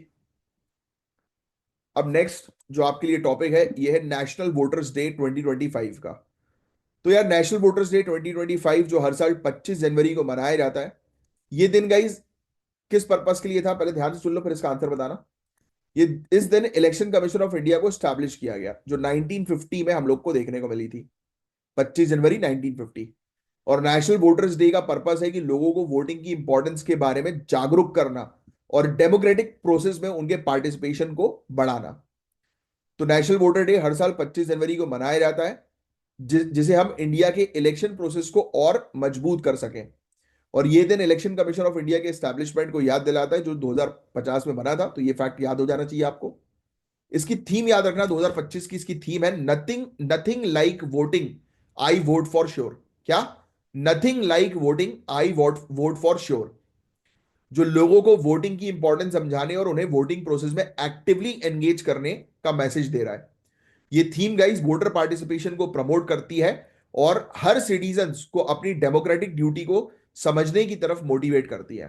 अब नेक्स्ट जो आपके लिए टॉपिक है, ये है नेशनल वोटर्स डे 2025 का। तो यार, नेशनल वोटर्स डे 2025 जो हर साल 25 जनवरी को मनाया जाता है, ये दिन गाइज किस पर्पस के लिए था, पहले ध्यान से सुन लो फिर इसका आंसर बताना। ये इस दिन इलेक्शन कमीशन ऑफ इंडिया को स्टैब्लिश किया गया, जो 1950 में हम लोग को देखने को मिली थी, 25 जनवरी 1950। और नेशनल वोटर्स डे का पर्पस है कि लोगों को वोटिंग की इंपॉर्टेंस के बारे में जागरूक करना और डेमोक्रेटिक प्रोसेस में उनके पार्टिसिपेशन को बढ़ाना। तो नेशनल वोटर डे हर साल 25 जनवरी को मनाया जाता है, जिसे हम इंडिया के इलेक्शन प्रोसेस को और मजबूत कर सकें। और ये दिन इलेक्शन कमीशन ऑफ इंडिया के एस्टैब्लिशमेंट को याद दिलाता है, जो 2050 में बना था। तो ये फैक्ट याद हो जाना चाहिए आपको। इसकी थीम याद रखना, 2025 की इसकी थीम है nothing nothing like voting, I vote for sure. क्या? Nothing like voting, I vote vote for sure. जो लोगों को वोटिंग की इंपॉर्टेंस समझाने और उन्हें वोटिंग प्रोसेस में एक्टिवली एंगेज करने का मैसेज दे रहा है। ये थीम गाइस वोटर पार्टिसिपेशन को प्रमोट करती है और हर सिटीजन को अपनी डेमोक्रेटिक ड्यूटी को समझने की तरफ मोटिवेट करती है।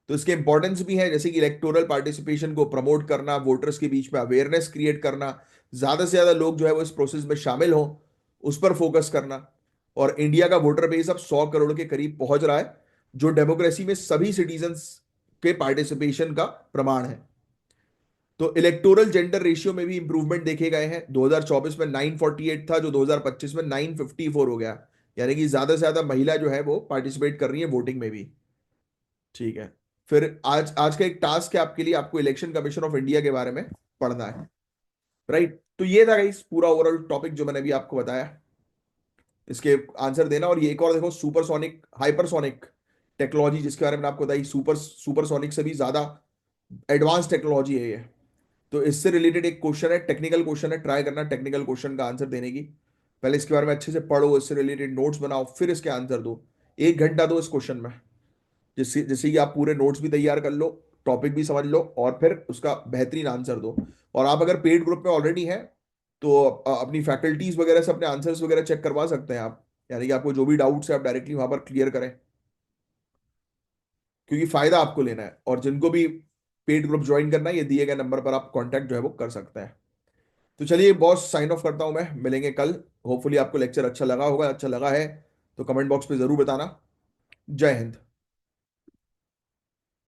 तो इसके इंपॉर्टेंस भी है, जैसे कि इलेक्टोरल पार्टिसिपेशन को प्रमोट करना, वोटर्स के बीच में अवेयरनेस क्रिएट करना, ज्यादा से ज्यादा लोग जो है वो इस प्रोसेस में शामिल हो, उस पर फोकस करना। और इंडिया का वोटर बेस अब 100 करोड़ के करीब पहुंच रहा है, जो डेमोक्रेसी में सभी सिटीजन्स के पार्टिसिपेशन का प्रमाण है। तो इलेक्टोरल जेंडर रेशियो में भी इंप्रूवमेंट देखे गए हैं। 2024 में 948 था, जो 2025 में 954 हो गया, यानी कि ज्यादा से ज्यादा महिला जो है वो पार्टिसिपेट कर रही है वोटिंग में भी। ठीक है। फिर आज आज का एक टास्क है आपके लिए, आपको इलेक्शन कमीशन ऑफ इंडिया के बारे में पढ़ना है। राइट, तो ये था गाइस पूरा ओवरऑल टॉपिक जो मैंने अभी आपको बताया। इसके आंसर देना। और ये एक और देखो, सुपरसोनिक हाइपरसोनिक टेक्नोलॉजी जिसके बारे में आपको बताई, सुपरसोनिक से भी ज्यादा एडवांस टेक्नोलॉजी है ये। तो इससे रिलेटेड एक क्वेश्चन है, टेक्निकल क्वेश्चन है, ट्राई करना टेक्निकल क्वेश्चन का आंसर देने की। पहले इसके बारे में अच्छे से पढ़ो, इससे रिलेटेड नोट्स बनाओ, फिर इसके आंसर दो। 1 घंटा दो इस क्वेश्चन में, जिससे जिससे कि आप पूरे नोट्स भी तैयार कर लो, टॉपिक भी समझ लो, और फिर उसका बेहतरीन आंसर दो। और आप अगर पेड ग्रुप में ऑलरेडी हैं तो अपनी फैकल्टीज वगैरह से अपने आंसर्स वगैरह चेक करवा सकते हैं आप, यानी कि आपको जो भी डाउट्स है आप डायरेक्टली वहां पर क्लियर करें, क्योंकि फायदा आपको लेना है। और जिनको भी पेड ग्रुप ज्वाइन करना है, ये दिए गए नंबर पर आप कांटेक्ट जो है वो कर सकते हैं। तो चलिए बॉस, साइन ऑफ करता हूं मैं, मिलेंगे कल। होपफुली आपको लेक्चर अच्छा लगा होगा, अच्छा लगा है तो कमेंट बॉक्स पे जरूर बताना। जय हिंद।